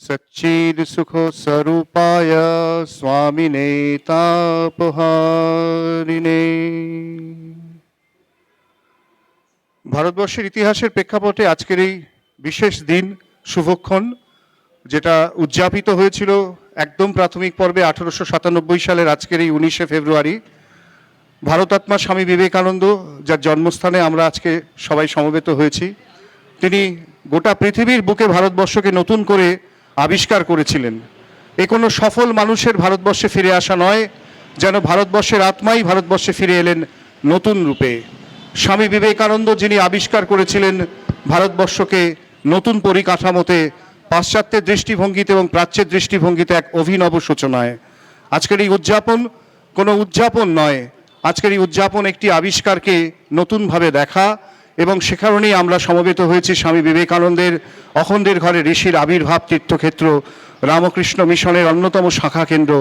सच्चिद सुख स्वरूपाय स्वामिने तापहारिणे। ভারতবর্ষের ইতিহাসের প্রেক্ষাপটে আজকের এই বিশেষ দিন শুভক্ষণ যেটা উদযাপিত হয়েছিল একদম প্রাথমিক পর্বে 1897 সালের আজকের এই 19শে ফেব্রুয়ারি, ভারতাত্মা স্বামী বিবেকানন্দ যার জন্মস্থানে আমরা আজকে সবাই সমবেত হয়েছি, তিনি গোটা পৃথিবীর বুকে ভারতবর্ষকে নতুন করে আবিষ্কার করেছিলেন। এ কোনো সফল মানুষের ভারতবর্ষে ফিরে আসা নয়, যেন ভারতবর্ষের আত্মাই ভারতবর্ষে ফিরে এলেন নতুন রূপে। স্বামী বিবেকানন্দ যিনি আবিষ্কার করেছিলেন ভারতবর্ষকে নতুন পরিকাঠামোতে, পাশ্চাত্যের দৃষ্টিভঙ্গিতে এবং প্রাচ্যের দৃষ্টিভঙ্গিতে এক অভিনব সূচনায়। আজকের এই উদযাপন কোনো উদযাপন নয়, আজকের এই উদযাপন একটি আবিষ্কারকে নতুনভাবে দেখা, এবং সে কারণেই আমরা সমবেত হয়েছি স্বামী বিবেকানন্দের অখণ্ডের ঘরে ঋষির আবির্ভাব তীর্থক্ষেত্র রামকৃষ্ণ মিশনের অন্যতম শাখা কেন্দ্র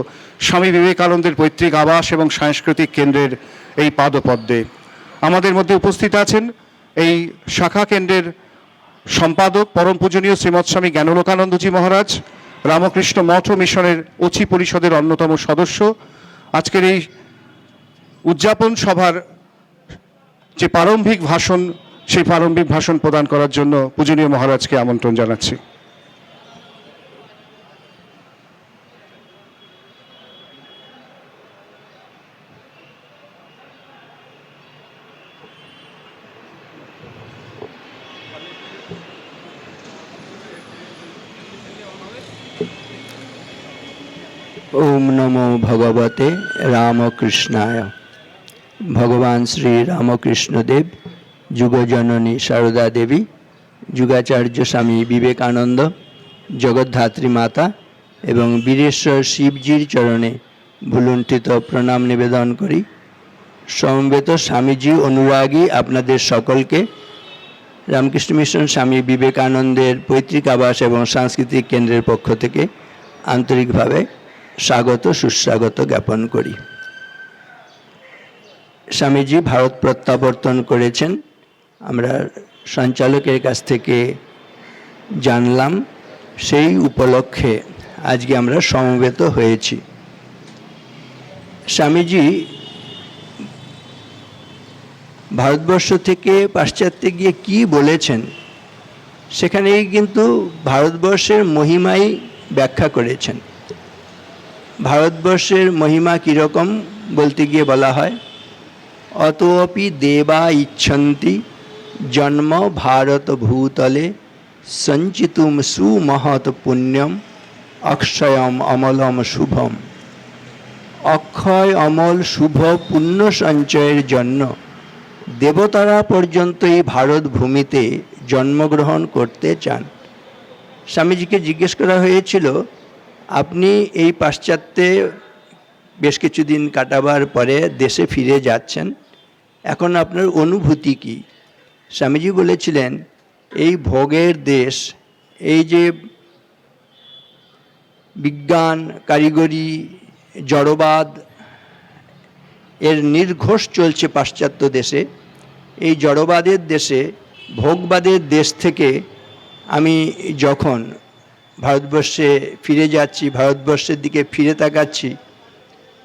স্বামী বিবেকানন্দের পৈতৃক আবাস এবং সাংস্কৃতিক কেন্দ্রের এই পাদপদ্মে। আমাদের মধ্যে উপস্থিত আছেন এই শাখা কেন্দ্রের সম্পাদক পরম পূজনীয় শ্রীমৎ স্বামী জ্ঞানলোকানন্দজি মহারাজ, রামকৃষ্ণ মঠ ও মিশনের অচি পরিষদের অন্যতম সদস্য। আজকের এই উদযাপন সভার যে প্রারম্ভিক ভাষণ, সেই প্রারম্ভিক ভাষণ প্রদান করার জন্য পূজনীয় মহারাজকে আমন্ত্রণ জানাচ্ছি। ओम नमो भगवते रामकृष्णाय। भगवान श्री रामकृष्णदेव, जुगजननी शारदा देवी, जुगाचार्य स्वामी विवेकानंद, जगद्धात्री माता एवं वीरेश्वर शिवजीर चरणे भुलुंठित प्रणाम निवेदन करी समवेत स्वामीजी अनुरागी आपनादेर सकलके रामकृष्ण मिशन स्वामी विवेकानंदेर पैतृक आवास एवं सांस्कृतिक केंद्रेर पक्ष थेके आंतरिक भावे स्वागत सुस्वागत ज्ञापन करी। स्वामीजी भारत प्रत्यावर्तन करेছেন, আমরা সঞ্চালকের কাছ থেকে জানলাম। সেই উপলক্ষে আজকে আমরা সমবেত হয়েছি। স্বামীজি ভারতবর্ষ থেকে পাশ্চাত্যে গিয়ে কি বলেছেন সেখানেই কিন্তু ভারতবর্ষের মহিমাই ব্যাখ্যা করেছেন। ভারতবর্ষের মহিমা কীরকম বলতে গিয়ে বলা হয়, অতোপি দেবা ইচ্ছন্তি জন্ম ভারত ভূতলে সঞ্চিতুম সুমহৎ পুণ্যম অক্ষয়ম অমলম শুভম। অক্ষয় অমল শুভ পুণ্য সঞ্চয়ের জন্য দেবতারা পর্যন্ত এই ভারত ভূমিতে জন্মগ্রহণ করতে চান। স্বামীজিকে জিজ্ঞেস করা হয়েছিল, আপনি এই পাশ্চাত্যে বেশ কিছুদিন কাটাবার পরে দেশে ফিরে যাচ্ছেন, এখন আপনার অনুভূতি কি? স্বামীজি বলেছিলেন, এই ভোগের দেশ, এই যে বিজ্ঞান কারিগরি জড়বাদ এর নির্ঘোষ চলছে পাশ্চাত্য দেশে, এই জড়বাদের দেশে ভোগবাদের দেশ থেকে আমি যখন ভারতবর্ষে ফিরে যাচ্ছি, ভারতবর্ষের দিকে ফিরে তাকাচ্ছি,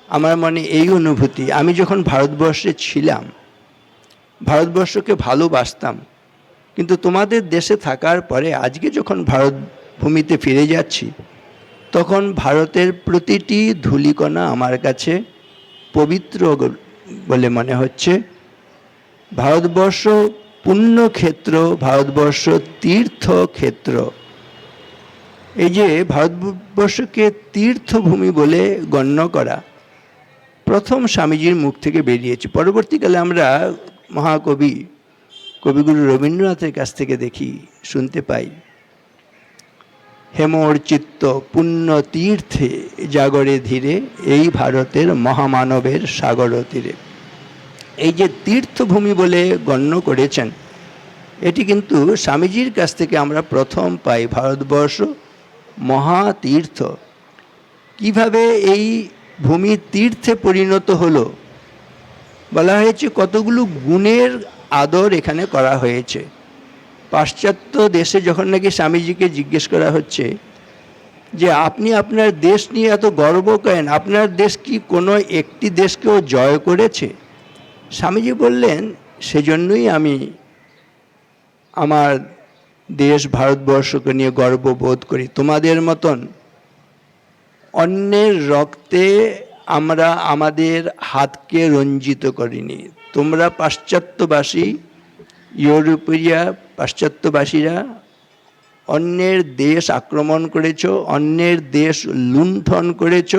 আমার মনে এই অনুভূতি, আমি যখন ভারতবর্ষে ছিলাম ভারতবর্ষকে ভালোবাসতাম, কিন্তু তোমাদের দেশে থাকার পরে আজকে যখন ভারত ভূমিতে ফিরে যাচ্ছি তখন ভারতের প্রতিটি ধূলিকণা আমার কাছে পবিত্র বলে মনে হচ্ছে। ভারতবর্ষ পুণ্যক্ষেত্র, ভারতবর্ষ তীর্থক্ষেত্র। এই যে ভারতবর্ষকে তীর্থভূমি বলে গণ্য করা প্রথম স্বামীজির মুখ থেকে বেরিয়েছে। পরবর্তীকালে আমরা মহাকবি কবিগুরু রবীন্দ্রনাথের কাছ থেকে দেখি, শুনতে পাই, হেমর চিত্ত পুণ্য তীর্থে জাগরে ধীরে এই ভারতের মহামানবের সাগর তীরে। এই যে তীর্থভূমি বলে গণ্য করেছেন, এটি কিন্তু স্বামীজির কাছ থেকে আমরা প্রথম পাই। ভারতবর্ষ মহাতীর্থ। কিভাবে এই ভূমি তীর্থে পরিণত হলো বলা হয়েছে, কতগুলো গুণের আদর এখানে করা হয়েছে। পাশ্চাত্য দেশে যখন নাকি স্বামীজিকে জিজ্ঞেস করা হচ্ছে যে আপনি আপনার দেশ নিয়ে এত গর্ব করেন, আপনার দেশ কি কোনো একটি দেশকেও জয় করেছে? স্বামীজি বললেন, সেজন্যই আমি আমার দেশ ভারতবর্ষকে নিয়ে গর্ববোধ করি। তোমাদের মতন অন্যের রক্তে আমরা আমাদের হাতকে রঞ্জিত করিনি। তোমরা পাশ্চাত্যবাসী, ইউরোপীয় পাশ্চাত্যবাসীরা অন্যের দেশ আক্রমণ করেছ, অন্যের দেশ লুণ্ঠন করেছ,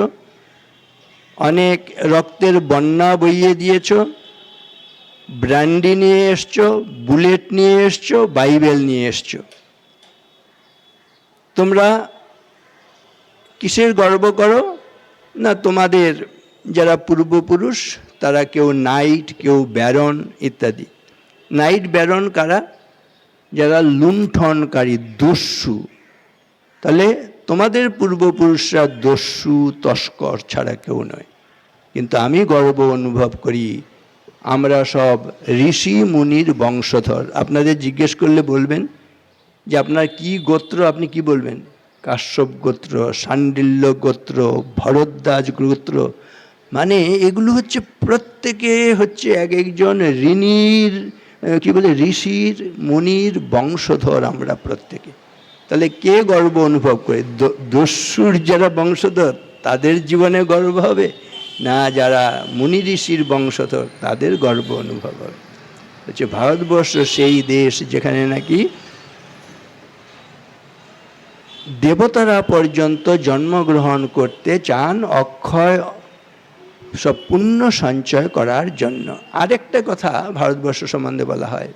অনেক রক্তের বন্যা বইয়ে দিয়েছ, ব্র্যান্ডি নিয়ে এসছো, বুলেট নিয়ে এসছো, বাইবেল নিয়ে এসছো। তোমরা কিসের গর্ব করো? না, তোমাদের যারা পূর্বপুরুষ তারা কেউ নাইট, কেউ ব্যারন ইত্যাদি। নাইট ব্যারন কারা? যারা লুণ্ঠনকারী, দস্যু। তাহলে তোমাদের পূর্বপুরুষরা দস্যু তস্কর ছাড়া কেউ নয়। কিন্তু আমি গর্ব অনুভব করি, আমরা সব ঋষি মুনির বংশধর। আপনাদের জিজ্ঞেস করলে বলবেন যে আপনার কি গোত্র, আপনি কি বলবেন? কাশ্যপ গোত্র, শাণ্ডিল্য গোত্র, ভরদ্বাজ গোত্র। মানে এগুলো হচ্ছে প্রত্যেকে হচ্ছে এক একজন ঋণীর কি বলে ঋষির মুনির বংশধর আমরা প্রত্যেকে। তাহলে কে গর্ব অনুভব করে? দস্যুর যারা বংশধর তাদের জীবনে গর্ব হবে, না যারা মুনি ঋষির বংশধর তাদের গর্ব অনুভব হবে। হচ্ছে ভারতবর্ষ সেই দেশ যেখানে নাকি দেবতারা পর্যন্ত জন্মগ্রহণ করতে চান অক্ষয় সব পুণ্য সঞ্চয় করার জন্য। আরেকটা কথা ভারতবর্ষ সম্বন্ধে বলা হয়,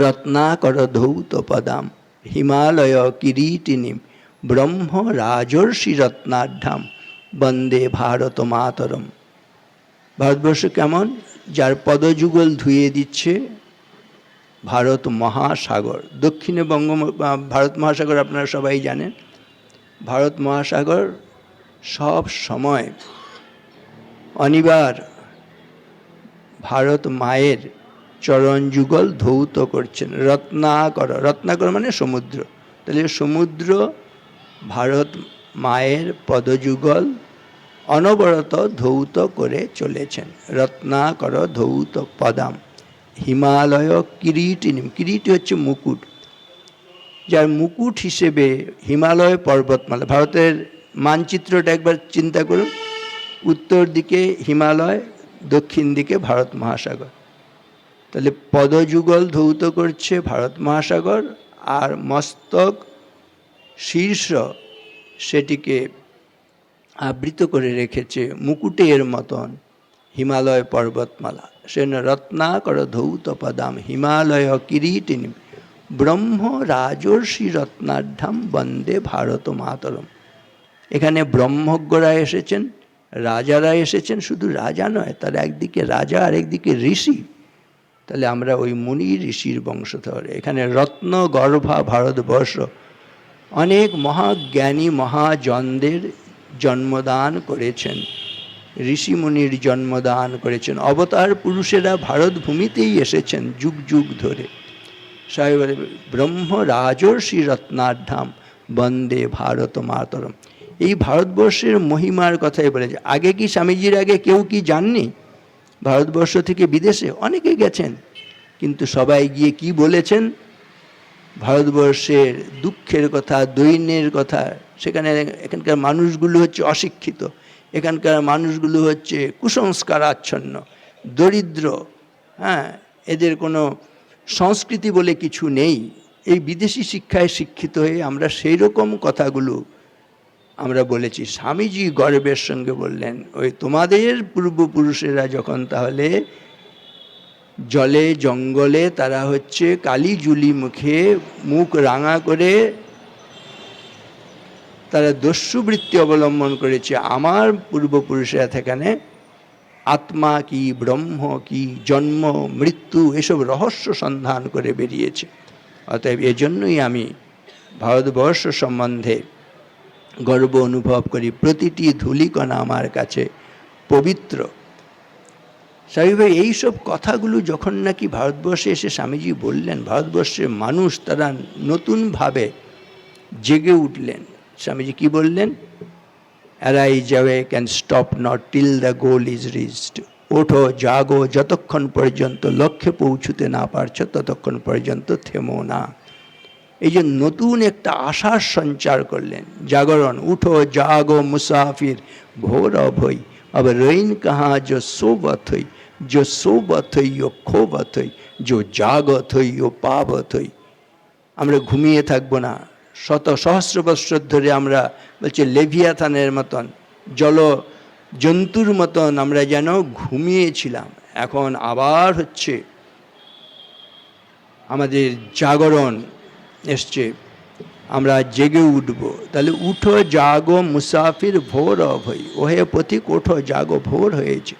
রত্নাকর ধৌত পদাম হিমালয় কিরীটিনীম ব্রহ্ম রাজর্ষি রত্নাঢ্যাম বন্দে ভারত মাতরম। ভারতবর্ষ কেমন? যার পদযুগল ধুয়ে দিচ্ছে ভারত মহাসাগর। দক্ষিণে ভারত মহাসাগর আপনারা সবাই জানেন। ভারত মহাসাগর সব সময় অনিবার ভারত মায়ের চরণ যুগল ধৌত করছেন। রত্নাকর, রত্নাকর মানে সমুদ্র। তাহলে সমুদ্র ভারত মায়ের পদযুগল অনবরত ধৌত করে চলেছেন। রত্নাকর ধৌত পদাম হিমালয় কিরীটিনীম। কিরীটি হচ্ছে মুকুট, যার মুকুট হিসেবে হিমালয় পর্বতমালা। ভারতের মানচিত্রটা একবার চিন্তা করুন, উত্তর দিকে হিমালয়, দক্ষিণ দিকে ভারত মহাসাগর। তাহলে পদযুগল ধৌত করছে ভারত মহাসাগর, আর মস্তক শীর্ষ সেটিকে আবৃত করে রেখেছে মুকুটের মতন হিমালয় পর্বতমালা। সেন রত্নাকর ধৌত পদাম হিমালয় কিরীটিনীম ব্রহ্ম রাজর্ষি রত্নাঢ্যাম বন্দে ভারত মাতরম। এখানে ব্রহ্মজ্ঞরা এসেছেন, রাজারা এসেছেন। শুধু রাজা নয়, তার একদিকে রাজা আর একদিকে ঋষি। তাহলে আমরা ওই মুনি ঋষির বংশধর। এখানে রত্ন গর্ভা ভারতবর্ষ অনেক মহাজ্ঞানী মহাজনদের জন্মদান করেছেন, ঋষি মুনির জন্মদান করেছেন। অবতার পুরুষেরা ভারত ভূমিতেই এসেছেন যুগ যুগ ধরে। সাহেব ব্রহ্ম রাজর্ষি রত্নাঢ্যাম বন্দে ভারত মাতরম। এই ভারতবর্ষের মহিমার কথাই বলেছে। আগে কি স্বামীজির আগে কেউ কি যাননি ভারতবর্ষ থেকে বিদেশে? অনেকে গেছেন, কিন্তু সবাই গিয়ে কি বলেছেন? ভারতবর্ষের দুঃখের কথা, দৈন্যের কথা। সেখানে এখানকার মানুষগুলো হচ্ছে অশিক্ষিত, এখানকার মানুষগুলো হচ্ছে কুসংস্কার আচ্ছন্ন, দরিদ্র। হ্যাঁ, এদের কোনো সংস্কৃতি বলে কিছু নেই। এই বিদেশি শিক্ষায় শিক্ষিত হয়ে আমরা সেই রকম কথাগুলো আমরা বলেছি। স্বামীজি গর্বের সঙ্গে বললেন, ওই তোমাদের পূর্বপুরুষেরা যখন তাহলে জলে জঙ্গলে তারা হচ্ছে কালি জুলি মুখে মুখ রাঙা করে তারা দস্যুবৃত্তি অবলম্বন করেছে, আমার পূর্বপুরুষেরা সেখানে আত্মা কি, ব্রহ্ম কি, জন্ম মৃত্যু এসব রহস্য সন্ধান করে বেরিয়েছে। অতএব এজন্যই আমি ভারতবর্ষ সম্বন্ধে গর্ব অনুভব করি। প্রতিটি ধূলিকণা আমার কাছে পবিত্র। স্বামী ভাই, এইসব কথাগুলো যখন নাকি ভারতবর্ষে এসে স্বামীজি বললেন, ভারতবর্ষের মানুষ তারা নতুনভাবে জেগে উঠলেন। স্বামীজি কি বললেন? Arise awake and stop not till the goal is reached. ওঠো জাগো, যতক্ষণ পর্যন্ত লক্ষ্যে পৌঁছতে না পারছো ততক্ষণ পর্যন্ত থেমো না। এই যে নতুন একটা আশার সঞ্চার করলেন, জাগরণ। উঠো জাগো মুসাফির ভোর অভই, अब रैन कहाँ जो सोबत हुई, जो सोबत हुई यो खोबत हुई, जो जागत हुई यो पावत हुई। আমরা ঘুমিয়ে থাকবো না। শত সহস্র বৎসর ধরে আমরা বলছে লেভিয়াথানের মতন, জল জন্তুর মতন আমরা যেন ঘুমিয়েছিলাম, এখন আবার হচ্ছে আমাদের জাগরণ এসছে, আমরা জেগে উঠব। তাহলে উঠো জাগো মুসাফির ভোর অভই, ওহে পথিক ওঠো জাগো, ভোর হয়েছে।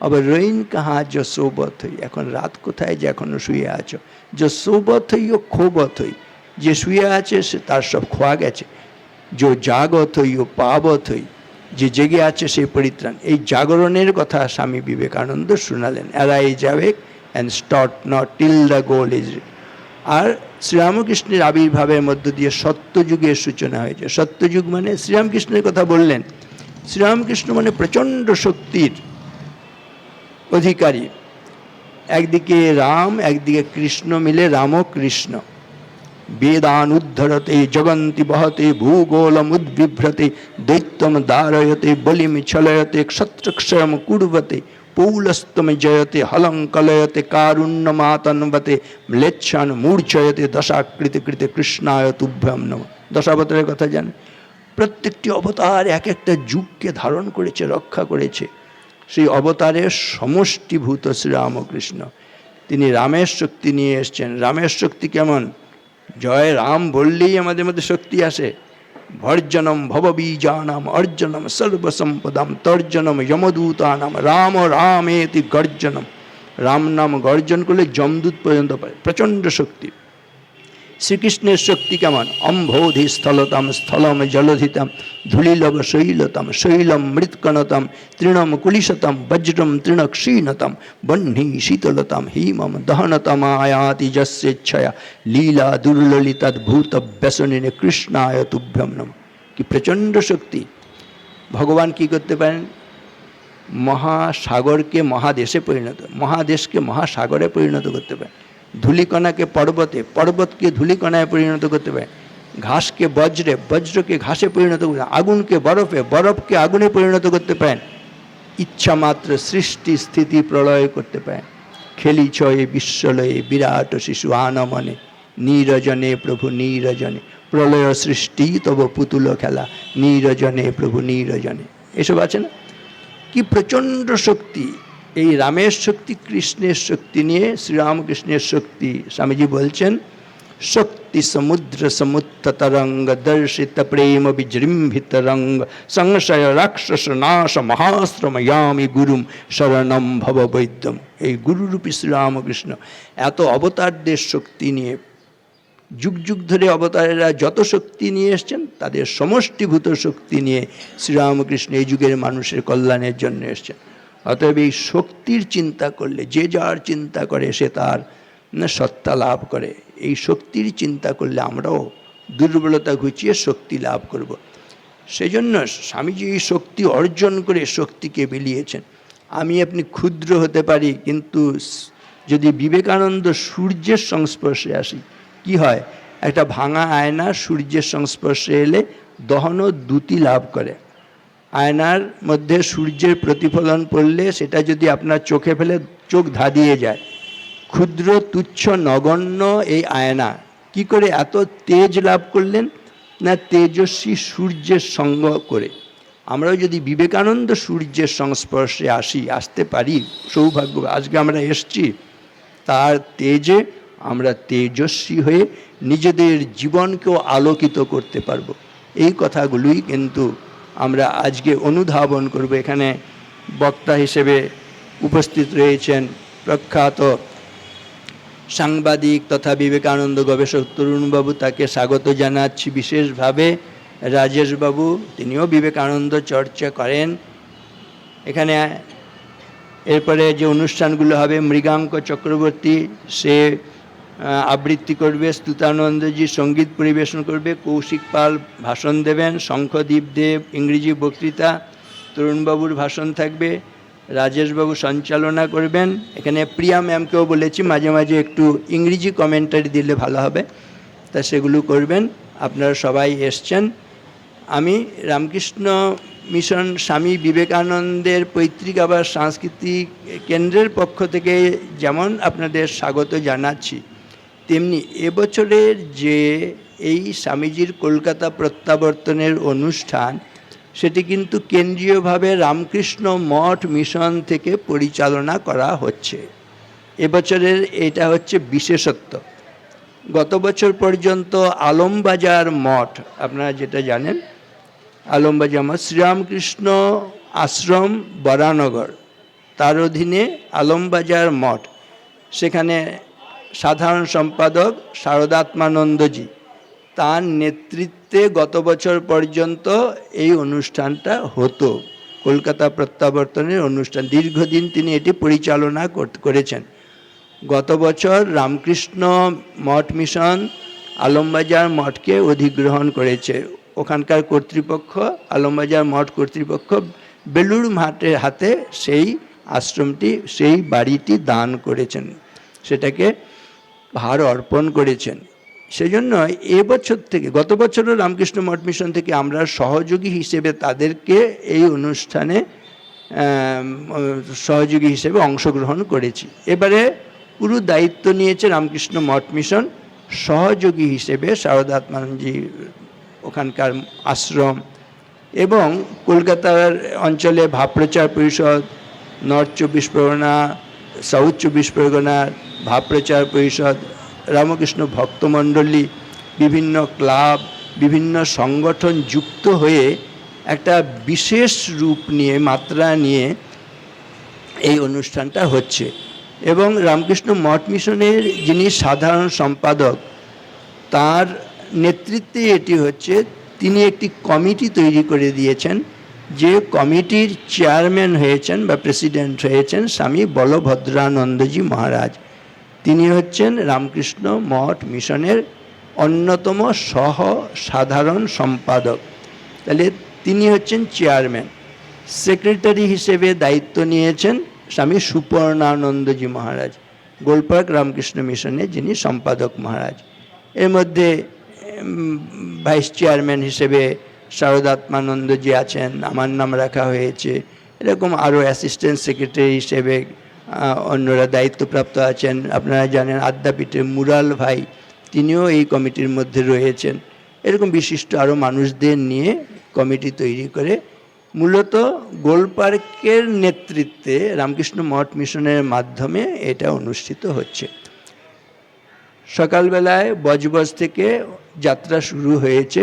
আবার রইন কাহা যে সোবত হই, এখন রাত কোথায় যে এখনো শুয়ে আছো। যে সোবত হই ও খোবত হই, যে শুয়ে আছে সে তার সব খোয়া গেছে। যে জাগত হই ও পাবত হই, যে জেগে আছে সেই পরিত্রাণ। এই জাগরণের কথা স্বামী বিবেকানন্দ শোনালেন। Arise awake and stop not till the goal is. আর শ্রীরামকৃষ্ণের আবির্ভাবের মধ্য দিয়ে সত্যযুগের সূচনা হয়েছে। সত্যযুগ মানে শ্রীরামকৃষ্ণের কথা বললেন। শ্রীরামকৃষ্ণ মানে প্রচণ্ড শক্তির অধিকারী। একদিকে রাম, একদিকে কৃষ্ণ মিলে রামকৃষ্ণ। বেদান উদ্ধরতে জগন্তি বহতে ভূগোলম উদ্বিভ্রতে দৈত্যম দারয়তে বলিম ছলয়তে ক্ষত্রক্ষয়ম কুর্বতে পৌলস্তম জয়তে হলং কলয়তে কারুণ্যমাতন্বতে ম্লেচ্ছান মূর্ছয়তে দশাকৃতি কৃতে কৃষ্ণায় তুভ্যম নমঃ। দশাবতারের কথা জানেন। প্রত্যেকটি অবতার এক একটা যুগকে ধারণ করেছে, রক্ষা করেছে। সেই অবতারের সমষ্টিভূত শ্রীরামকৃষ্ণ। তিনি রামের শক্তি নিয়ে এসছেন। রামের শক্তি কেমন? জয় রাম বললেই আমাদের মধ্যে শক্তি আসে। ভর্জনম ভববীজানাম অর্জনম সর্বসম্পদাম তর্জনম যমদূতানাম রাম রামেতি গর্জনম। রাম নাম গর্জন করলে যমদূত পর্যন্ত পায়, প্রচণ্ড শক্তি। শ্রীকৃষ্ণের শক্তি কেমন? অম্ভোধি স্থলতম স্থলম জলধিতম ধূলিলব শৈলতম শৈলম মৃৎকণতম তৃণম কুলিশতম বজ্রম তৃণক্ষীণতম বহ্নি শীতলতম হিমম দহনতম আয়াতি যস্যেচ্ছয়া লীলা দুর্ললিতদ্ভূত ব্যসনিনে কৃষ্ণায় তুভ্যম নমঃ। কি প্রচণ্ড শক্তি! ভগবান কি করতে পারেন? মহাসাগরকে মহাদেশে পরিণত, মহাদেশকে মহাসাগরে পরিণত করতে পারেন। ধূলিকণাকে পর্বতে, পর্বতকে ধূলিকণায় পরিণত করতে পারেন। ঘাসকে বজ্রে, বজ্রকে ঘাসে পরিণত করতে পারেন। আগুনকে বরফে, বরফকে আগুনে পরিণত করতে পারেন। ইচ্ছা মাত্র সৃষ্টি স্থিতি প্রলয় করতে পারেন। খেলিছ এ বিশ্বলয়ে বিরাট শিশু আনমনে নীরজনে প্রভু নীরজনে প্রলয় সৃষ্টি তব পুতুল খেলা নীরজনে প্রভু নীরজনে। এসব আছে না? কি প্রচণ্ড শক্তি! এই রামের শক্তি, কৃষ্ণের শক্তি নিয়ে শ্রীরামকৃষ্ণের শক্তি। স্বামীজি বলছেন শক্তি সমুদ্র সমুত্থ তরঙ্গ দর্শিত প্রেম বিজৃম্ভিত রঙ্গ সংশয় রাক্ষস নাশ মহাশ্রময়ামি গুরুম শরণম ভব বৈদ্যম। এই গুরুরূপী শ্রীরামকৃষ্ণ এত অবতারদের শক্তি নিয়ে, যুগ যুগ ধরে অবতারেরা যত শক্তি নিয়ে এসছেন তাদের সমষ্টিভূত শক্তি নিয়ে শ্রীরামকৃষ্ণ এই যুগের মানুষের কল্যাণের জন্য এসছেন। অতএব এই শক্তির চিন্তা করলে, যে যার চিন্তা করে সে তার সত্তা লাভ করে। এই শক্তির চিন্তা করলে আমরাও দুর্বলতা ঘুচিয়ে শক্তি লাভ করব। সেজন্য স্বামীজি এই শক্তি অর্জন করে শক্তিকে বিলিয়েছেন। আমি আপনি ক্ষুদ্র হতে পারি, কিন্তু যদি বিবেকানন্দ সূর্যের সংস্পর্শে আসি, কি হয়? একটা ভাঙা আয়না সূর্যের সংস্পর্শে এলে দহন দ্যুতি লাভ করে। আয়নার মধ্যে সূর্যের প্রতিফলন পড়লে সেটা যদি আপনার চোখে ফেলে চোখ ধাঁধিয়ে যায়। ক্ষুদ্র তুচ্ছ নগণ্য এই আয়না কি করে এত তেজ লাভ করলেন? না তেজস্বী সূর্যের সঙ্গ করে। আমরাও যদি বিবেকানন্দ সূর্যের সংস্পর্শে আসতে পারি, সৌভাগ্য। আজকে আমরা এসছি, তার তেজে আমরা তেজস্বী হয়ে নিজেদের জীবনকেও আলোকিত করতে পারবো। এই কথাগুলোই কিন্তু আমরা আজকে অনুধাবন করব। এখানে বক্তা হিসেবে উপস্থিত রয়েছেন প্রখ্যাত সাংবাদিক তথা বিবেকানন্দ গবেষক তরুণবাবু, তাকে স্বাগত জানাচ্ছি বিশেষভাবে। রাজেশবাবু, তিনিও বিবেকানন্দ চর্চা করেন। এখানে এরপরে যে অনুষ্ঠানগুলো হবে, মৃগাঙ্ক চক্রবর্তী, সে আবৃত্তি করবে, স্তুতানন্দজি সঙ্গীত পরিবেশন করবে, কৌশিক পাল ভাষণ দেবেন, শঙ্খদীপ দেব ইংরেজি বক্তৃতা, তরুণবাবুর ভাষণ থাকবে, রাজেশবাবু সঞ্চালনা করবেন। এখানে প্রিয়া ম্যামকেও বলেছি মাঝে মাঝে একটু ইংরেজি কমেন্টারি দিলে ভালো হবে, তা সেগুলো করবেন। আপনারা সবাই এসছেন। আমি রামকৃষ্ণ মিশন স্বামী বিবেকানন্দের পৈতৃক আবাস সাংস্কৃতিক কেন্দ্রের পক্ষ থেকে যেমন আপনাদের স্বাগত জানাচ্ছি, তেমনি এবছরের যে এই স্বামীজির কলকাতা প্রত্যাবর্তনের অনুষ্ঠান, সেটি কিন্তু কেন্দ্রীয়ভাবে রামকৃষ্ণ মঠ মিশন থেকে পরিচালনা করা হচ্ছে। এবছরের এটা হচ্ছে বিশেষত্ব। গত বছর পর্যন্ত আলমবাজার মঠ, আপনারা যেটা জানেন, আলমবাজার মঠ শ্রীরামকৃষ্ণ আশ্রম বরানগর, তার অধীনে আলমবাজার মঠ, সেখানে সাধারণ সম্পাদক শারদাত্মানন্দজি, তার নেতৃত্বে গত বছর পর্যন্ত এই অনুষ্ঠানটা হতো। কলকাতা প্রত্যাবর্তনের অনুষ্ঠান দীর্ঘদিন তিনি এটি পরিচালনা করেছেন। গত বছর রামকৃষ্ণ মঠ মিশন আলমবাজার মঠকে অধিগ্রহণ করেছে। ওখানকার কর্তৃপক্ষ, আলমবাজার মঠ কর্তৃপক্ষ বেলুড় মাঠের হাতে সেই আশ্রমটি, সেই বাড়িটি দান করেছেন, সেটাকে ভার অর্পণ করেছেন। সেজন্য এবছর থেকে, গত বছরও রামকৃষ্ণ মঠ মিশন থেকে আমরা সহযোগী হিসেবে তাদেরকে এই অনুষ্ঠানে সহযোগী হিসেবে অংশগ্রহণ করেছি। এবারে পুরো দায়িত্ব নিয়েছে রামকৃষ্ণ মঠ মিশন, সহযোগী হিসেবে শারদাত্মানন্দজি ওখানকার আশ্রম এবং কলকাতার অঞ্চলে ভাবপ্রচার পরিষদ, নর্থ 24 পরগনা, সাউথ 24 পরগনার ভাবপ্রচার পরিষদ, রামকৃষ্ণ ভক্তমণ্ডলী, বিভিন্ন ক্লাব, বিভিন্ন সংগঠন যুক্ত হয়ে একটা বিশেষ রূপ নিয়ে, মাত্রা নিয়ে এই অনুষ্ঠানটা হচ্ছে। এবং রামকৃষ্ণ মঠ মিশনের যিনি সাধারণ সম্পাদক, তার নেতৃত্বে এটি হচ্ছে। তিনি একটি কমিটি তৈরি করে দিয়েছেন, যে কমিটির চেয়ারম্যান হয়েছেন বা প্রেসিডেন্ট হয়েছেন স্বামী বলভদ্রানন্দজি মহারাজ। তিনি হচ্ছেন রামকৃষ্ণ মঠ মিশনের অন্যতম সহ সাধারণ সম্পাদক। তাহলে তিনি হচ্ছেন চেয়ারম্যান। সেক্রেটারি হিসেবে দায়িত্ব নিয়েছেন স্বামী সুপর্ণানন্দজি মহারাজ, গোলপার্ক রামকৃষ্ণ মিশনে যিনি সম্পাদক মহারাজ। এর মধ্যে ভাইস চেয়ারম্যান হিসেবে শারদাত্মানন্দজি আছেন, আমার নাম রাখা হয়েছে। এরকম আরও অ্যাসিস্ট্যান্ট সেক্রেটারি হিসেবে অন্যরা দায়িত্বপ্রাপ্ত আছেন। আপনারা জানেন আদ্যাপীঠের মুরাল ভাই, তিনিও এই কমিটির মধ্যে রয়েছেন। এরকম বিশিষ্ট আরও মানুষদের নিয়ে কমিটি তৈরি করে মূলত গোলপার্কের নেতৃত্বে রামকৃষ্ণ মঠ মিশনের মাধ্যমে এটা অনুষ্ঠিত হচ্ছে। সকালবেলায় বজবজ থেকে যাত্রা শুরু হয়েছে।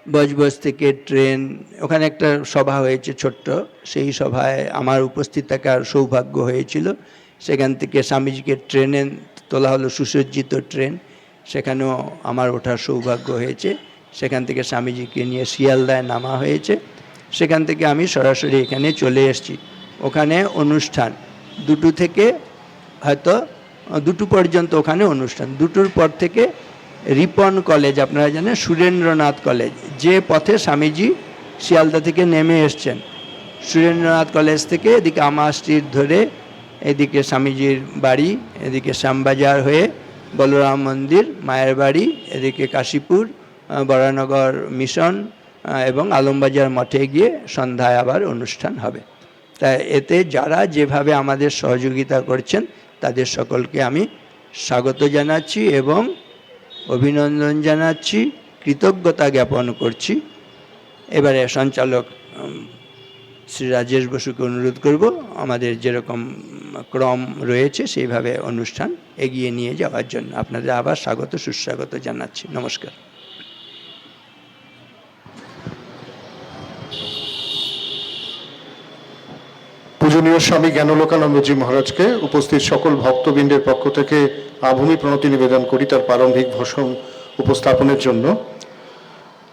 বজবজ থেকে ট্রেন, ওখানে একটা সভা হয়েছে ছোট্ট, সেই সভায় আমার উপস্থিত থাকার সৌভাগ্য হয়েছিল। সেখান থেকে স্বামীজিকে ট্রেনে তোলা হলো, সুসজ্জিত ট্রেন, সেখানেও আমার ওঠার সৌভাগ্য হয়েছে। সেখান থেকে স্বামীজিকে নিয়ে শিয়ালদায় নামা হয়েছে। সেখান থেকে আমি সরাসরি এখানে চলে এসেছি। ওখানে অনুষ্ঠান 2টো থেকে হয়তো 2টো পর্যন্ত ওখানে অনুষ্ঠান। 2টোর পর থেকে রিপন কলেজ, আপনারা জানেন সুরেন্দ্রনাথ কলেজ, যে পথে স্বামীজি শিয়ালদা থেকে নেমে এসছেন, সুরেন্দ্রনাথ কলেজ থেকে এদিকে আমা স্ট্রিট ধরে এদিকে স্বামীজির বাড়ি, এদিকে শ্যামবাজার হয়ে বলরাম মন্দির, মায়ের বাড়ি, এদিকে কাশীপুর, বরানগর মিশন এবং আলমবাজার মঠে গিয়ে সন্ধ্যায় আবার অনুষ্ঠান হবে। তাই এতে যারা যেভাবে আমাদের সহযোগিতা করছেন তাদের সকলকে আমি স্বাগত জানাচ্ছি এবং অভিনন্দন জানাচ্ছি, কৃতজ্ঞতা জ্ঞাপন করছি। এবারে সঞ্চালক শ্রী রাজেশ বসুকে অনুরোধ করব আমাদের যেরকম ক্রম রয়েছে সেইভাবে অনুষ্ঠান এগিয়ে নিয়ে যাওয়ার জন্য। আপনাদের আবার স্বাগত সুস্বাগত জানাচ্ছি। নমস্কার। পূজনীয় স্বামী জ্ঞানলোকানন্দজি মহারাজকে উপস্থিত সকল ভক্তবৃন্দের পক্ষ থেকে আভূমি প্রণতি নিবেদন করি তার প্রারম্ভিক ভাষণ উপস্থাপনের জন্য।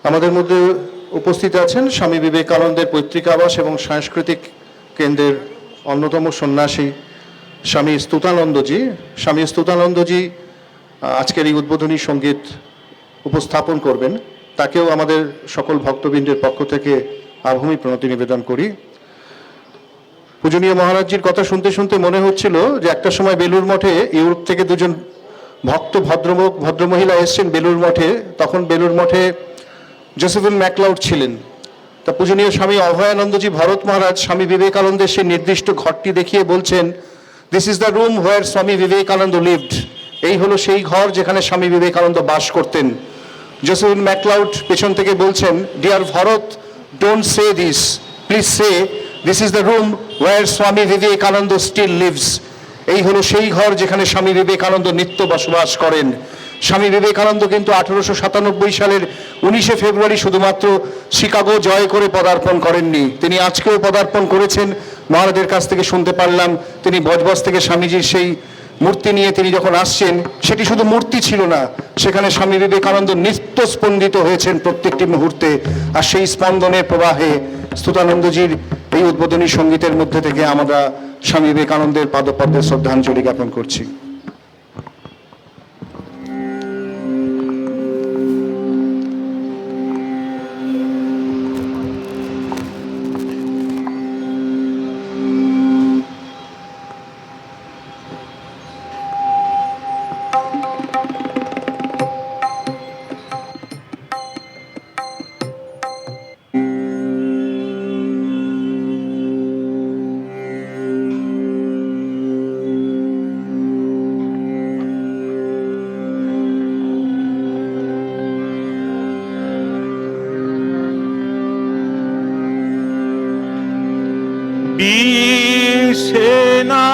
আমাদের মধ্যে উপস্থিত আছেন স্বামী বিবেকানন্দের পৈতৃক আবাস এবং সাংস্কৃতিক কেন্দ্রের অন্যতম সন্ন্যাসী স্বামী স্তুতানন্দজি। স্বামী স্তুতানন্দজি আজকের এই উদ্বোধনী সঙ্গীত উপস্থাপন করবেন, তাকেও আমাদের সকল ভক্তবৃন্দের পক্ষ থেকে আভূমি প্রণতি নিবেদন করি। পূজনীয় মহারাজজির কথা শুনতে শুনতে মনে হচ্ছিল যে একটা সময় বেলুড় মঠে ইউরোপ থেকে দুজন ভক্ত ভদ্রমহিলা এসছেন বেলুড় মঠে। তখন বেলুড় মঠে জোসেফিন ম্যাকলাউড ছিলেন। তা পূজনীয় স্বামী অভয়ানন্দজি ভরত মহারাজ স্বামী বিবেকানন্দের সেই নির্দিষ্ট ঘরটি দেখিয়ে বলছেন, this is the room where Swami Vivekananda lived. এই হলো সেই ঘর যেখানে স্বামী বিবেকানন্দ বাস করতেন। জোসেফিন ম্যাকলাউড পেছন থেকে বলছেন, dear Bharat, don't say this, please say this is the room where Swami Vivekananda still leaves. এই হলো সেই ঘর যেখানে স্বামী বিবেকানন্দ নিত্য বসবাস করেন। স্বামী বিবেকানন্দ কিন্তু 1897 সালের 19শে ফেব্রুয়ারি শুধুমাত্র শিকাগো জয় করে পদার্পণ করেননি, তিনি আজকেও পদার্পণ করেছেন। মহারাজের কাছ থেকে শুনতে পারলাম তিনি বজবজ থেকে স্বামীজির সেই মূর্তি নিয়ে তিনি যখন আসছেন, সেটি শুধু মূর্তি ছিল না, সেখানে স্বামী বিবেকানন্দ নিত্য স্পন্দিত হয়েছেন প্রত্যেকটি মুহূর্তে। আর সেই স্পন্দনের প্রবাহে স্তুতানন্দজির এই উদ্বোধনী সঙ্গীতের মধ্যে থেকে আমরা স্বামী বিবেকানন্দের পাদপদ্মে শ্রদ্ধাঞ্জলি জ্ঞাপন করছি।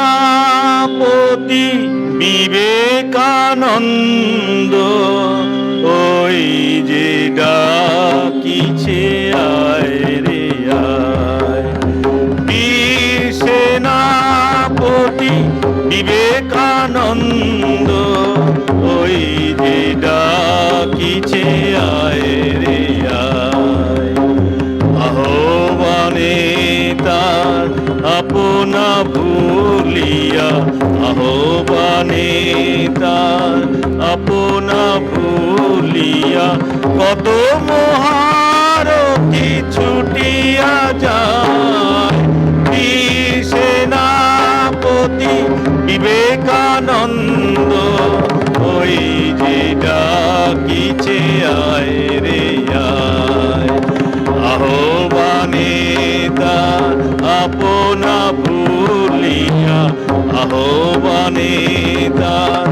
সেনাপতি বিবেকানন্দ ওই যে ডাকিছে আয় রে আয়। বীর সেনাপতি বিবেকানন্দ ওই যে ডাকিছে আয় রে আয়। আহ্বানে তার আপনা ভুলিয়া, আহ্বানে তার আপনা ভুলিয়া, কত মহারথী ছুটিয়া যায়। বীর সেনাপতি বিবেকানন্দ ওই যে ডাকিছে আয় রে আয়। আহ্বানে তার আপনা ভুলিয়া, আহ্বানে তার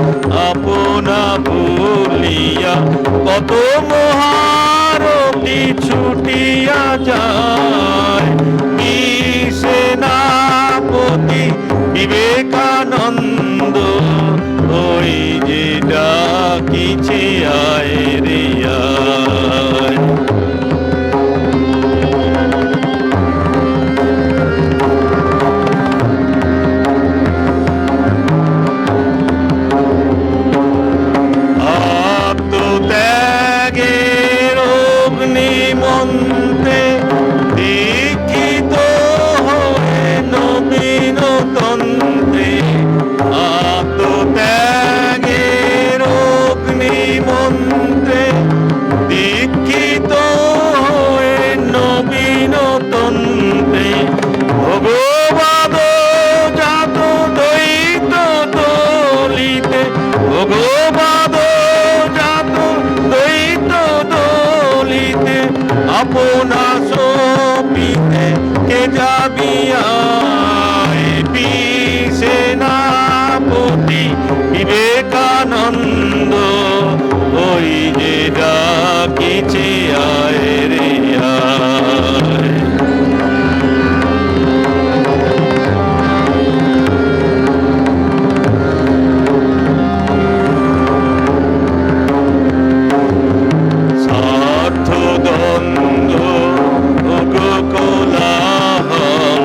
আপনা ভুলিয়া, কত মহারথী ছুটিয়া যায়। বীর সেনাপতি বিবেকানন্দ ওই যে ডাকিছে আয় রে আয়। আত্মত্যাগের অগ্নিমন্ত্রে দীক্ষিত হয়ে নবীন তন্ত্রে, আত্মত্যাগের অগ্নিমন্ত্রে দীক্ষিত হয়ে নবীন তন্ত্রে, ভগবাদ জাত দ্বৈত দলিতে, ভগবাদ জাত দ্বৈত দলিতে, আপনা সপিতে কে যাবিয়া। বীর সেনাপতি বিবেকানন্দ ওই যে ডাকিছে আয় রে আয়। স্বার্থ দ্বন্দ্ব কোলাহল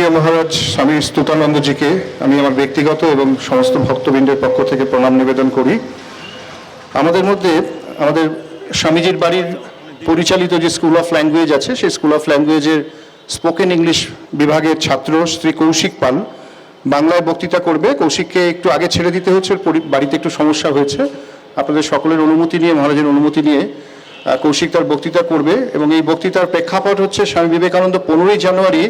আচার্য মহারাজ স্বামী স্তুতানন্দজিকে আমি আমার ব্যক্তিগত এবং সমস্ত ভক্তবৃন্দের পক্ষ থেকে প্রণাম নিবেদন করি। আমাদের মধ্যে আমাদের স্বামীজির বাড়ির পরিচালিত যে স্কুল অফ ল্যাঙ্গুয়েজ আছে, সেই স্কুল অফ ল্যাঙ্গুয়েজের স্পোকেন ইংলিশ বিভাগের ছাত্র শ্রী কৌশিক পাল বাংলায় বক্তৃতা করবে। কৌশিককে একটু আগে ছেড়ে দিতে হচ্ছে, ওর বাড়িতে একটু সমস্যা হয়েছে। আপনাদের সকলের অনুমতি নিয়ে, মহারাজের অনুমতি নিয়ে কৌশিক তার বক্তৃতা করবে। এবং এই বক্তৃতার প্রেক্ষাপট হচ্ছে স্বামী বিবেকানন্দ 15ই জানুয়ারি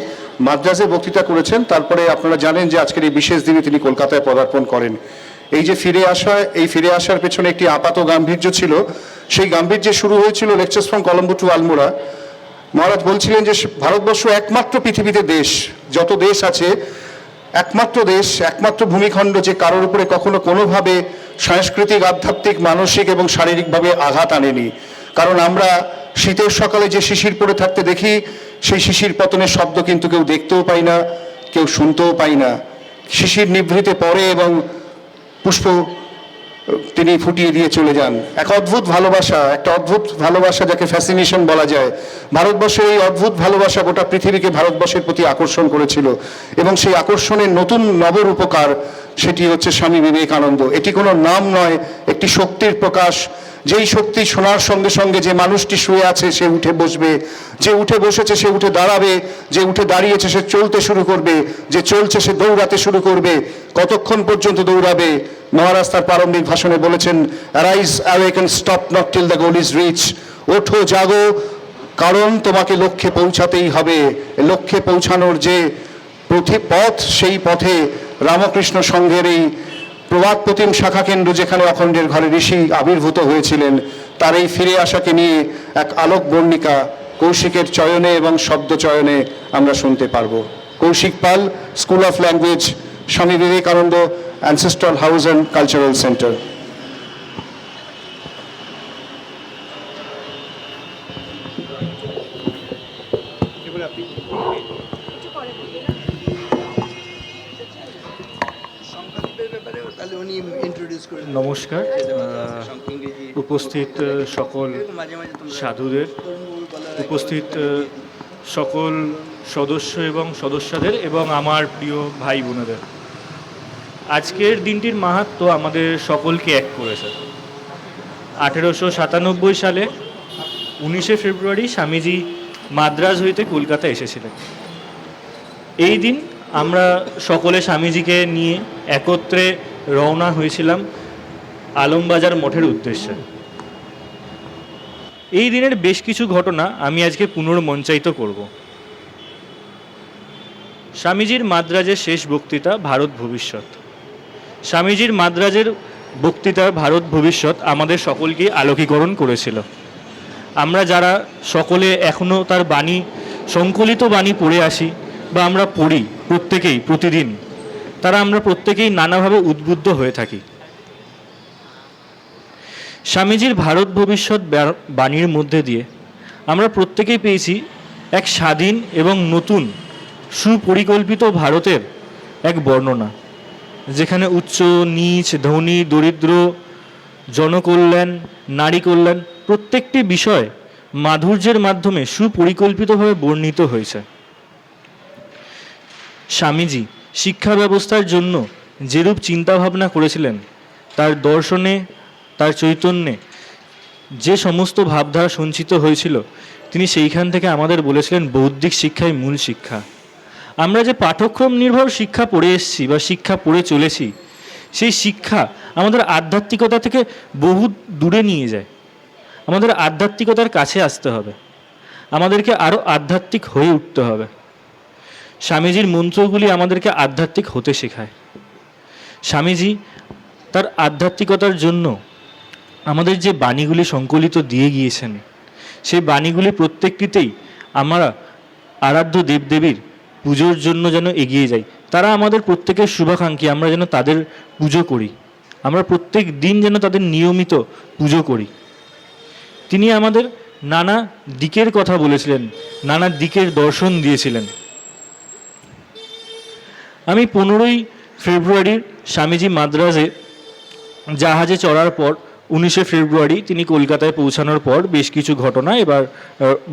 মাদ্রাজে বক্তৃতা করেছেন। তারপরে আপনারা জানেন যে আজকের এই বিশেষ দিনে তিনি কলকাতায় পদার্পণ করেন। এই যে ফিরে আসার পেছনে একটি আপাত গাম্ভীর্য ছিল। সেই গাম্ভীর্যে শুরু হয়েছিল lectures from Colombo to Almora. মহারাজ বলছিলেন যে ভারতবর্ষ একমাত্র পৃথিবীতে দেশ, যত দেশ আছে একমাত্র দেশ, একমাত্র ভূমিখণ্ড যে কারোর উপরে কখনো কোনোভাবে সাংস্কৃতিক, আধ্যাত্মিক, মানসিক এবং শারীরিকভাবে আঘাত আনেনি। কারণ আমরা শীতের সকালে যে শিশির পড়ে থাকতে দেখি, সেই শিশির পতনের শব্দ কিন্তু কেউ দেখতেও পাই না, কেউ শুনতেও পাই না। শিশির নিভৃতে পড়ে এবং পুষ্প তিনি ফুটিয়ে দিয়ে চলে যান। এক অদ্ভুত ভালোবাসা, একটা অদ্ভুত ভালোবাসা যাকে ফ্যাসিনেশন বলা যায়। ভারতবর্ষের এই অদ্ভুত ভালোবাসা গোটা পৃথিবীকে ভারতবর্ষের প্রতি আকর্ষণ করেছিল এবং সেই আকর্ষণের নতুন নবরূপকার সেটি হচ্ছে স্বামী বিবেকানন্দ। এটি কোনো নাম নয়, একটি শক্তির প্রকাশ। যেই শক্তি শোনার সঙ্গে সঙ্গে যে মানুষটি শুয়ে আছে সে উঠে বসবে, যে উঠে বসেছে সে উঠে দাঁড়াবে, যে উঠে দাঁড়িয়েছে সে চলতে শুরু করবে, যে চলছে সে দৌড়াতে শুরু করবে। কতক্ষণ পর্যন্ত দৌড়াবে? মহারাজ তার প্রারম্ভিক ভাষণে বলেছেন, arise, awake and stop not till the goal is reach. ওঠো, জাগো, কারণ তোমাকে লক্ষ্যে পৌঁছাতেই হবে। লক্ষ্যে পৌঁছানোর যে পথ, সেই পথে রামকৃষ্ণ সংঘের এই প্রবাদ প্রতিম শাখা কেন্দ্র, যেখানে অখণ্ডের ঘরে ঋষি আবির্ভূত হয়েছিলেন, তার এই ফিরে আসাকে নিয়ে এক আলোক বর্ণিকা কৌশিকের চয়নে এবং শব্দ চয়নে আমরা শুনতে পারব। কৌশিক পাল, school of language, Swami Vivekananda ancestral house and cultural centre. নমস্কার উপস্থিত সকল সাধুদের, উপস্থিত সকল সদস্য এবং সদস্যদের এবং আমার প্রিয় ভাই বোনেদের। আজকের দিনটির মাহাত্ম্য আমাদের সকলকে এক করেছে। 1897 সালে 19শে ফেব্রুয়ারি স্বামীজি মাদ্রাজ হইতে কলকাতা এসেছিলেন। এই দিন আমরা সকলে স্বামীজিকে নিয়ে একত্রে রওনা হয়েছিলাম আলমবাজার মঠের উদ্দেশ্যে। এই দিনের বেশ কিছু ঘটনা আমি আজকে পুনর্মঞ্চায়িত করব। স্বামীজির মাদ্রাজের শেষ বক্তৃতা, ভারত ভবিষ্যৎ। স্বামীজির মাদ্রাজের বক্তৃতা ভারত ভবিষ্যৎ আমাদের সকলকে আলোকীকরণ করেছিল। আমরা যারা সকলে এখনও তার বাণী, সংকলিত বাণী পড়ে আসি বা আমরা পড়ি প্রত্যেকেই প্রতিদিন, তারা আমরা প্রত্যেকেই নানাভাবে উদ্বুদ্ধ হয়ে থাকি। স্বামীজির ভারত ভবিষ্যৎ বাণীর মধ্যে দিয়ে আমরা প্রত্যেকেই পেয়েছি এক স্বাধীন এবং নতুন সুপরিকল্পিত ভারতের এক বর্ণনা, যেখানে উচ্চ নীচ, ধনী দরিদ্র, জনকল্যাণ, নারী কল্যাণ প্রত্যেকটি বিষয় মাধুর্যের মাধ্যমে সুপরিকল্পিতভাবে বর্ণিত হয়েছে। স্বামীজি শিক্ষা ব্যবস্থার জন্য যেরূপ চিন্তাভাবনা করেছিলেন, তার দর্শনে, তার চৈতন্যে যে সমস্ত ভাবধারা সঞ্চিত হয়েছিল, তিনি সেইখান থেকে আমাদের বলেছিলেন বৌদ্ধিক শিক্ষাই মূল শিক্ষা। আমরা যে পাঠ্যক্রম নির্ভর শিক্ষা পড়ে এসেছি বা শিক্ষা পড়ে চলেছি, সেই শিক্ষা আমাদের আধ্যাত্মিকতা থেকে বহু দূরে নিয়ে যায়। আমাদের আধ্যাত্মিকতার কাছে আসতে হবে, আমাদেরকে আরও আধ্যাত্মিক হয়ে উঠতে হবে। স্বামীজির মন্ত্রগুলি আমাদেরকে আধ্যাত্মিক হতে শেখায়। স্বামীজি তার আধ্যাত্মিকতার জন্য আমাদের যে বাণীগুলি সংকলিত দিয়ে গিয়েছেন, সেই বাণীগুলি প্রত্যেকটিতেই আমরা আরাধ্য দেবদেবীর পুজোর জন্য যেন এগিয়ে যাই। তারা আমাদের প্রত্যেকের শুভাকাঙ্ক্ষী, আমরা যেন তাদের পুজো করি, আমরা প্রত্যেক দিন যেন তাদের নিয়মিত পুজো করি। তিনি আমাদের নানা দিকের কথা বলেছিলেন, নানা দিকের দর্শন দিয়েছিলেন। আমি 15ই ফেব্রুয়ারির স্বামীজি মাদ্রাজে জাহাজে চড়ার পর 19শে ফেব্রুয়ারি তিনি কলকাতায় পৌঁছানোর পর বেশ কিছু ঘটনা এবার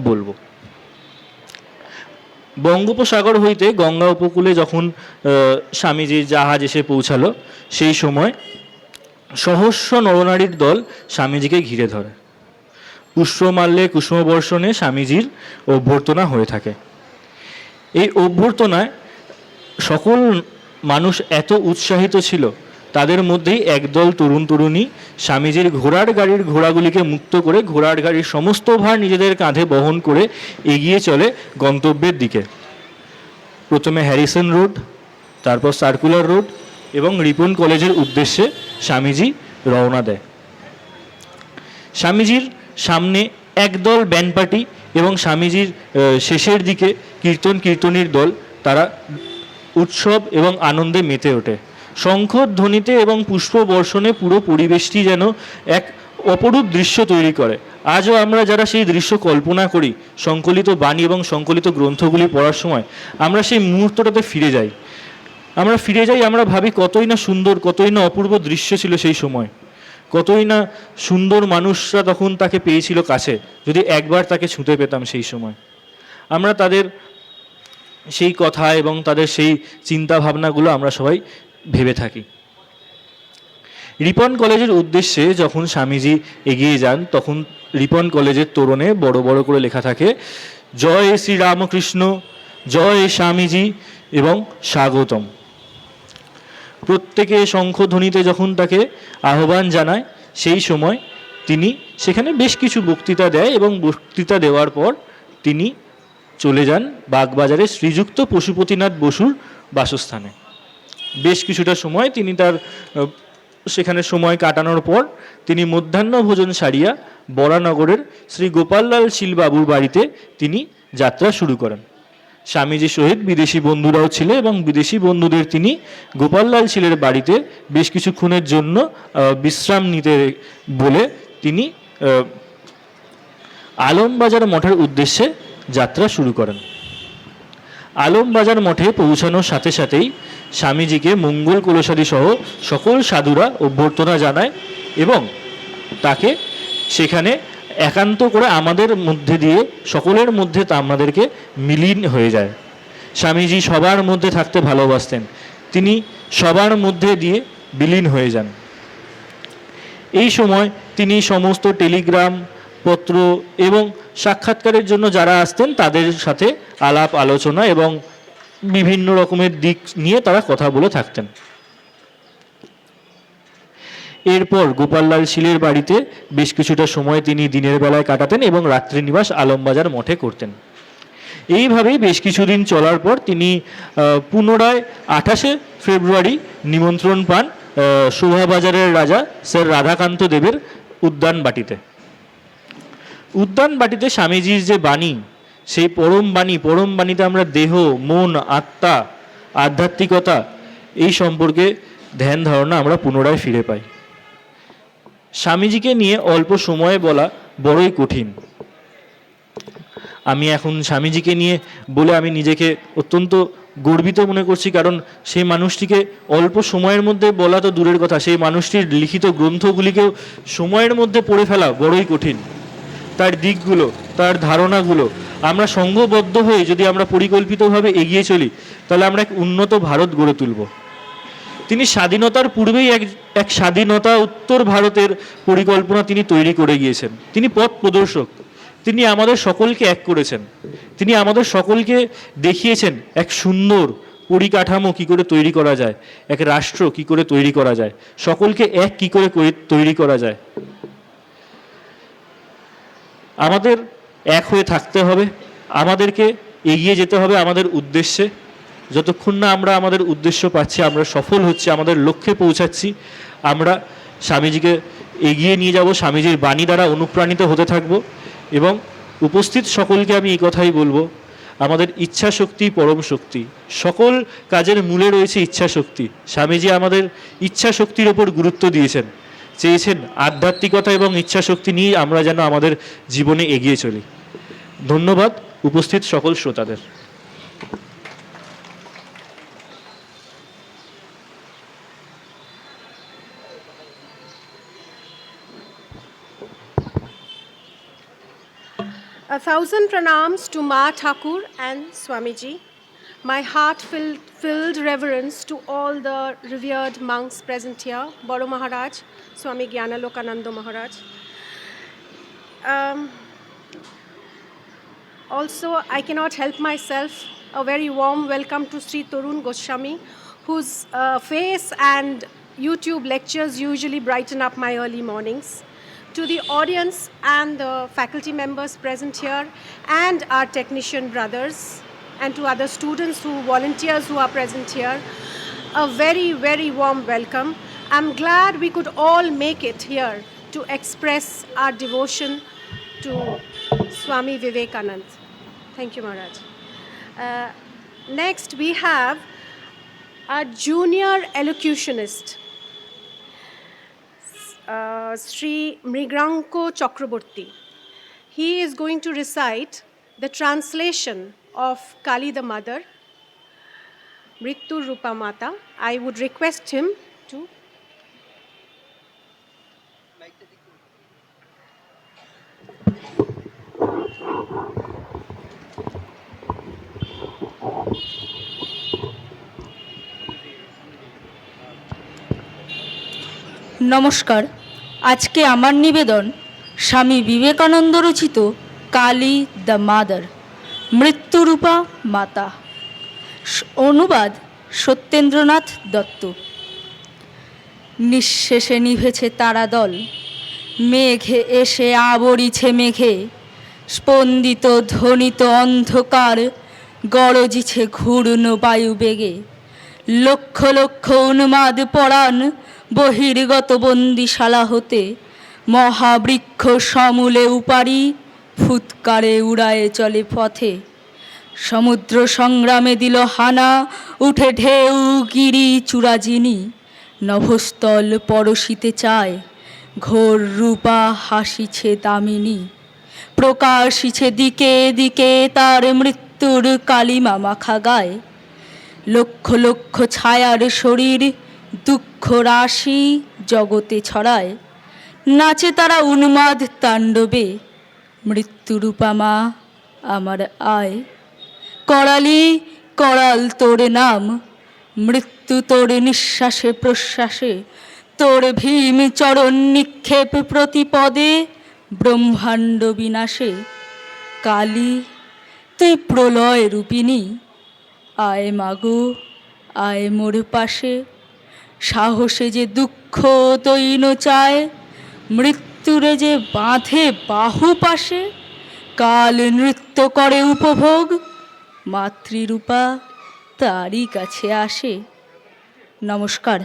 বলবো। বঙ্গোপসাগর হইতে গঙ্গা উপকূলে যখন স্বামীজির জাহাজ এসে পৌঁছালো, সেই সময় সহস্র নরনারীর দল স্বামীজিকে ঘিরে ধরে। পুষ্পমাল্যে কুসুমবর্ষণে স্বামীজির অভ্যর্থনা হয়ে থাকে। এই অভ্যর্থনায় সকল মানুষ এত উৎসাহিত ছিল, তাদের মধ্যেই একদল তরুণ তরুণী স্বামীজির ঘোড়ার গাড়ির ঘোড়াগুলিকে মুক্ত করে ঘোড়ার গাড়ির সমস্ত ভার নিজেদের কাঁধে বহন করে এগিয়ে চলে গন্তব্যের দিকে। প্রথমে হ্যারিসন রোড, তারপর সার্কুলার রোড এবং রিপন কলেজের উদ্দেশ্যে স্বামীজি রওনা দেয়। স্বামীজির সামনে একদল ব্যান্ড পার্টি এবং স্বামীজির শেষের দিকে কীর্তনীর দল, তারা উৎসব এবং আনন্দে মেতে ওঠে। শঙ্খধ্বনিতে এবং পুষ্প বর্ষণে পুরো পরিবেশটি যেন এক অপরূপ দৃশ্য তৈরি করে। আজও আমরা যারা সেই দৃশ্য কল্পনা করি, সংকলিত বাণী এবং সংকলিত গ্রন্থগুলি পড়ার সময় আমরা সেই মুহূর্তটাতে ফিরে যাই। আমরা ভাবি কতই না সুন্দর, কতই না অপূর্ব দৃশ্য ছিল সেই সময়, কতই না সুন্দর মানুষরা তখন তাকে পেয়েছিল কাছে, যদি একবার তাকে ছুঁতে পেতাম সেই সময়। আমরা তাদের সেই কথা এবং তাদের সেই চিন্তা ভাবনাগুলো আমরা সবাই ভেবে থাকি। রিপন কলেজের উদ্দেশ্যে যখন স্বামীজি এগিয়ে যান, তখন রিপন কলেজের তোরণে বড় বড় করে লেখা থাকে, জয় শ্রী রামকৃষ্ণ, জয় স্বামীজি এবং স্বাগতম। প্রত্যেকে শঙ্খধ্বনিতে যখন তাকে আহ্বান জানায়, সেই সময় তিনি সেখানে বেশ কিছু বক্তৃতা দেয় এবং বক্তৃতা দেওয়ার পর তিনি চলে যান বাগবাজারে শ্রীযুক্ত পশুপতিনাথ বসুর বাসস্থানে। বেশ কিছুটা সময় তিনি তার সেখানে সময় কাটানোর পর তিনি মধ্যাহ্ন ভোজন সারিয়া বরানগরের শ্রী গোপাললাল শীল বাবুর বাড়িতে তিনি যাত্রা শুরু করেন। স্বামীজির সহিত বিদেশি বন্ধুরাও ছিল এবং বিদেশি বন্ধুদের তিনি গোপাললাল শীলের বাড়িতে বেশ কিছুক্ষণের জন্য বিশ্রাম নিতে বলে তিনি আলমবাজার মঠের উদ্দেশ্যে যাত্রা শুরু করেন। আলমবাজার মঠে পৌঁছানোর সাথে সাথেই স্বামীজিকে মঙ্গল কলসাদি সহ সকল সাধুরা অভ্যর্থনা জানায় এবং তাকে সেখানে একান্ত করে আমাদের মধ্যে দিয়ে সকলের মধ্যে তা আমাদেরকে মিলিন হয়ে যায়। স্বামীজি সবার মধ্যে থাকতে ভালোবাসতেন, তিনি সবার মধ্যে দিয়ে বিলীন হয়ে যান। এই সময় তিনি সমস্ত টেলিগ্রাম পত্র এবং সাক্ষাৎকারের জন্য যারা আসতেন তাদের সাথে আলাপ আলোচনা এবং বিভিন্ন রকমের দিক নিয়ে তারা কথা বলে থাকতেন। এরপর গোপাললাল শীলের বাড়িতে বেশ কিছুটা সময় তিনি দিনের বেলায় কাটাতেন এবং রাত্রিনিবাস আলমবাজার মঠে করতেন। এইভাবেই বেশ কিছুদিন চলার পর তিনি পুনরায় 28শে ফেব্রুয়ারি নিমন্ত্রণ পান শোভাবাজারের রাজা স্যার রাধাকান্ত দেবের উদ্যানবাটিতে। উদ্যানবাটিতে স্বামীজির যে বাণী, সেই পরম বাণীতে আমরা দেহ, মন, আত্মা, আধ্যাত্মিকতা এই সম্পর্কে ধ্যান ধারণা আমরা পুনরায় ফিরে পাই। স্বামীজিকে নিয়ে অল্প সময়ে বলা বড়ই কঠিন। আমি এখন স্বামীজিকে নিয়ে বলে আমি নিজেকে অত্যন্ত গর্বিত মনে করছি, কারণ সেই মানুষটিকে অল্প সময়ের মধ্যে বলা তো দূরের কথা, সেই মানুষটির লিখিত গ্রন্থগুলিকেও সময়ের মধ্যে পড়ে ফেলা বড়ই কঠিন। তার দিকগুলো, তার ধারণাগুলো আমরা সংঘবদ্ধ হয়ে যদি আমরা পরিকল্পিতভাবে এগিয়ে চলি, তাহলে আমরা এক উন্নত ভারত গড়ে তুলব। তিনি স্বাধীনতার পূর্বেই এক স্বাধীনতা উত্তর ভারতের পরিকল্পনা তিনি তৈরি করে গিয়েছেন। তিনি পথ প্রদর্শক, তিনি আমাদের সকলকে এক করেছেন, তিনি আমাদের সকলকে দেখিয়েছেন এক সুন্দর পরিকাঠামো কি করে তৈরি করা যায়, এক রাষ্ট্র কি করে তৈরি করা যায়, সকলকে এক কি করে তৈরি করা যায়। আমাদের এক হয়ে থাকতে হবে, আমাদেরকে এগিয়ে যেতে হবে আমাদের উদ্দেশ্যে। যতক্ষণ না আমরা আমাদের উদ্দেশ্য পাচ্ছি, আমরা সফল হচ্ছি, আমাদের লক্ষ্যে পৌঁছাচ্ছি, আমরা স্বামীজিকে এগিয়ে নিয়ে যাব, স্বামীজির বাণী দ্বারা অনুপ্রাণিত হতে থাকব। এবং উপস্থিত সকলকে আমি এই কথাই বলবো, আমাদের ইচ্ছা শক্তি পরম শক্তি, সকল কাজের মূলে রয়েছে ইচ্ছা শক্তি। স্বামীজি আমাদের ইচ্ছা শক্তির ওপর গুরুত্ব দিয়েছেন, চেয়েছেন আধ্যাত্মিকতা এবং ইচ্ছা শক্তি নিয়ে আমরা যেন আমাদের জীবনে এগিয়ে চলি। ধন্যবাদ উপস্থিত সকল শ্রোতাদের। 1,000 pranams to Ma Thakur and Swamiji. My heart-filled reverence to all the revered monks present here, Boro Maharaj, Swami Gyanalokananda Maharaj. Also, I cannot help myself. A very warm welcome to Sri Tarun Goswami, whose face and YouTube lectures usually brighten up my early mornings. To the audience and the faculty members present here, and our technician brothers, and to other students volunteers who are present here, a very, very warm welcome. I'm glad we could all make it here to express our devotion to Swami Vivekanand. Thank you, Maharaj. Next, we have a junior elocutionist, Sri Mrigranko Chakraborty. He is going to recite the translation of Kali the Mother, Mrittu Rupa Mata. I would request him to. নমস্কার। আজকে আমার নিবেদন স্বামী বিবেকানন্দ রচিত Kali the mother, Mrityurupa মাতা। অনুবাদ সত্যেন্দ্রনাথ দত্ত। নিঃশেষে নিভেছে তারাদল, মেঘে এসে আবরিছে মেঘে, স্পন্দিত ধ্বনিত অন্ধকার, গরজিছে ঘূর্ণ বায়ুবেগে। লক্ষ লক্ষ উন্মাদ পরাণ বহির্গত বন্দিশালা হতে, মহাবৃক্ষ সমূলে উপারি ফুৎকারে উড়ায়ে চলে পথে। সমুদ্র সংগ্রামে দিল হানা, উঠে ঢেউ গিরি চূড়াজিনি, নভস্থল পরশিতে চায়, ঘোর রূপা হাসিছে দামিনী। প্রকাশিছে দিকে দিকে তার মৃত্যুর কালিমা মাখা গায়। লক্ষ লক্ষ ছায়ার শরীর দুঃখ রাশি জগতে ছড়ায়, নাচে তারা উন্মাদ তাণ্ডবে, মৃত্যুরূপা মা আমার আয়। করালি করাল তোর নাম, মৃত্যু তোর নিঃশ্বাসে প্রশ্বাসে, তোর ভীম চরণ নিক্ষেপ প্রতিপদে ব্রহ্মাণ্ড বিনাশে। কালী তুই প্রলয় রূপিণী, আয় মাগো আয় মোর পাশে। সাহসে যে দুঃখ দৈন চায়, মৃত্যুরে যে বাঁধে বাহু পাশে। কাল নৃত্য করে উপভোগ, মাতৃরূপা তারই কাছে আসে। নমস্কার।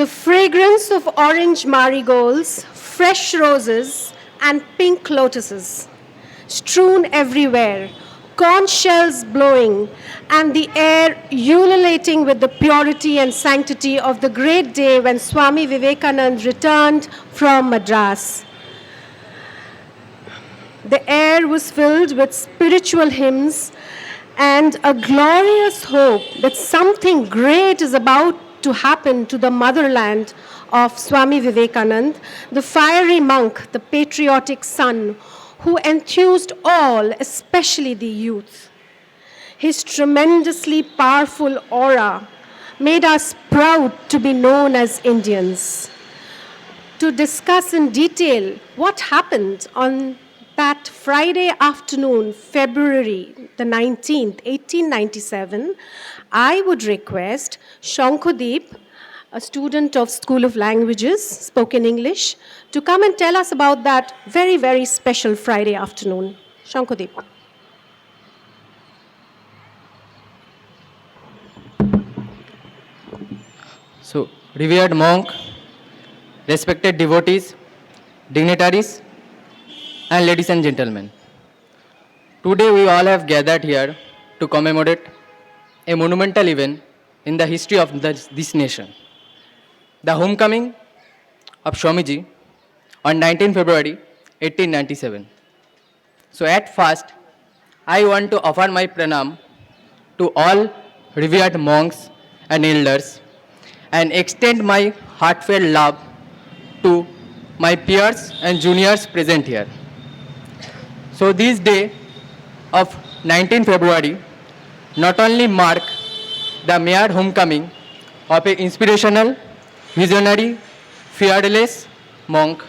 The fragrance of orange marigolds, fresh roses, and pink lotuses strewn everywhere, conch shells blowing, and the air ululating with the purity and sanctity of the great day when Swami Vivekanand returned from Madras. The air was filled with spiritual hymns and a glorious hope that something great is about to happen to the motherland of Swami Vivekanand, the fiery monk, the patriotic son, who enthused all, especially the youth. His tremendously powerful aura made us proud to be known as Indians. To discuss in detail what happened on that Friday afternoon, February the 19th, 1897, I would request Shankodeep, a student of School of Languages, Spoken English, to come and tell us about that very, very special Friday afternoon. Shankodeep. So, revered monk, respected devotees, dignitaries, and ladies and gentlemen. Today we all have gathered here to commemorate a monumental event in the history of this nation. The homecoming of Swamiji on 19 February 1897. So at first, I want to offer my pranam to all revered monks and elders and extend my heartfelt love to my peers and juniors present here. So this day of 19 February not only mark the mere homecoming of an inspirational, visionary, fearless monk,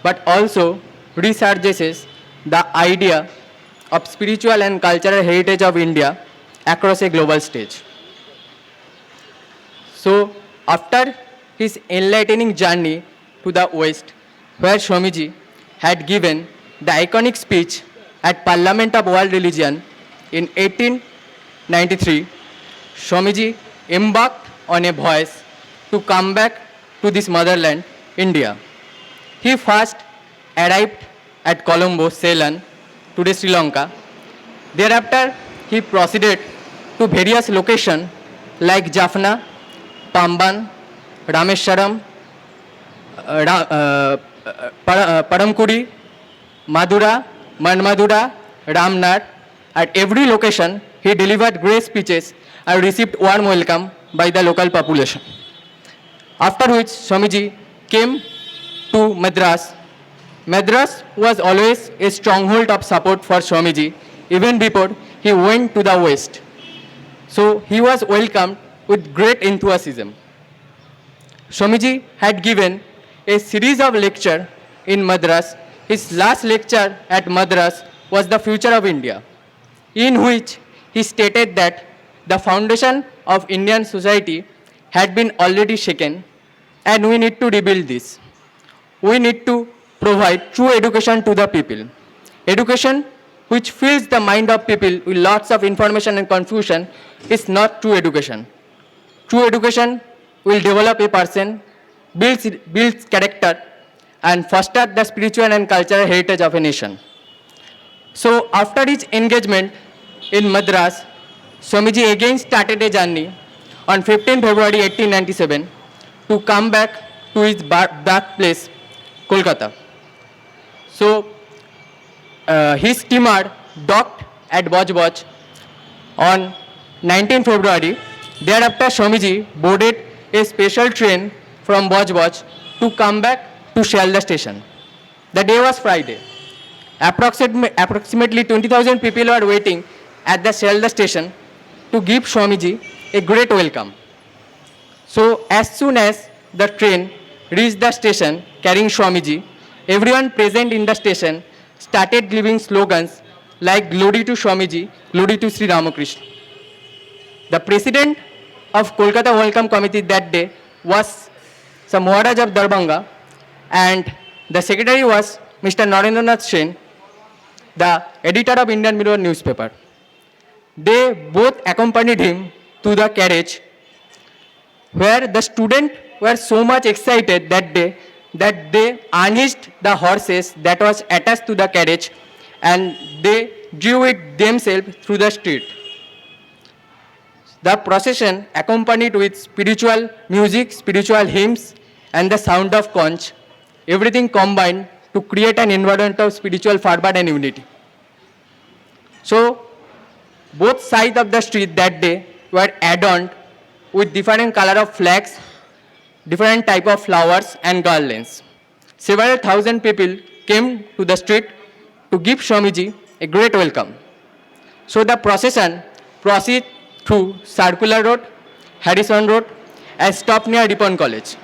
but also resurfaces the idea of spiritual and cultural heritage of India across a global stage. So, after his enlightening journey to the West, where Swamiji had given the iconic speech at Parliament of World Religion in 1893, Swamiji embarked on a voyage to come back to this motherland, India. He first arrived at Colombo, Ceylon, today Sri Lanka. Thereafter, he proceeded to various locations like Jaffna, Pamban, Rameswaram, Paramkudi, Madura, Manmadura, Ramnar. At every location, he delivered great speeches and received warm welcome by the local population. After which, Swamiji came to Madras. Madras was always a stronghold of support for Swamiji, even before he went to the West. So he was welcomed with great enthusiasm. Swamiji had given a series of lectures in Madras. His last lecture at Madras was The Future of India, in which he stated that the foundation of Indian society had been already shaken and we need to rebuild this. We need to provide true education to the people. Education which fills the mind of people with lots of information and confusion is not true education. True education will develop a person, builds character, and foster the spiritual and cultural heritage of a nation. So after his engagement in Madras, Swamiji again started a journey on 15 February 1897 to come back to his birthplace, Kolkata. So his steamer docked at Bajbaj on 19 February. Thereafter, Swamiji boarded a special train from Bajbaj to come back to Shialda station. The day was Friday. Approximately 20,000 people were waiting at the Shialda station to give Swamiji a great welcome. So as soon as the train reached the station carrying Swamiji, everyone present in the station started giving slogans like "Glory to Swamiji, Glory to Sri Ramakrishna." The president of Kolkata Welcome Committee that day was Sir Maharaj of Darbhanga, and the secretary was Mr. Narendranath Sen, the editor of Indian Mirror newspaper. They both accompanied him to the carriage, where the students were so much excited that day that they harnessed the horses that was attached to the carriage and they drew it themselves through the street. The procession accompanied with spiritual music, spiritual hymns, and the sound of conch, everything combined to create an environment of spiritual fervor and unity. So, both sides of the street that day were adorned with different color of flags, different type of flowers and garlands. Several thousand people came to the street to give Swamiji a great welcome. So the procession proceeded through Circular Road, Harrison Road, and stopped near Ripon College.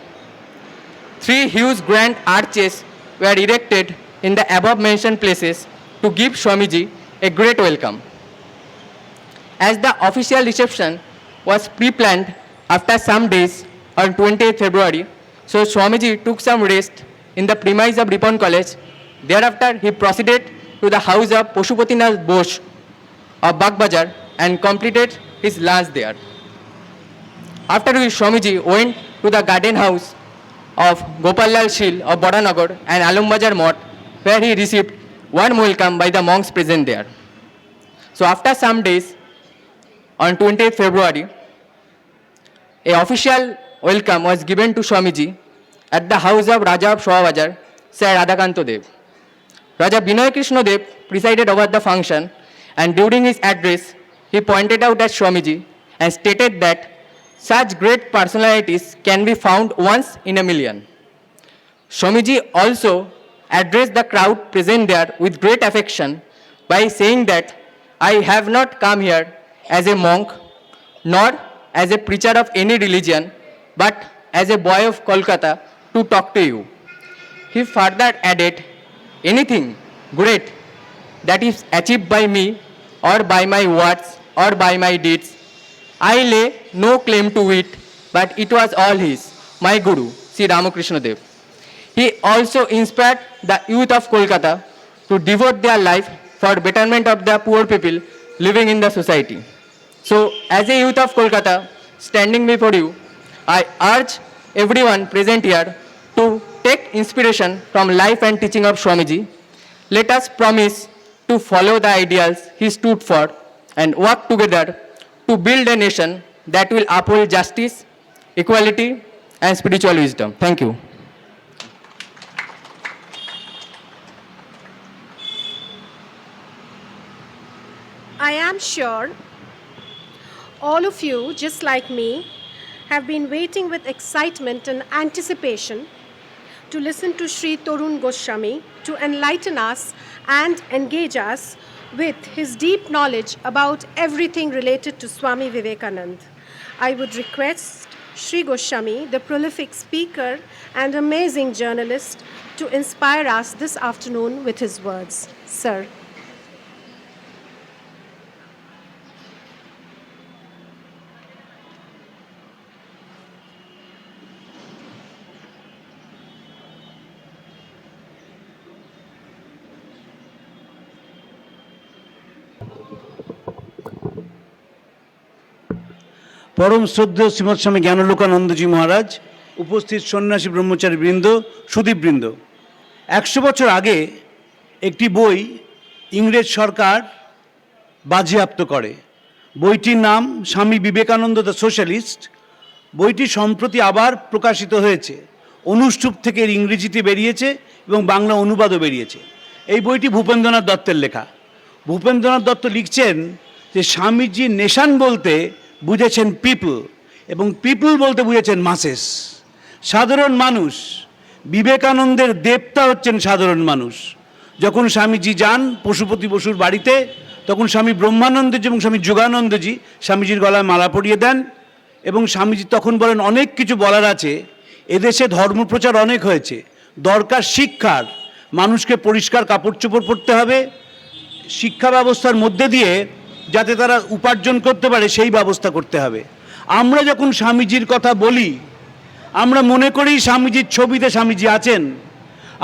3 huge grand arches were erected in the above mentioned places to give Swamiji a great welcome. As the official reception was pre-planned after some days on 28th February, so Swamiji took some rest in the premise of Ripon College. Thereafter, he proceeded to the house of Pashupatinath Bose of Bagbazar and completed his lunch there. After which, Swamiji went to the garden house of Gopallal Shil of Badanagar and Alumbazar Mott, where he received warm welcome by the monks present there. So after some days, on 28th February, an official welcome was given to Swamiji at the house of Raja of Shawabazar, Sir Radhakanto Dev. Raja Binoy Krishna Dev presided over the function, and during his address, he pointed out at Swamiji and stated that such great personalities can be found once in a million. Swamiji also addressed the crowd present there with great affection by saying that I have not come here as a monk nor as a preacher of any religion, but as a boy of Kolkata to talk to you. He further added, anything great that is achieved by me or by my words or by my deeds, I lay no claim to it, but it was all his, my Guru, Sri Ramakrishna Dev. He also inspired the youth of Kolkata to devote their life for betterment of the poor people living in the society. So, as a youth of Kolkata, standing before you, I urge everyone present here to take inspiration from life and teaching of Swamiji. Let us promise to follow the ideals he stood for and work together to build a nation that will uphold justice, equality, and spiritual wisdom. Thank you. I am sure all of you, just like me, have been waiting with excitement and anticipation to listen to Sri Torun Goswami to enlighten us and engage us with his deep knowledge about everything related to Swami Vivekananda. I would request Sri Goswami, the prolific speaker and amazing journalist, to inspire us this afternoon with his words. Sir. পরম শ্রদ্ধেয় শ্রীমৎ স্বামী জ্ঞানলোকানন্দজি মহারাজ, উপস্থিত সন্ন্যাসী ব্রহ্মচারী বৃন্দ, সুধীবৃন্দ, 100 বছর আগে একটি বই ইংরেজ সরকার বাজেয়াপ্ত করে। বইটির নাম স্বামী বিবেকানন্দ দ্য সোশ্যালিস্ট। বইটি সম্প্রতি আবার প্রকাশিত হয়েছে, অনুষ্টুপ থেকে এর ইংরেজিতে বেরিয়েছে এবং বাংলা অনুবাদও বেরিয়েছে। এই বইটি ভূপেন্দ্রনাথ দত্তের লেখা। ভূপেন্দ্রনাথ দত্ত লিখছেন যে স্বামীজি নেশান বলতে বুঝেছেন পিপল এবং পিপল বলতে বুঝেছেন মাসেস, সাধারণ মানুষ। বিবেকানন্দের দেবতা হচ্ছেন সাধারণ মানুষ। যখন স্বামীজি যান পশুপতি বসুর বাড়িতে, তখন স্বামী ব্রহ্মানন্দজি এবং স্বামী যোগানন্দজি স্বামীজির গলায় মালা পরিয়ে দেন এবং স্বামীজি তখন বলেন অনেক কিছু বলার আছে, এদেশে ধর্মপ্রচার অনেক হয়েছে, দরকার শিক্ষার, মানুষকে পরিষ্কার কাপড় চোপড় পরতে হবে, শিক্ষা ব্যবস্থার মধ্যে দিয়ে যাতে তারা উপার্জন করতে পারে সেই ব্যবস্থা করতে হবে। আমরা যখন স্বামীজির কথা বলি, আমরা মনে করি স্বামীজির ছবিতে স্বামীজি আছেন,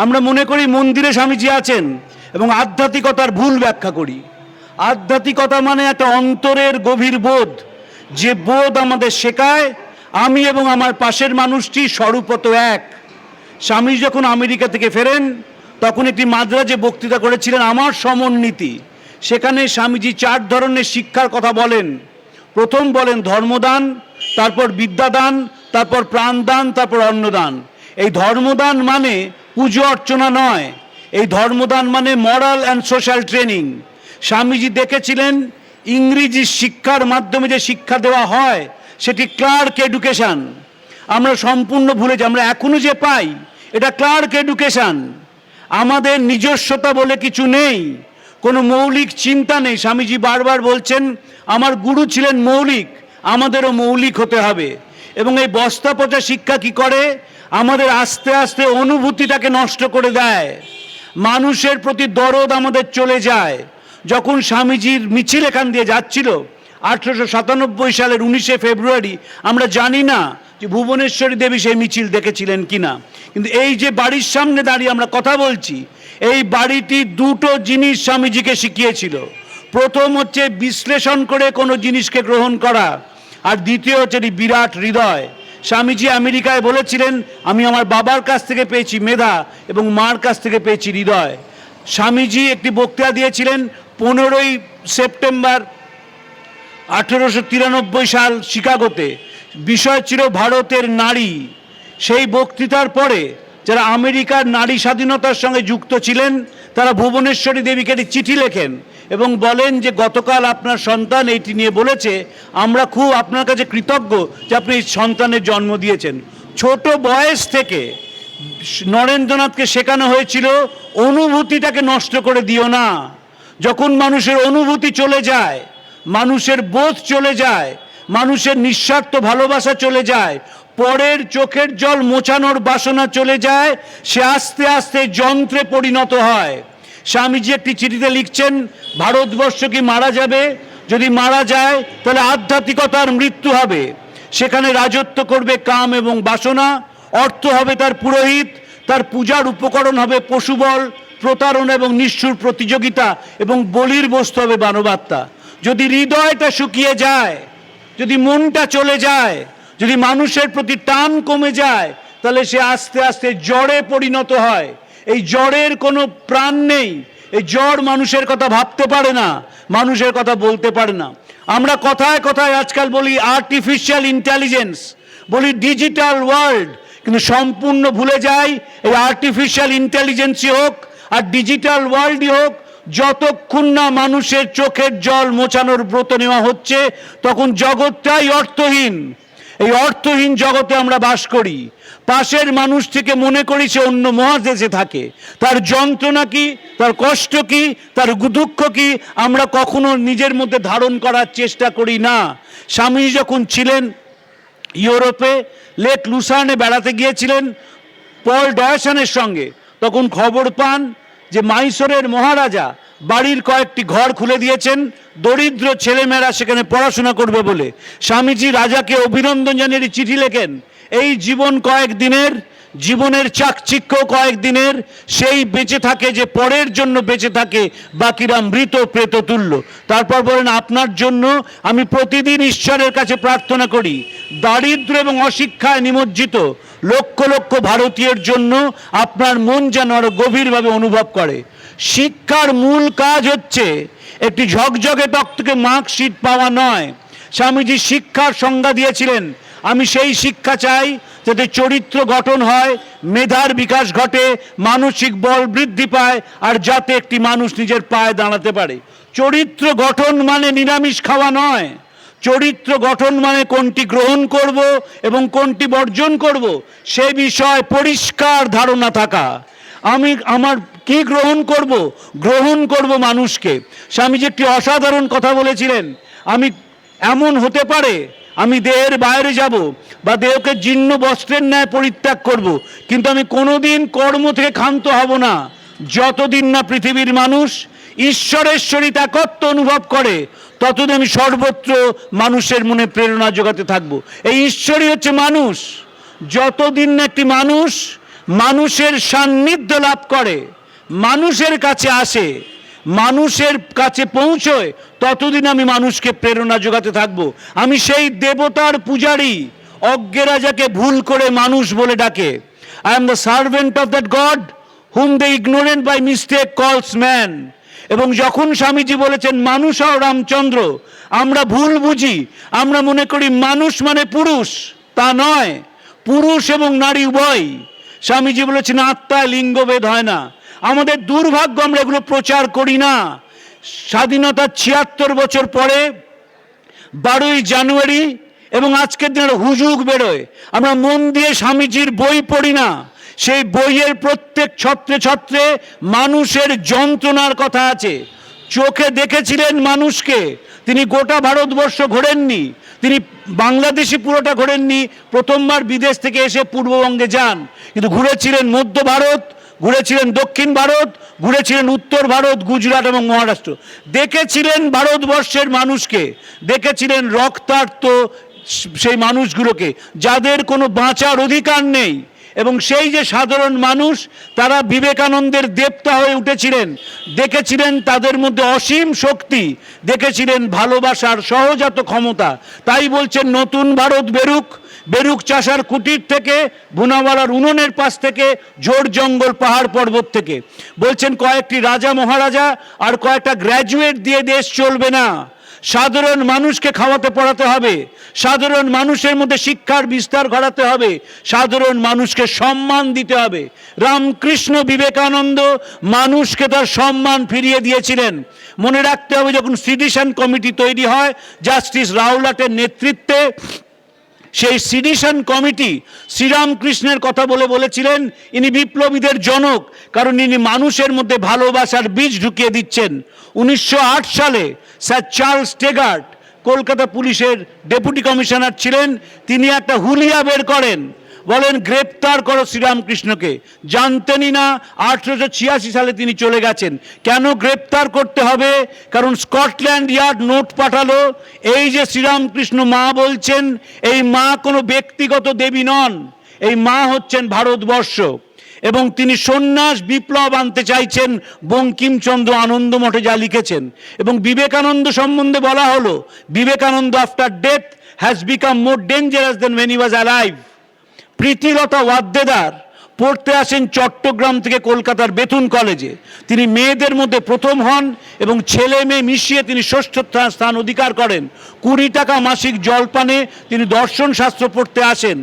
আমরা মনে করি মন্দিরে স্বামীজি আছেন এবং আধ্যাত্মিকতার ভুল ব্যাখ্যা করি। আধ্যাত্মিকতা মানে একটা অন্তরের গভীর বোধ, যে বোধ আমাদের শেখায় আমি এবং আমার পাশের মানুষটি স্বরূপত এক। স্বামীজি যখন আমেরিকা থেকে ফেরেন তখন একটি মাদ্রাজে বক্তৃতা করেছিলেন আমার সমন্বিতি। সেখানে স্বামীজি 4 ধরনের শিক্ষার কথা বলেন। প্রথম বলেন ধর্মদান, তারপর বিদ্যাদান, তারপর প্রাণদান, তারপর অন্নদান। এই ধর্মদান মানে পুজো অর্চনা নয়, এই ধর্মদান মানে moral and social training. Swamiji দেখেছিলেন ইংরেজি শিক্ষার মাধ্যমে যে শিক্ষা দেওয়া হয় সেটি ক্লার্ক এডুকেশন। আমরা সম্পূর্ণ ভুলে যাই, আমরা এখনো যে পাই এটা ক্লার্ক এডুকেশন। আমাদের নিজস্বতা বলে কিছু নেই, কোনো মৌলিক চিন্তা নেই। স্বামীজি বারবার বলছেন আমার গুরু ছিলেন মৌলিক, আমাদেরও মৌলিক হতে হবে। এবং এই বস্তা পচা শিক্ষা কি করে, আমাদের আস্তে আস্তে অনুভূতিটাকে নষ্ট করে দেয়, মানুষের প্রতি দরদ আমাদের চলে যায়। যখন স্বামীজির মিছিল এখান দিয়ে যাচ্ছিল 1897 সালের 19শে ফেব্রুয়ারি, আমরা জানি না যে ভুবনেশ্বরী দেবী সেই মিছিল দেখেছিলেন কিনা, কিন্তু এই যে বাড়ির সামনে দাঁড়িয়ে আমরা কথা বলছি, এই বাড়িটি 2টো জিনিস স্বামীজিকে শিখিয়েছিল। প্রথম হচ্ছে বিশ্লেষণ করে কোনো জিনিসকে গ্রহণ করা, আর দ্বিতীয় হচ্ছে বিরাট হৃদয়। স্বামীজি আমেরিকায় বলেছিলেন আমি আমার বাবার কাছ থেকে পেয়েছি মেধা এবং মার কাছ থেকে পেয়েছি হৃদয়। স্বামীজি একটি বক্তৃতা দিয়েছিলেন 15ই সেপ্টেম্বর 1893 সাল শিকাগোতে। বিষয় ছিল ভারতের নারী। সেই বক্তৃতার পরে যারা আমেরিকার নারী স্বাধীনতার সঙ্গে যুক্ত ছিলেন, তারা ভুবনেশ্বরী দেবীকে একটি চিঠি লেখেন এবং বলেন যে গতকাল আপনার সন্তান এইটি নিয়ে বলেছে, আমরা খুব আপনার কাছে কৃতজ্ঞ যে আপনি এই সন্তানের জন্ম দিয়েছেন। ছোট বয়স থেকে নরেন্দ্রনাথকে শেখানো হয়েছিল অনুভূতিটাকে নষ্ট করে দিও না। যখন মানুষের অনুভূতি চলে যায়, মানুষের বোধ চলে যায়, মানুষের নিঃস্বার্থ ভালোবাসা চলে যায়, পরের চোখের জল মোছানোর বাসনা চলে যায়, সে আস্তে আস্তে যন্ত্রে পরিণত হয়। স্বামীজি একটি চিঠিতে লিখছেন, ভারতবর্ষ কি মারা যাবে? যদি মারা যায় তাহলে আধ্যাত্মিকতার মৃত্যু হবে। সেখানে রাজত্ব করবে কাম এবং বাসনা, অর্থ হবে তার পুরোহিত, তার পূজার উপকরণ হবে পশুবল, প্রতারণা এবং নিষ্ঠুর প্রতিযোগিতা, এবং বলির বস্তু হবে মানবাত্মা। যদি হৃদয়টা শুকিয়ে যায়, যদি মনটা চলে যায়, যদি মানুষের প্রতি টান কমে যায়, তাহলে সে আস্তে আস্তে জড়ে পরিণত হয়। এই জড়ের কোনো প্রাণ নেই। এই জড় মানুষের কথা ভাবতে পারে না, মানুষের কথা বলতে পারে না। আমরা কথায় কথায় আজকাল বলি আর্টিফিশিয়াল ইন্টেলিজেন্স, বলি ডিজিটাল ওয়ার্ল্ড, কিন্তু সম্পূর্ণ ভুলে যাই এই আর্টিফিশিয়াল ইন্টেলিজেন্সই হোক আর ডিজিটাল ওয়ার্ল্ডই হোক, যতক্ষণ না মানুষের চোখের জল মোছানোর ব্রত নেওয়া হচ্ছে, তখন জগৎটাই অর্থহীন। এই অর্থহীন জগতে আমরা বাস করি। পাশের মানুষটিকে মনে করি সে অন্য মহাদেশে থাকে, তার যন্ত্রণা কি, তার কষ্ট কি, তার দুঃখ কি, আমরা কখনো নিজের মধ্যে ধারণ করার চেষ্টা করি না। স্বামী যখন ছিলেন ইউরোপে, লেক লুসার্নে বেড়াতে গিয়েছিলেন পল ডয়সনের সঙ্গে, তখন খবর পান যে মাইসোরের মহারাজা বাড়ির কয়েকটি ঘর খুলে দিয়েছেন দরিদ্র ছেলেমেয়েরা সেখানে পড়াশোনা করবে বলে। স্বামীজি রাজাকে অভিনন্দন জানিয়ে চিঠি লেখেন, এই জীবন কয়েকদিনের, জীবনের চাকচিক্য কয়েকদিনের, সেই বেঁচে থাকে যে পরের জন্য বেঁচে থাকে, বাকিরা মৃত প্রেত তুল্য। তারপর বলেন, আপনার জন্য আমি প্রতিদিন ঈশ্বরের কাছে প্রার্থনা করি, দারিদ্র এবং অশিক্ষায় নিমজ্জিত লক্ষ লক্ষ ভারতীয়ের জন্য আপনার মন যেন আরো গভীরভাবে অনুভব করে। শিক্ষার মূল কাজ হচ্ছে একটি ঝকঝকে তকতকে মার্কশিট পাওয়া নয়। স্বামীজি শিক্ষার সংজ্ঞা দিয়েছিলেন, আমি সেই শিক্ষা চাই যাতে চরিত্র গঠন হয়, মেধার বিকাশ ঘটে, মানসিক বল বৃদ্ধি পায়, আর যাতে একটি মানুষ নিজের পায়ে দাঁড়াতে পারে। চরিত্র গঠন মানে নিরামিষ খাওয়া নয়। চরিত্র গঠন মানে কোনটি গ্রহণ করব এবং কোনটি বর্জন করব সে বিষয়ে পরিষ্কার ধারণা থাকা। আমি আমার কি গ্রহণ করব মানুষকে। স্বামীজি একটি অসাধারণ কথা বলেছিলেন, আমি এমন হতে পারে আমি দেহের বাইরে যাব বা দেহকে জীর্ণ বস্ত্রের ন্যায় পরিত্যাগ করব, কিন্তু আমি কোনোদিন কর্ম থেকে ক্ষান্ত হব না যতদিন না পৃথিবীর মানুষ ঈশ্বরেশ্বরিত একত্ব অনুভব করে, ততদিন আমি সর্বত্র মানুষের মনে প্রেরণা জোগাতে থাকবো। এই ঈশ্বরই হচ্ছে মানুষ। যতদিন না একটি মানুষ মানুষের সান্নিধ্য লাভ করে, মানুষের কাছে আসে, মানুষের কাছে পৌঁছয়, ততদিন আমি মানুষকে প্রেরণা জোগাতে থাকবো। আমি সেই দেবতার পূজারী, অজ্ঞেরা যাকে ভুল করে মানুষ বলে ডাকে। I am the servant of that god whom the ignorant by mistake calls man. এবং যখন স্বামীজি বলেছেন মানুষ আর রামচন্দ্র, আমরা ভুল বুঝি, আমরা মনে করি মানুষ মানে পুরুষ, তা নয়, পুরুষ এবং নারী উভয়। স্বামীজি বলেছেন আত্মায় লিঙ্গভেদ হয় না। আমাদের দুর্ভাগ্য, আমরা এগুলো প্রচার করি না। স্বাধীনতার ৭৬ বছর পরে ১২ই জানুয়ারি এবং আজকের দিনের হুজুগ বেরোয়, আমরা মন দিয়ে স্বামীজির বই পড়ি না। সেই বইয়ের প্রত্যেক ছত্রে ছত্রে মানুষের যন্ত্রণার কথা আছে। চোখে দেখেছিলেন মানুষকে, তিনি গোটা ভারতবর্ষ ঘোরেননি, তিনি বাংলাদেশি পুরোটা ঘোরেননি, প্রথমবার বিদেশ থেকে এসে পূর্ববঙ্গে যান, কিন্তু ঘুরেছিলেন মধ্য ভারত, ঘুরেছিলেন দক্ষিণ ভারত, ঘুরেছিলেন উত্তর ভারত, গুজরাট এবং মহারাষ্ট্র। দেখেছিলেন ভারতবর্ষের মানুষকে, দেখেছিলেন রক্তার্ত সেই মানুষগুলোকে যাদের কোনো বাঁচার অধিকার নেই। এবং সেই যে সাধারণ মানুষ, তারা বিবেকানন্দের দেবতা হয়ে উঠেছিলেন। দেখেছিলেন তাদের মধ্যে অসীম শক্তি, দেখেছিলেন ভালোবাসার সহজাত ক্ষমতা। তাই বলছেন নতুন ভারত বেরুক, বেরুক চাষার কুটির থেকে, বুনাওয়ালার উনুনের পাশ থেকে, ঝোড় জঙ্গল পাহাড় পর্বত থেকে। বলছেন কয়েকটি রাজা মহারাজা আর কয়েকটা গ্র্যাজুয়েট দিয়ে দেশ চলবে না। সাধারণ মানুষকে খাওয়াতে পড়াতে হবে, সাধারণ মানুষের মধ্যে শিক্ষার বিস্তার ঘটাতে হবে, সাধারণ মানুষকে সম্মান দিতে হবে। রামকৃষ্ণ বিবেকানন্দ মানুষকে তার সম্মান ফিরিয়ে দিয়েছিলেন। মনে রাখতে হবে, যখন সিডিশন কমিটি তৈরি হয় জাস্টিস রাওলাটের নেতৃত্বে, সেই সিডিশন কমিটি শ্রীরামকৃষ্ণের কথা বলেছিলেন ইনি বিপ্লবীদের জনক, কারণ ইনি মানুষের মধ্যে ভালোবাসার বীজ ঢুকিয়ে দিচ্ছেন। 1908 সালে স্যার চার্লস টেগার্ট কলকাতা পুলিশের ডেপুটি কমিশনার ছিলেন, তিনি একটা হুলিয়া বের করেন, বলেন গ্রেপ্তার করো শ্রীরামকৃষ্ণকে। জানতেনই না 1886 সালে তিনি চলে গেছেন। কেন গ্রেপ্তার করতে হবে? কারণ স্কটল্যান্ড ইয়ার্ড নোট পাঠালো, এই যে শ্রীরামকৃষ্ণ মা বলছেন, এই মা কোনো ব্যক্তিগত দেবী নন, এই মা হচ্ছেন ভারতবর্ষ। এবং তিনি সন্ন্যাস বিপ্লব আনতে চাইছেন, বঙ্কিমচন্দ্র আনন্দমঠে যা লিখেছেন। এবং বিবেকানন্দ সম্বন্ধে বলা হলো, Vivekananda after death has become more dangerous than when he was alive. Pritilata Waddedar পড়তে আসেন চট্টগ্রাম থেকে কলকাতার বেথুন কলেজে। তিনি মেয়েদের মধ্যে প্রথম হন এবং ছেলে মেয়ে মিশিয়ে তিনি ষষ্ঠ স্থান অধিকার করেন। 20 টাকা মাসিক জলপানে তিনি দর্শন শাস্ত্র পড়তে আসেন।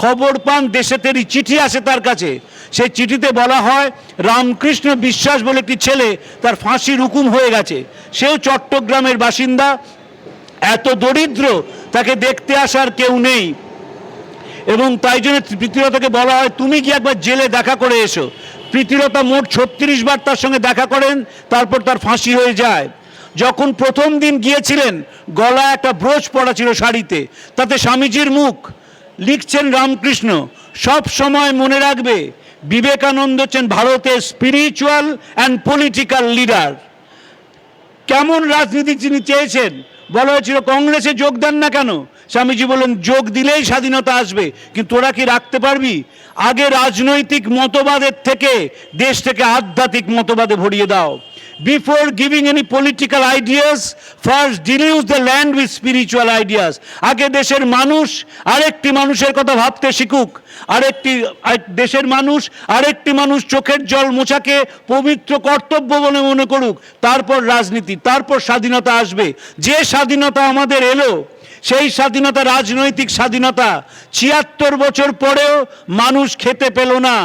খবর পান দেশেতেরই চিঠি আসে তার কাছে, সেই চিঠিতে বলা হয় রামকৃষ্ণ বিশ্বাস বলে একটি ছেলে, তার ফাঁসির হুকুম হয়ে গেছে। সেও চট্টগ্রামের বাসিন্দা, এত দরিদ্র, তাকে দেখতে আসার কেউ নেই। এবং তাই জন্য প্রীতিলতাকে বলা হয় তুমি কি একবার জেলে দেখা করে এসো। প্রীতিলতা মোট 36 বার তার সঙ্গে দেখা করেন, তারপর তার ফাঁসি হয়ে যায়। যখন প্রথম দিন গিয়েছিলেন, গলায় একটা ব্রোচ পড়া ছিল শাড়িতে, তাতে স্বামীজির মুখ। লিখছেন রামকৃষ্ণ, সব সময় মনে রাখবে বিবেকানন্দ হচ্ছেন ভারতের স্পিরিচুয়াল অ্যান্ড পলিটিক্যাল লিডার। কেমন রাজনীতি তিনি চেয়েছেন? বলা হয়েছিল কংগ্রেসে যোগদান না কেন? স্বামীজি বলেন যোগ দিলেই স্বাধীনতা আসবে, কিন্তু তোরা কি রাখতে পারবি? আগে রাজনৈতিক মতবাদের থেকে দেশটাকে আধ্যাত্মিক মতবাদে ভরিয়ে দাও। Before giving any political ideas, first deluge the land with spiritual ideas. আগে দেশের মানুষ আরেকটি মানুষের কথা ভাবতে শিখুক, দেশের মানুষ আরেকটি মানুষ চোখের জল মোছাকে পবিত্র কর্তব্য বলে মনে করুক, তারপর রাজনীতি, তারপর স্বাধীনতা আসবে। যে স্বাধীনতা আমাদের এলো, সেই স্বাধীনতা রাজনৈতিক স্বাধীনতা। 76 বছর পরেও মানুষ খেতে পেল না।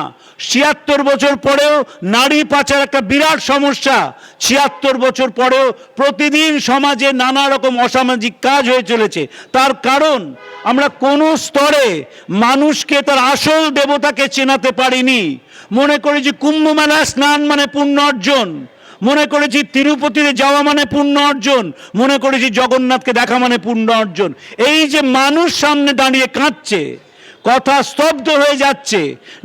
76 বছর পরেও নারী পাচার একটা বিরাট সমস্যা। 76 বছর পরেও প্রতিদিন সমাজে নানা রকম অসামাজিক কাজ হয়ে চলেছে। তার কারণ আমরা কোনো স্তরে মানুষকে তার আসল দেবতাকে চেনাতে পারিনি। মনে করি যে কুম্ভ মেলায় স্নান মানে পুণ্য অর্জন, মনে করেছি তিরুপতিতে যাওয়া মানে পুণ্য অর্জন, মনে করেছি জগন্নাথকে দেখা মানে পুণ্য অর্জন। এই যে মানুষ সামনে দাঁড়িয়ে কাঁদছে, কথা স্তব্ধ হয়ে যাচ্ছে,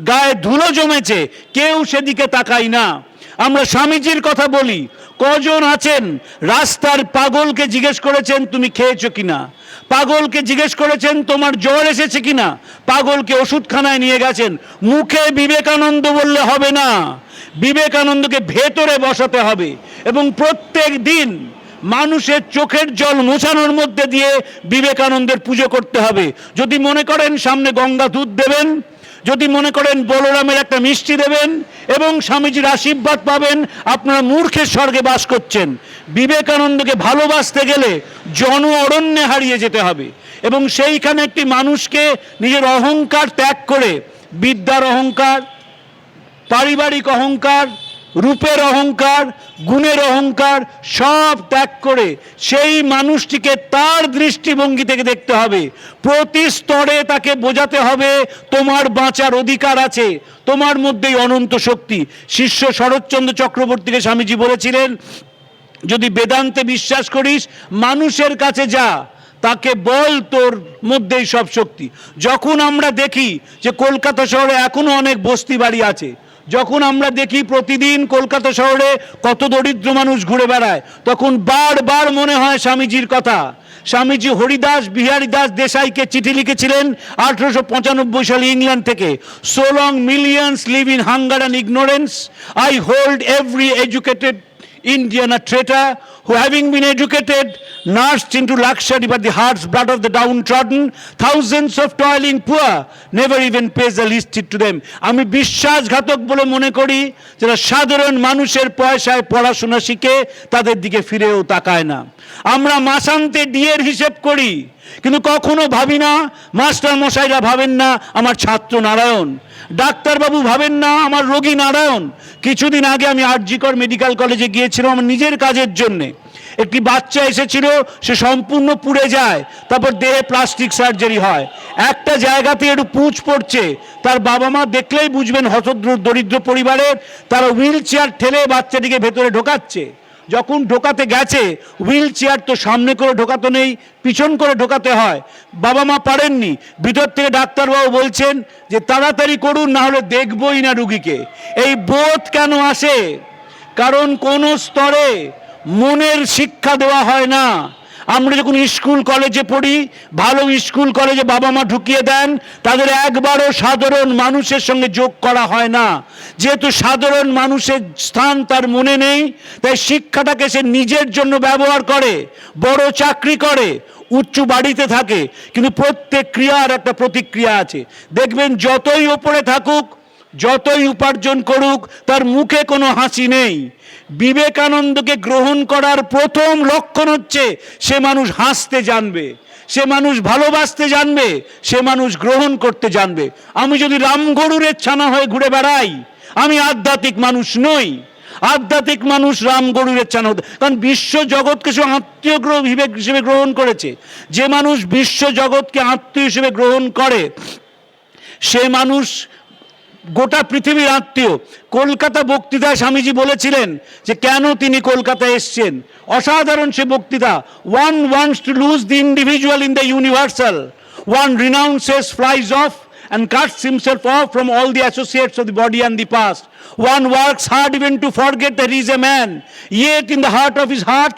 গায়ে ধুলো জমেছে, কেউ সেদিকে তাকাই না। আমরা স্বামীজির কথা বলি, কজন আছেন রাস্তার পাগলকে জিজ্ঞেস করেছেন তুমি খেয়েছো কিনা, পাগলকে জিজ্ঞেস করেছেন তোমার জ্বর এসেছে কিনা, পাগলকে ওষুধখানায় নিয়ে গেছেন। মুখে বিবেকানন্দ বললে হবে না, বিবেকানন্দকে ভেতরে বসাতে হবে এবং প্রত্যেক দিন মানুষের চোখের জল মোছানোর মধ্যে দিয়ে বিবেকানন্দের পুজো করতে হবে। যদি মনে করেন সামনে গঙ্গা দুধ দেবেন, যদি মনে করেন বলরামের একটা মিষ্টি দেবেন এবং স্বামীজির আশীর্বাদ পাবেন, আপনারা মূর্খের স্বর্গে বাস করছেন। বিবেকানন্দকে ভালোবাসতে গেলে জন অরণ্যে হারিয়ে যেতে হবে এবং সেইখানে একটি মানুষকে নিজের অহংকার ত্যাগ করে, বিদ্যার অহংকার, পারিবারিক অহংকার, রূপের অহংকার, গুণের অহংকার সব ত্যাগ করে সেই মানুষটিকে তার দৃষ্টিভঙ্গি থেকে দেখতে হবে। প্রতি স্তরে তাকে বোঝাতে হবে তোমার বাঁচার অধিকার আছে, তোমার মধ্যেই অনন্ত শক্তি। শিষ্য শরৎচন্দ্র চক্রবর্তীকে স্বামীজি বলেছিলেন, যদি বেদান্তে বিশ্বাস করিস মানুষের কাছে যা, তাকে বল তোর মধ্যেই সব শক্তি। যখন আমরা দেখি যে কলকাতা শহরে এখনো অনেক বস্তি বাড়ি আছে, যখন আমরা দেখি প্রতিদিন কলকাতা শহরে কত দরিদ্র মানুষ ঘুরে বেড়ায়, তখন বারবার মনে হয় স্বামীজির কথা। স্বামীজি হরিদাস বিহারী দাস দেশাইকে চিঠি লিখেছিলেন 1895 সালে ইংল্যান্ড থেকে। So long millions live in hunger and ignorance, I hold every educated Indian a traitor who, having been educated, nursed into luxury by the heart's blood of the downtrodden, thousands of toiling poor, never even pays the least heed to them. আমি বিশ্বাসঘাতক বলে মনে করি যারা সাধারণ মানুষের পয়সায় পড়াশোনা শিখে তাদের দিকে ফিরেও তাকায় না। আমরা মাসান্তে ডিএর হিসেব করি, কিন্তু কখনো ভাবি না, মাস্টার মশাইরা ভাবেন না আমার ছাত্র নারায়ণ, ডাক্তারবাবু ভাবেন না আমার রোগী নারায়ণ। কিছুদিন আগে আমি আরজিকর মেডিকেল কলেজে গিয়েছিলাম আমার নিজের কাজের জন্যে। একটি বাচ্চা এসেছিল, সে সম্পূর্ণ পুড়ে যায়, তারপর দেহে প্লাস্টিক সার্জারি হয়, একটা জায়গাতে একটু পুঁজ পড়ছে, তার বাবা মা দেখলেই বুঝবেন দরিদ্র পরিবারের, তারা হুইল চেয়ার ঠেলে বাচ্চাটিকে ভেতরে ঢোকাচ্ছে। যখন ঢোকাতে গেছে, হুইল চেয়ার তো সামনে করে ঢোকাতে নেই, পিছন করে ঢোকাতে হয়, বাবা মা পারেননি। ভিতর থেকে ডাক্তারবাবু বলছেন যে তাড়াতাড়ি করুন, না হলে দেখবই না রুগীকে। এই বোধ কেন আসে? কারণ কোন স্তরে মনের শিক্ষা দেওয়া হয় না। আমরা যখন স্কুল কলেজে পড়ি, ভালো স্কুল কলেজে বাবা মা ঢুকিয়ে দেন, তাদের একবারও সাধারণ মানুষের সঙ্গে যোগ করা হয় না। যেহেতু সাধারণ মানুষের স্থান তার মনে নেই, তাই শিক্ষাটাকে সে নিজের জন্য ব্যবহার করে, বড় চাকরি করে, উচ্চ বাড়িতে থাকে, কিন্তু প্রত্যেক ক্রিয়ার একটা প্রতিক্রিয়া আছে। দেখবেন যতই ওপরে থাকুক, যতই উপার্জন করুক, তার মুখে কোনো হাসি নেই। বিবেকানন্দকে গ্রহণ করার প্রথম লক্ষণ হচ্ছে সে মানুষ হাসতে জানবে, সে মানুষ ভালোবাসতে জানবে, সে মানুষ গ্রহণ করতে জানবে। আমি যদি রামগরুরের ছানা হয়ে ঘুরে বেড়াই, আমি আধ্যাত্মিক মানুষ নই। আধ্যাত্মিক মানুষ রামগরুরের ছানা হতে, কারণ বিশ্ব জগৎকে সে আত্মীয় হিসেবে গ্রহণ করেছে। যে মানুষ বিশ্ব জগৎকে আত্মীয় হিসেবে গ্রহণ করে, সে মানুষ গোটা পৃথিবীর আত্মীয়। কলকাতা বক্তৃতায় স্বামীজি বলেছিলেন যে কেন তিনি কলকাতায় এসছেন, অসাধারণ সে বক্তৃতা। One wants to lose the individual in the universal, one renounces, flies off and cuts himself off from all the associates of the body and the past. One works hard even to forget that he is a man, yet in the heart of his heart,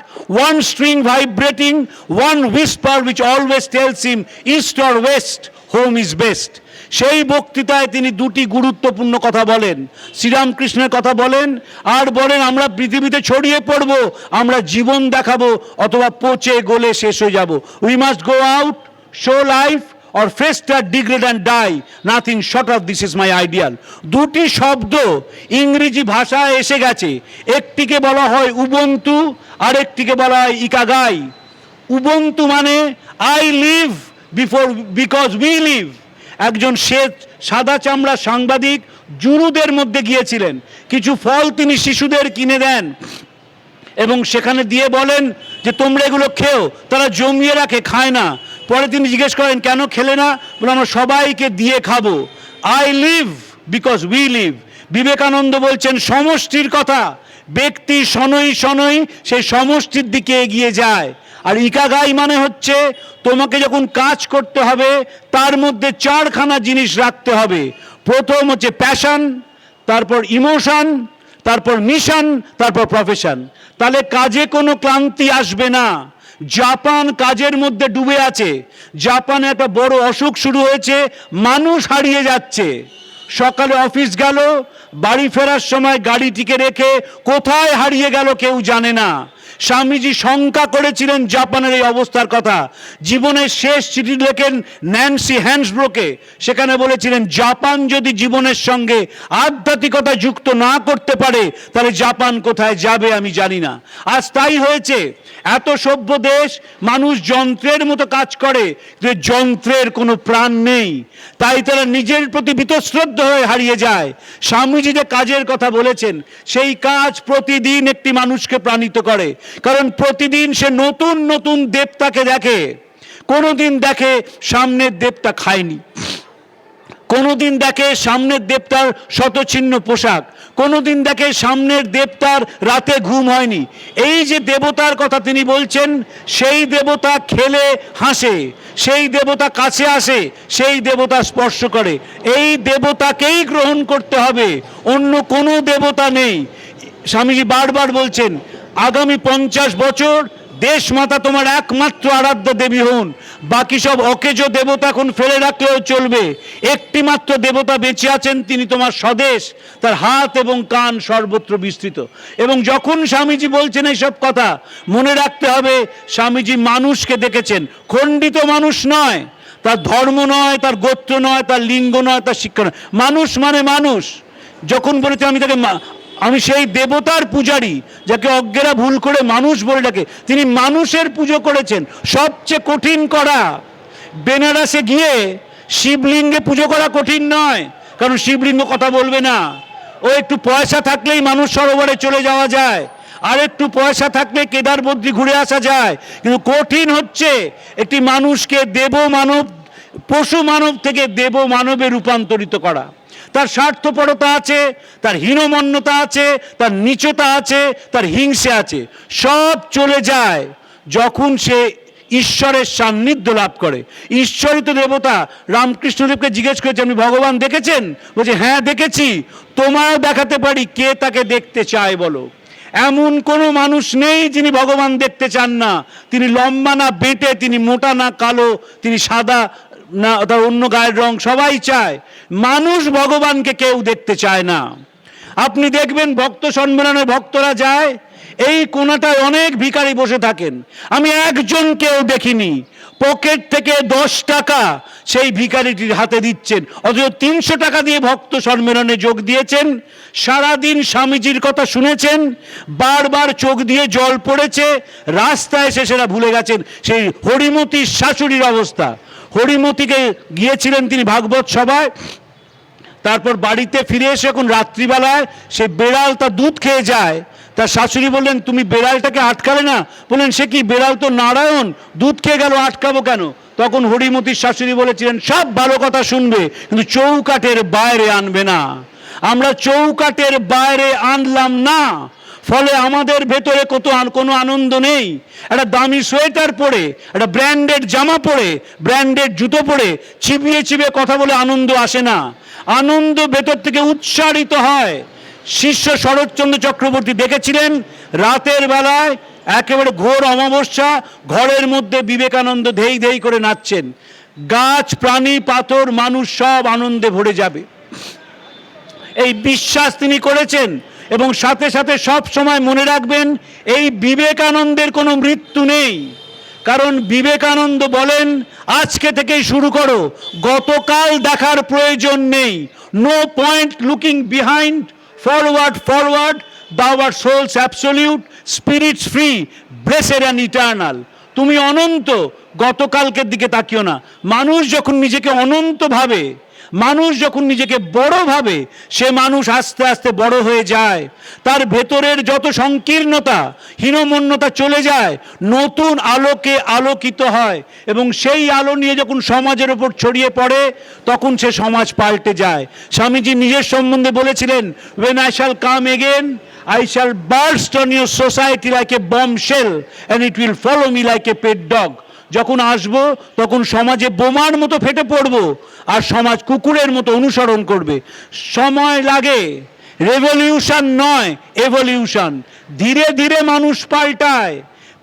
one string vibrating, one whisper which always tells him east or west, home is best. সেই বক্তৃতায় তিনি দুটি গুরুত্বপূর্ণ কথা বলেন, শ্রীরামকৃষ্ণের কথা বলেন, আর বলেন আমরা পৃথিবীতে ছড়িয়ে পড়ব, আমরা জীবন দেখাবো, অথবা পচে গলে শেষ হয়ে যাব। We must go out, show life, or fester, degrade and die. Nothing short of this is my ideal. দুটি শব্দ ইংরেজি ভাষায় এসে গেছে। একটিকে বলা হয় উবুন্টু, আর একটিকে বলা হয় ইকাগাই। উবুন্টু মানে I live because we live. একজন সাদা চামড়া সাংবাদিক জুরুদের মধ্যে গিয়েছিলেন, কিছু ফল তিনি শিশুদের কিনে দেন এবং সেখানে দিয়ে বলেন যে তোমরা এগুলো খেও। তারা জমিয়ে রাখে, খায় না। পরে তিনি জিজ্ঞেস করেন কেন খেলে না? বলে আমরা সবাইকে দিয়ে খাবো। I live because we live. Vivekananda বলছেন সমষ্টির কথা, ব্যক্তি শনৈ শনৈ সেই সমষ্টির দিকে এগিয়ে যায়। আর ইকাগাই মানে হচ্ছে তোমাকে যখন কাজ করতে হবে তার মধ্যে চারখানা জিনিস রাখতে হবে। প্রথম হচ্ছে প্যাশন, তারপর ইমোশন, তারপর মিশন, তারপর প্রফেশন। তাহলে কাজে কোনো ক্লান্তি আসবে না। জাপান কাজের মধ্যে ডুবে আছে। জাপানে একটা বড় অসুখ শুরু হয়েছে, মানুষ হারিয়ে যাচ্ছে। সকালে অফিস গেল, বাড়ি ফেরার সময় গাড়িটিকে রেখে কোথায় হারিয়ে গেল কেউ জানে না। স্বামীজি শঙ্কা করেছিলেন জাপানের এই অবস্থার কথা। জীবনের শেষ চিঠি লেখেন ন্যান্সি হ্যান্সব্রোকে, সেখানে বলেছিলেন জাপান যদি জীবনের সঙ্গে আধ্যাত্মিকতা যুক্ত না করতে পারে তাহলে জাপান কোথায় যাবে আমি জানি না। আজ তাই হয়েছে, এত সভ্য দেশ, মানুষ যন্ত্রের মতো কাজ করে, যে যন্ত্রের কোনো প্রাণ নেই, তাই তারা নিজের প্রতি বীতশ্রদ্ধ হয়ে হারিয়ে যায়। স্বামীজি যে কাজের কথা বলেছেন, সেই কাজ প্রতিদিন একটি মানুষকে প্রাণিত করে, কারণ প্রতিদিন সে নতুন নতুন দেবতাকে দেখে। কোনোদিন দেখে সামনের দেবতা খায়নি, কোনোদিন দেখে সামনের দেবতার শতছিন্ন পোশাক, কোনোদিন দেখে সামনের দেবতার রাতে ঘুম হয়নি। এই যে দেবতার কথা তিনি বলছেন, সেই দেবতা খেলে হাসে, সেই দেবতা কাছে আসে, সেই দেবতা স্পর্শ করে। এই দেবতাকেই গ্রহণ করতে হবে, অন্য কোনো দেবতা নেই। স্বামীজি বারবার বলছেন আগামী 50 বছর দেশ মাতা তোমার একমাত্র আরাধ্য দেবী হন, বাকি সব অকেজ দেবতা এখন ফেলে রাখলেও চলবে। একটি মাত্র দেবতা বেঁচে আছেন, তিনি তোমার স্বদেশ, তার হাত এবং কান সর্বত্র বিস্তৃত। এবং যখন স্বামীজি বলছেন এইসব কথা, মনে রাখতে হবে স্বামীজি মানুষকে দেখেছেন, খণ্ডিত মানুষ নয়, তার ধর্ম নয়, তার গোত্র নয়, তার লিঙ্গ নয়, তার শিক্ষা নয়, মানুষ মানে মানুষ। যখন বলেছে আমি সেই দেবতার পূজারী যাকে অজ্ঞেরা ভুল করে মানুষ বলে ডাকে, তিনি মানুষের পুজো করেছেন। সবচেয়ে কঠিন করা, বেনারসে গিয়ে শিবলিঙ্গে পুজো করা কঠিন নয়, কারণ শিবলিঙ্গ কথা বলবে না। ও একটু পয়সা থাকলেই মানুষ সরোবরে চলে যাওয়া যায়, আর একটু পয়সা থাকলে কেদার বদ্রী ঘুরে আসা যায়। কিন্তু কঠিন হচ্ছে একটি মানুষকে দেব মানব, পশু মানব থেকে দেব মানবে রূপান্তরিত করা। তার স্বার্থপরতা আছে, তার হীনমন্যতা আছে, তার নীচতা আছে, তার হিংসে আছে, সব চলে যায় যখন সে ঈশ্বরের সান্নিধ্য লাভ করে। ঈশ্বরিত দেবতা রামকৃষ্ণদেবকে জিজ্ঞেস করেছে, আপনি ভগবান দেখেছেন? বলছে হ্যাঁ দেখেছি, তোমারও দেখাতে পারি, কে তাকে দেখতে চায় বলো। এমন কোনো মানুষ নেই যিনি ভগবান দেখতে চান না। তিনি লম্বা না বেঁটে, তিনি মোটা না কালো, তিনি সাদা না তার অন্য গায়ের রং, সবাই চায়। মানুষ ভগবানকে কেউ দেখতে চায় না। আপনি দেখবেন ভক্ত সম্মেলনে ভক্তরা যায়, এই কোণাটায় অনেক ভিখারি বসে থাকেন, আমি একজনকেও দেখিনি পকেট থেকে 10 টাকা সেই ভিখারিটির হাতে দিচ্ছেন, অথচ 300 টাকা দিয়ে ভক্ত সম্মেলনে যোগ দিয়েছেন। সারাদিন স্বামীজির কথা শুনেছেন, বারবার চোখ দিয়ে জল পড়েছে, রাস্তায় এসে সেটা ভুলে গেছেন। সেই হরিমতির শাশুড়ির অবস্থা, হরিমতিকে গিয়েছিলেন তিনি ভাগবত সভায়, তারপর বাড়িতে ফিরে এসে এখন রাত্রিবেলায় সে বেড়াল তার দুধ খেয়ে যায়। তার শাশুড়ি বললেন, তুমি বেড়ালটাকে আটকালে না? বললেন, সে কি, বেড়াল তো নারায়ণ, দুধ খেয়ে গেল, আটকাবো কেন? তখন হরিমতির শাশুড়ি বলেছিলেন, সব ভালো কথা শুনবে, কিন্তু চৌকাঠের বাইরে আনবে না। আমরা চৌকাঠের বাইরে আনলাম না, ফলে আমাদের ভেতরে কোনো আনন্দ নেই। একটা দামি সোয়েটার পরে, একটা ব্র্যান্ডেড জামা পরে, ব্র্যান্ডেড জুতো পরে চিবিয়ে চিবিয়ে কথা বলে আনন্দ আসে না। আনন্দ ভেতর থেকে উচ্চারিত হয়। শিষ্য শরৎচন্দ্র চক্রবর্তী দেখেছিলেন রাতের বেলায় একেবারে ঘোর অমাবস্যা, ঘরের মধ্যে বিবেকানন্দ ধেই ধেই করে নাচছেন। গাছ, প্রাণী, পাথর, মানুষ সব আনন্দে ভরে যাবে, এই বিশ্বাস তিনি করেছেন। এবং সাথে সাথে সব সময় মনে রাখবেন, এই বিবেকানন্দের কোনো মৃত্যু নেই। কারণ বিবেকানন্দ বলেন, আজকে থেকেই শুরু করো, গতকাল দেখার প্রয়োজন নেই। No point looking behind, forward forward, thou art souls absolute, spirits free, blessed and eternal। তুমি অনন্ত, গতকালকের দিকে তাকিও না। মানুষ যখন নিজেকে অনন্ত ভাবে, মানুষ যখন নিজেকে বড় ভাবে, সে মানুষ আস্তে আস্তে বড় হয়ে যায়। তার ভেতরের যত সংকীর্ণতা, হীনমন্যতা চলে যায়, নতুন আলোকে আলোকিত হয়, এবং সেই আলো নিয়ে যখন সমাজের ওপর ছড়িয়ে পড়ে, তখন সে সমাজ পাল্টে যায়। স্বামীজি নিজের সম্বন্ধে বলেছিলেন, when I shall come again, I shall burst on your society like a bombshell and it will follow me like a pet dog। যখন আসব তখন সমাজে বোমার মতো ফেটে পড়ব, আর সমাজ কুকুরের মতো অনুসরণ করবে। সময় লাগে, রেভলিউশন নয়, এভলিউশন। ধীরে ধীরে মানুষ পাল্টায়।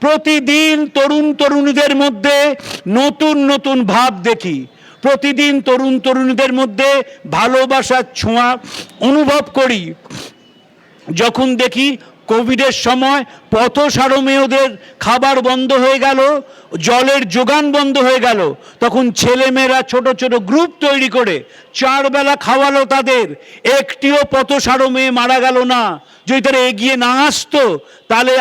প্রতিদিন তরুণ তরুণীদের মধ্যে নতুন নতুন ভাব দেখি, প্রতিদিন তরুণ তরুণীদের মধ্যে ভালোবাসার ছোঁয়া অনুভব করি। যখন দেখি কোভিডের সময় পথসারমেয়দের খাবার বন্ধ হয়ে গেল, জলের যোগান বন্ধ হয়ে গেল, তখন ছেলেমেয়েরা ছোট ছোট গ্রুপ তৈরি করে 4 বেলা খাওয়ালো তাদের। একটিও পথসারমেয় মারা গেল না। যদি তারা এগিয়ে না আসতো, তাহলে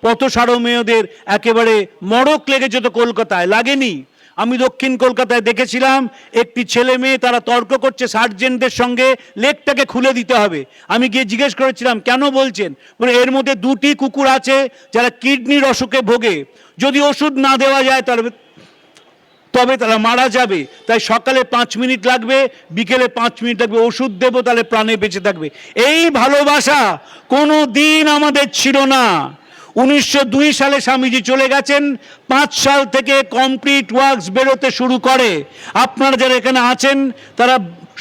পথসারমেয়দের একেবারে মড়ক লেগে যেত। কলকাতায় লাগেনি। আমি দক্ষিণ কলকাতায় দেখেছিলাম একটি ছেলে মেয়ে, তারা তর্ক করছে সার্জেন্টদের সঙ্গে, লেগটাকে খুলে দিতে হবে। আমি গিয়ে জিজ্ঞেস করেছিলাম, কেন বলছেন? বলে, এর মধ্যে 2টি কুকুর আছে যারা কিডনির অসুখে ভোগে, যদি ওষুধ না দেওয়া যায় তবে তারা মারা যাবে। তাই সকালে 5 মিনিট লাগবে, বিকেলে 5 মিনিট লাগবে, ওষুধ দেবো, তাহলে প্রাণে বেঁচে থাকবে। এই ভালোবাসা কোনো দিন আমাদের ছিল না। 1902 সালে স্বামীজি চলে গেছেন। 5 সাল থেকে কমপ্লিট ওয়ার্কস বেরোতে শুরু করে। আপনারা যারা এখানে আছেন তারা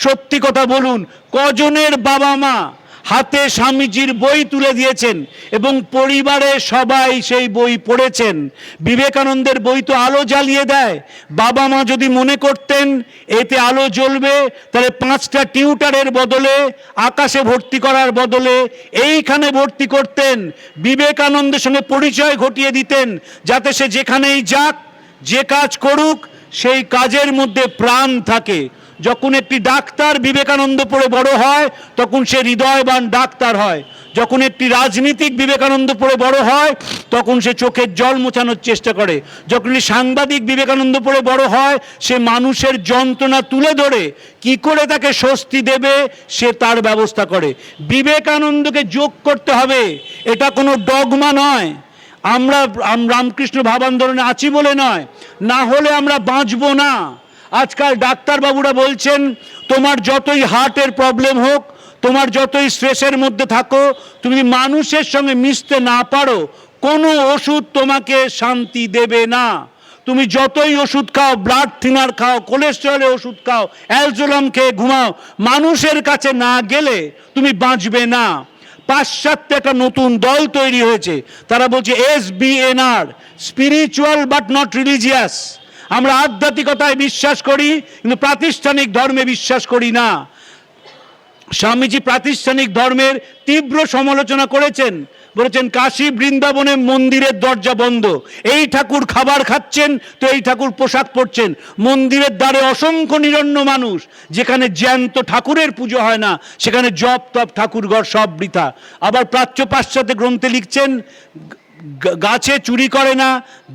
সত্যি কথা বলুন, কজনের বাবা মা হাতে স্বামীজির বই তুলে দিয়েছেন এবং পরিবারে সবাই সেই বই পড়েছেন। বিবেকানন্দের বই তো আলো জ্বালিয়ে দেয়। বাবা মা যদি মনে করতেন এতে আলো জ্বলবে, তাহলে 5টা টিউটারের বদলে, আকাশে ভর্তি করার বদলে এইখানে ভর্তি করতেন। বিবেকানন্দের সঙ্গে পরিচয় ঘটিয়ে দিতেন, যাতে সে যেখানেই যাক, যে কাজ করুক, সেই কাজের মধ্যে প্রাণ থাকে। যখন একটি ডাক্তার বিবেকানন্দ পড়ে বড় হয়, তখন সে হৃদয়বান ডাক্তার হয়। যখন একটি রাজনীতিক বিবেকানন্দ পড়ে বড় হয়, তখন সে চোখের জল মোছানোর চেষ্টা করে। যখন সাংবাদিক বিবেকানন্দ পড়ে বড় হয়, সে মানুষের যন্ত্রণা তুলে ধরে কি করে তাকে স্বস্তি দেবে সে তার ব্যবস্থা করে। বিবেকানন্দকে যোগ করতে হবে, এটা কোনো ডগমা নয়। আমরা রামকৃষ্ণ ভাবান্দোলনে আছি বলে নয়, না হলে আমরা বাঁচবো না। আজকাল ডাক্তারবাবুরা বলছেন তোমার যতই হার্টের প্রবলেম হোক, তোমার যতই স্ট্রেসের মধ্যে থাকো, তুমি মানুষের সঙ্গে মিশতে না পারো, কোনো ওষুধ তোমাকে শান্তি দেবে না। তুমি যতই ওষুধ খাও, ব্লাড থিনার খাও, কোলেস্টেরলের ওষুধ খাও, অ্যালজোলাম খেয়ে ঘুমাও, মানুষের কাছে না গেলে তুমি বাঁচবে না। পাশ্চাত্যে একটা নতুন দল তৈরি হয়েছে, তারা বলছে SBNR, spiritual but not religious. আমরা আধ্যাত্মিকতায় বিশ্বাস করি, কিন্তু প্রাতিষ্ঠানিক ধর্মে বিশ্বাস করি না। স্বামীজি প্রাতিষ্ঠানিক ধর্মের তীব্র সমালোচনা করেছেন, বলেছেন কাশী বৃন্দাবনে মন্দিরের দরজা বন্ধ, এই ঠাকুর খাবার খাচ্ছেন তো এই ঠাকুর পোশাক পরছেন, মন্দিরের দ্বারে অসংখ্য নিরন্ন মানুষ, যেখানে জ্যান্ত ঠাকুরের পুজো হয় না, সেখানে জপ তপ ঠাকুরঘর সব বৃথা। আবার প্রাচ্য পাশ্চাত্য গ্রন্থে লিখছেন গাছে চুরি করে না,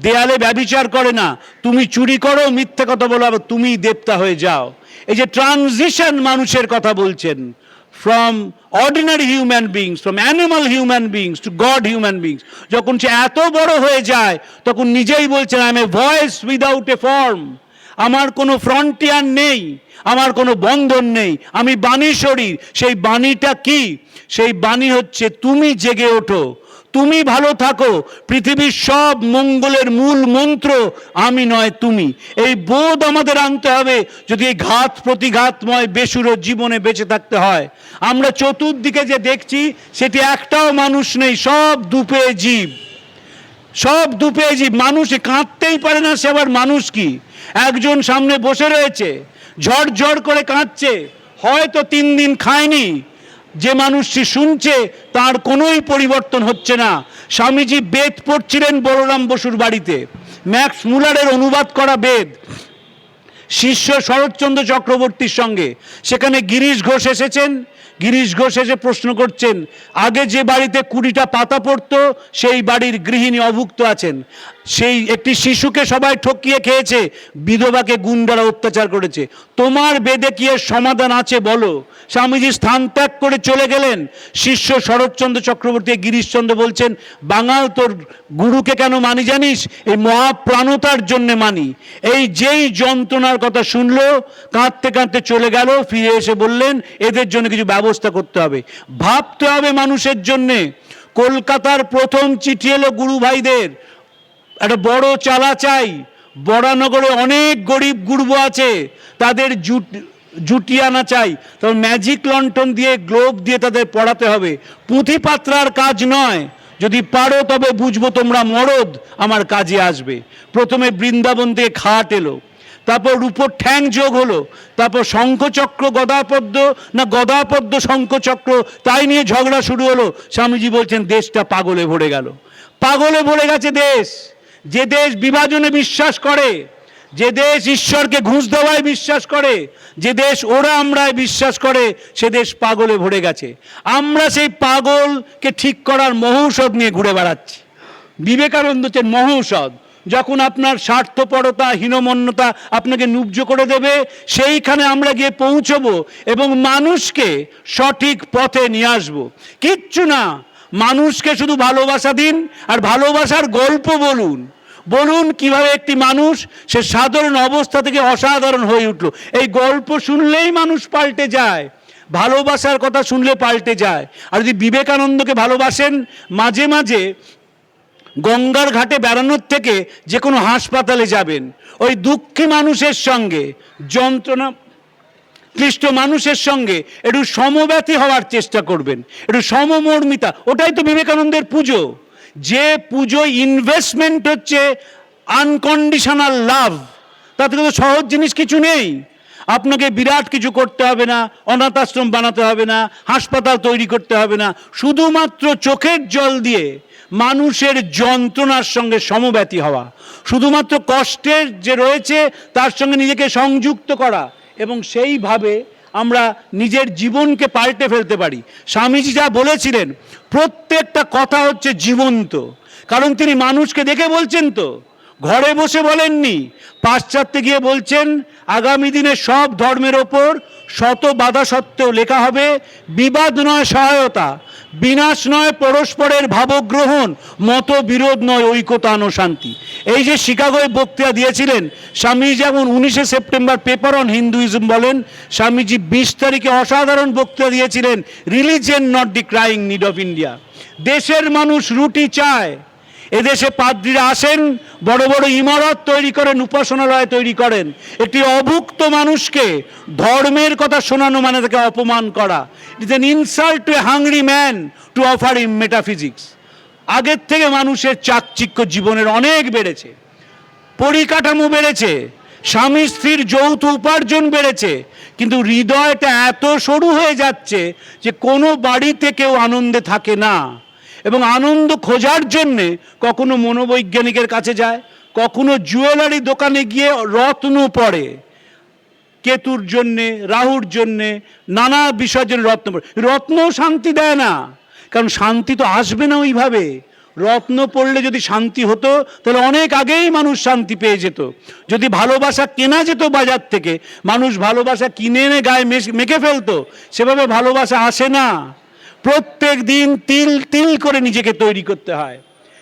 দেয়ালে ব্যভিচার করে না, তুমি চুরি করো, মিথ্যে কথা বলো, আবার তুমি দেবতা হয়ে যাও। এই যে ট্রানজিশন মানুষের কথা বলছেন, from ordinary human beings, from animal human beings two god human beings, যখন সে এত বড় হয়ে যায়, তখন নিজেই বলছেন I M A voice without a form. আমার কোনো ফ্রন্টিয়ার নেই, আমার কোনো বন্ধন নেই, আমি বাণী শরীর। সেই বাণীটা কি? সেই বাণী হচ্ছে তুমি জেগে ওঠো, তুমি ভালো থাকো, পৃথিবীর সব মঙ্গলের মূল মন্ত্র আমি নয় তুমি। এই বোধ আমাদের আনতে হবে যদি এই ঘাত প্রতিঘাতময় বেসুরো জীবনে বেঁচে থাকতে হয়। আমরা চতুর্দিকে যে দেখছি সেটি একটাও মানুষ নেই, সব দুপেয়ে জীব, সব দুপেয়ে জীব। মানুষে কাঁদতেই পারে না, সে আবার মানুষ কি? একজন সামনে বসে রয়েছে, ঝড় করে কাঁদছে, হয়তো 3 দিন খায়নি। যে মানুষটি শুনছে তার কোনোই পরিবর্তন হচ্ছে না। স্বামীজি বেদ পড়ছিলেন বলরাম বসুর বাড়িতে, ম্যাক্স মুলারের অনুবাদ করা বেদ, শিষ্য শরৎচন্দ্র চক্রবর্তীর সঙ্গে। সেখানে গিরিশ ঘোষ এসেছেন। গিরিশ ঘোষ এসে প্রশ্ন করছেন, আগে যে বাড়িতে 20টা পাতা পড়তো সেই বাড়ির গৃহিণী অভুক্ত আছেন, সেই একটি শিশুকে সবাই ঠকিয়ে খেয়েছে, বিধবাকে গুন্ডারা অত্যাচার করেছে, তোমার বেদে কি এর সমাধান আছে বলো। স্বামীজি স্থান ত্যাগ করে চলে গেলেন। শিষ্য শরৎচন্দ্র চক্রবর্তী গিরিশচন্দ্র বলছেন, বাঙাল তোর গুরুকে কেন মানি জানিস? এই মহাপ্রাণতার জন্যে মানি। এই যেই যন্ত্রণার কথা শুনলো, কাঁদতে কাঁদতে চলে গেল। ফিরে এসে বললেন এদের জন্য কিছু ব্যবস্থা করতে হবে, ভাবতে হবে মানুষের জন্যে। কলকাতার প্রথম চিঠি এলো গুরু ভাইদের, একটা বড় চালা চাই। বরানগরে অনেক গরিব গুরু আছে, তাদের জুটিয়ে আনা চাই। তখন ম্যাজিক লন্ঠন দিয়ে, গ্লোব দিয়ে তাদের পড়াতে হবে। পুঁথি পাত্রার কাজ নয়, যদি পারো তবে বুঝবো তোমরা মরদ, আমার কাজে আসবে। প্রথমে বৃন্দাবন থেকে খাট এলো, তারপর রূপোর ঠ্যাং যোগ হলো, তারপর শঙ্খচক্র গদাপদ্ম না গদাপদ্ম শঙ্খচক্র, তাই নিয়ে ঝগড়া শুরু হলো। স্বামীজি বলছেন দেশটা পাগলে ভরে গেল, পাগলে ভরে গেছে দেশ। যে দেশ বিভাজনে বিশ্বাস করে, যে দেশ ঈশ্বরকে ঘুষ দেওয়ায় বিশ্বাস করে, যে দেশ ওরা আমরায় বিশ্বাস করে, সে দেশ পাগলে ভরে গেছে। আমরা সেই পাগলকে ঠিক করার মহৌষধ নিয়ে ঘুরে বেড়াচ্ছি। বিবেকানন্দ হচ্ছেন মহৌষধ। যখন আপনার স্বার্থপরতা, হীনমন্যতা আপনাকে নুব্জ করে দেবে, সেইখানে আমরা গিয়ে পৌঁছবো এবং মানুষকে সঠিক পথে নিয়ে আসবো। কিচ্ছু না, মানুষকে শুধু ভালোবাসা দিন আর ভালোবাসার গল্প বলুন। বলুন কিভাবে একটি মানুষ সে সাধারণ অবস্থা থেকে অসাধারণ হয়ে উঠল। এই গল্প শুনলেই মানুষ পাল্টে যায়, ভালোবাসার কথা শুনলে পাল্টে যায়। আর যদি বিবেকানন্দকে ভালোবাসেন, মাঝে মাঝে গঙ্গার ঘাটে বেড়ানোর থেকে যে কোনো হাসপাতালে যাবেন, ওই দুঃখী মানুষের সঙ্গে, যন্ত্রণা ক্লিষ্ট মানুষের সঙ্গে একটু সমব্যথী হওয়ার চেষ্টা করবেন, একটু সমমর্মিতা। ওটাই তো বিবেকানন্দের পুজো। যে পুজো ইনভেস্টমেন্ট হচ্ছে আনকন্ডিশনাল লাভ, তাতে তো সহজ জিনিস কিছু নেই। আপনাকে বিরাট কিছু করতে হবে না, অনাথ আশ্রম বানাতে হবে না, হাসপাতাল তৈরি করতে হবে না, শুধুমাত্র চোখের জল দিয়ে মানুষের যন্ত্রণার সঙ্গে সমব্যথী হওয়া, শুধুমাত্র কষ্টের যে রয়েছে তার সঙ্গে নিজেকে সংযুক্ত করা, এবং সেইভাবে আমরা নিজের জীবনকে পাল্টে ফেলতে পারি। স্বামীজি যা বলেছিলেন প্রত্যেকটা কথা হচ্ছে জীবন্ত, কারণ তিনি মানুষকে দেখে বলছেন, তো ঘরে বসে বলেননি। পাশ্চাত্যে গিয়ে বলছেন আগামী দিনে সব ধর্মের ওপর শত বাধা সত্ত্বেও লেখা হবে বিবাদ নয় সহায়তা, বিনাশ নয় পরস্পরের ভাবগ্রহণ, মতবিরোধ নয় ঐকতা আনো শান্তি। এই যে শিকাগোয় বক্তৃতা দিয়েছিলেন স্বামীজি, যেমন 19শে সেপ্টেম্বর পেপার অন হিন্দুইজম বলেন, স্বামীজি 20 তারিখে অসাধারণ বক্তৃতা দিয়েছিলেন religion not the crying need of India. দেশের মানুষ রুটি চায়। এদেশে পাদ্রীরা আসেন, বড় বড় ইমারত তৈরি করেন, উপাসনালয় তৈরি করেন। একটি অভুক্ত মানুষকে ধর্মের কথা শোনানো মানে তাকে অপমান করা। It is an insult to A hungry man to offer him metaphysics. আগের থেকে মানুষের চাকচিক্য জীবনের অনেক বেড়েছে, পরিকাঠামো বেড়েছে, স্বামী স্ত্রীর যৌথ উপার্জন বেড়েছে, কিন্তু হৃদয়টা এত সরু হয়ে যাচ্ছে যে কোনো বাড়িতে কেউ আনন্দে থাকে না। এবং আনন্দ খোঁজার জন্যে কখনো মনোবৈজ্ঞানিকের কাছে যায়, কখনো জুয়েলারি দোকানে গিয়ে রত্ন পড়ে, কেতুর জন্যে, রাহুর জন্যে, নানা বিষয়ের জন্য রত্ন পড়ে। রত্নও শান্তি দেয় না, কারণ শান্তি তো আসবে না ওইভাবে। রত্ন পড়লে যদি শান্তি হতো তাহলে অনেক আগেই মানুষ শান্তি পেয়ে যেত। যদি ভালোবাসা কেনা যেত বাজার থেকে, মানুষ ভালোবাসা কিনে এনে গায়ে মেখে ফেলতো। সেভাবে ভালোবাসা আসে না। প্রত্যেক দিন তিল তিল করে নিজেকে তৈরি করতে হয়।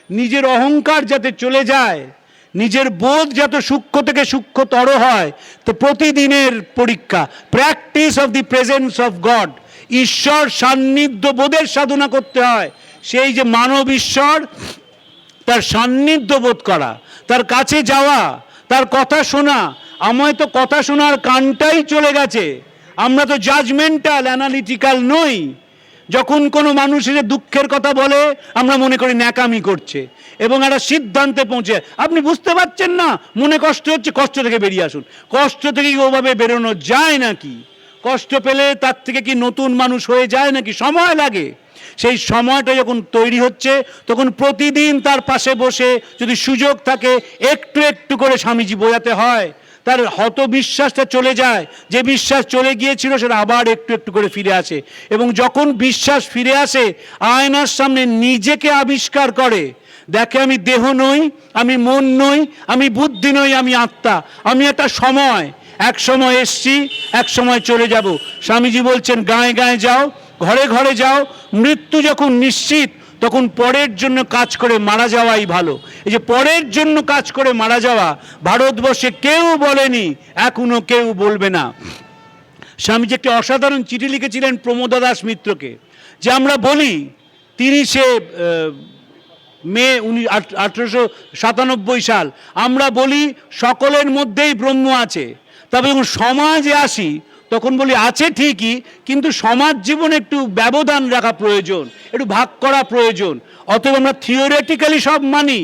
নিজের অহংকার যাতে চলে যায়, নিজের বোধ যাতে সূক্ষ্ম থেকে সূক্ষ্মতর হয়, তো প্রতিদিনের পরীক্ষা, practice of the presence of god, ঈশ্বর সান্নিধ্য বোধের সাধনা করতে হয়। সেই যে মানব ঈশ্বর, তার সান্নিধ্য বোধ করা, তার কাছে যাওয়া, তার কথা শোনা। আমায় তো কথা শোনার কানটাই চলে গেছে। আমরা তো জাজমেন্টাল, অ্যানালিটিক্যাল নই। যখন কোনো মানুষ এসে দুঃখের কথা বলে আমরা মনে করি ন্যাকামি করছে, এবং একটা সিদ্ধান্তে পৌঁছে, আপনি বুঝতে পারছেন না, মনে কষ্ট হচ্ছে, কষ্ট থেকে বেরিয়ে আসুন। কষ্ট থেকে কি ওভাবে বেরোনো যায় নাকি? কষ্ট পেলে তার থেকে কি নতুন মানুষ হয়ে যায় নাকি? সময় লাগে। সেই সময়টা যখন তৈরি হচ্ছে, তখন প্রতিদিন তার পাশে বসে যদি সুযোগ থাকে একটু একটু করে স্বামীজি বোঝাতে হয়, তার হত বিশ্বাসটা চলে যায়। যে বিশ্বাস চলে গিয়েছিল সেটা আবার একটু একটু করে ফিরে আসে, এবং যখন বিশ্বাস ফিরে আসে আয়নার সামনে নিজেকে আবিষ্কার করে, দেখে আমি দেহ নই, আমি মন নই, আমি বুদ্ধি নই, আমি আত্মা, আমি একটা সময়, এক সময় এসছি, এক সময় চলে যাব। স্বামীজি বলছেন গায়ে গায়ে যাও, ঘরে ঘরে যাও, মৃত্যু যখন নিশ্চিত তখন পরের জন্য কাজ করে মারা যাওয়াই ভালো। এই যে পরের জন্য কাজ করে মারা যাওয়া ভারতবর্ষে কেউ বলেনি, এখনো কেউ বলবে না। স্বামীজি একটি অসাধারণ চিঠি লিখেছিলেন প্রমোদ দাস মিত্রকে, যে আমরা বলি 30শে মে 1897 সাল, আমরা বলি সকলের মধ্যেই ব্রহ্ম আছে। তবে যখন সমাজে আসি তখন বলি আছে ঠিকই, কিন্তু সমাজ জীবনে একটু ব্যবধান রাখা প্রয়োজন, একটু ভাগ করা প্রয়োজন। অতএব আমরা থিওরিটিক্যালি সব মানি,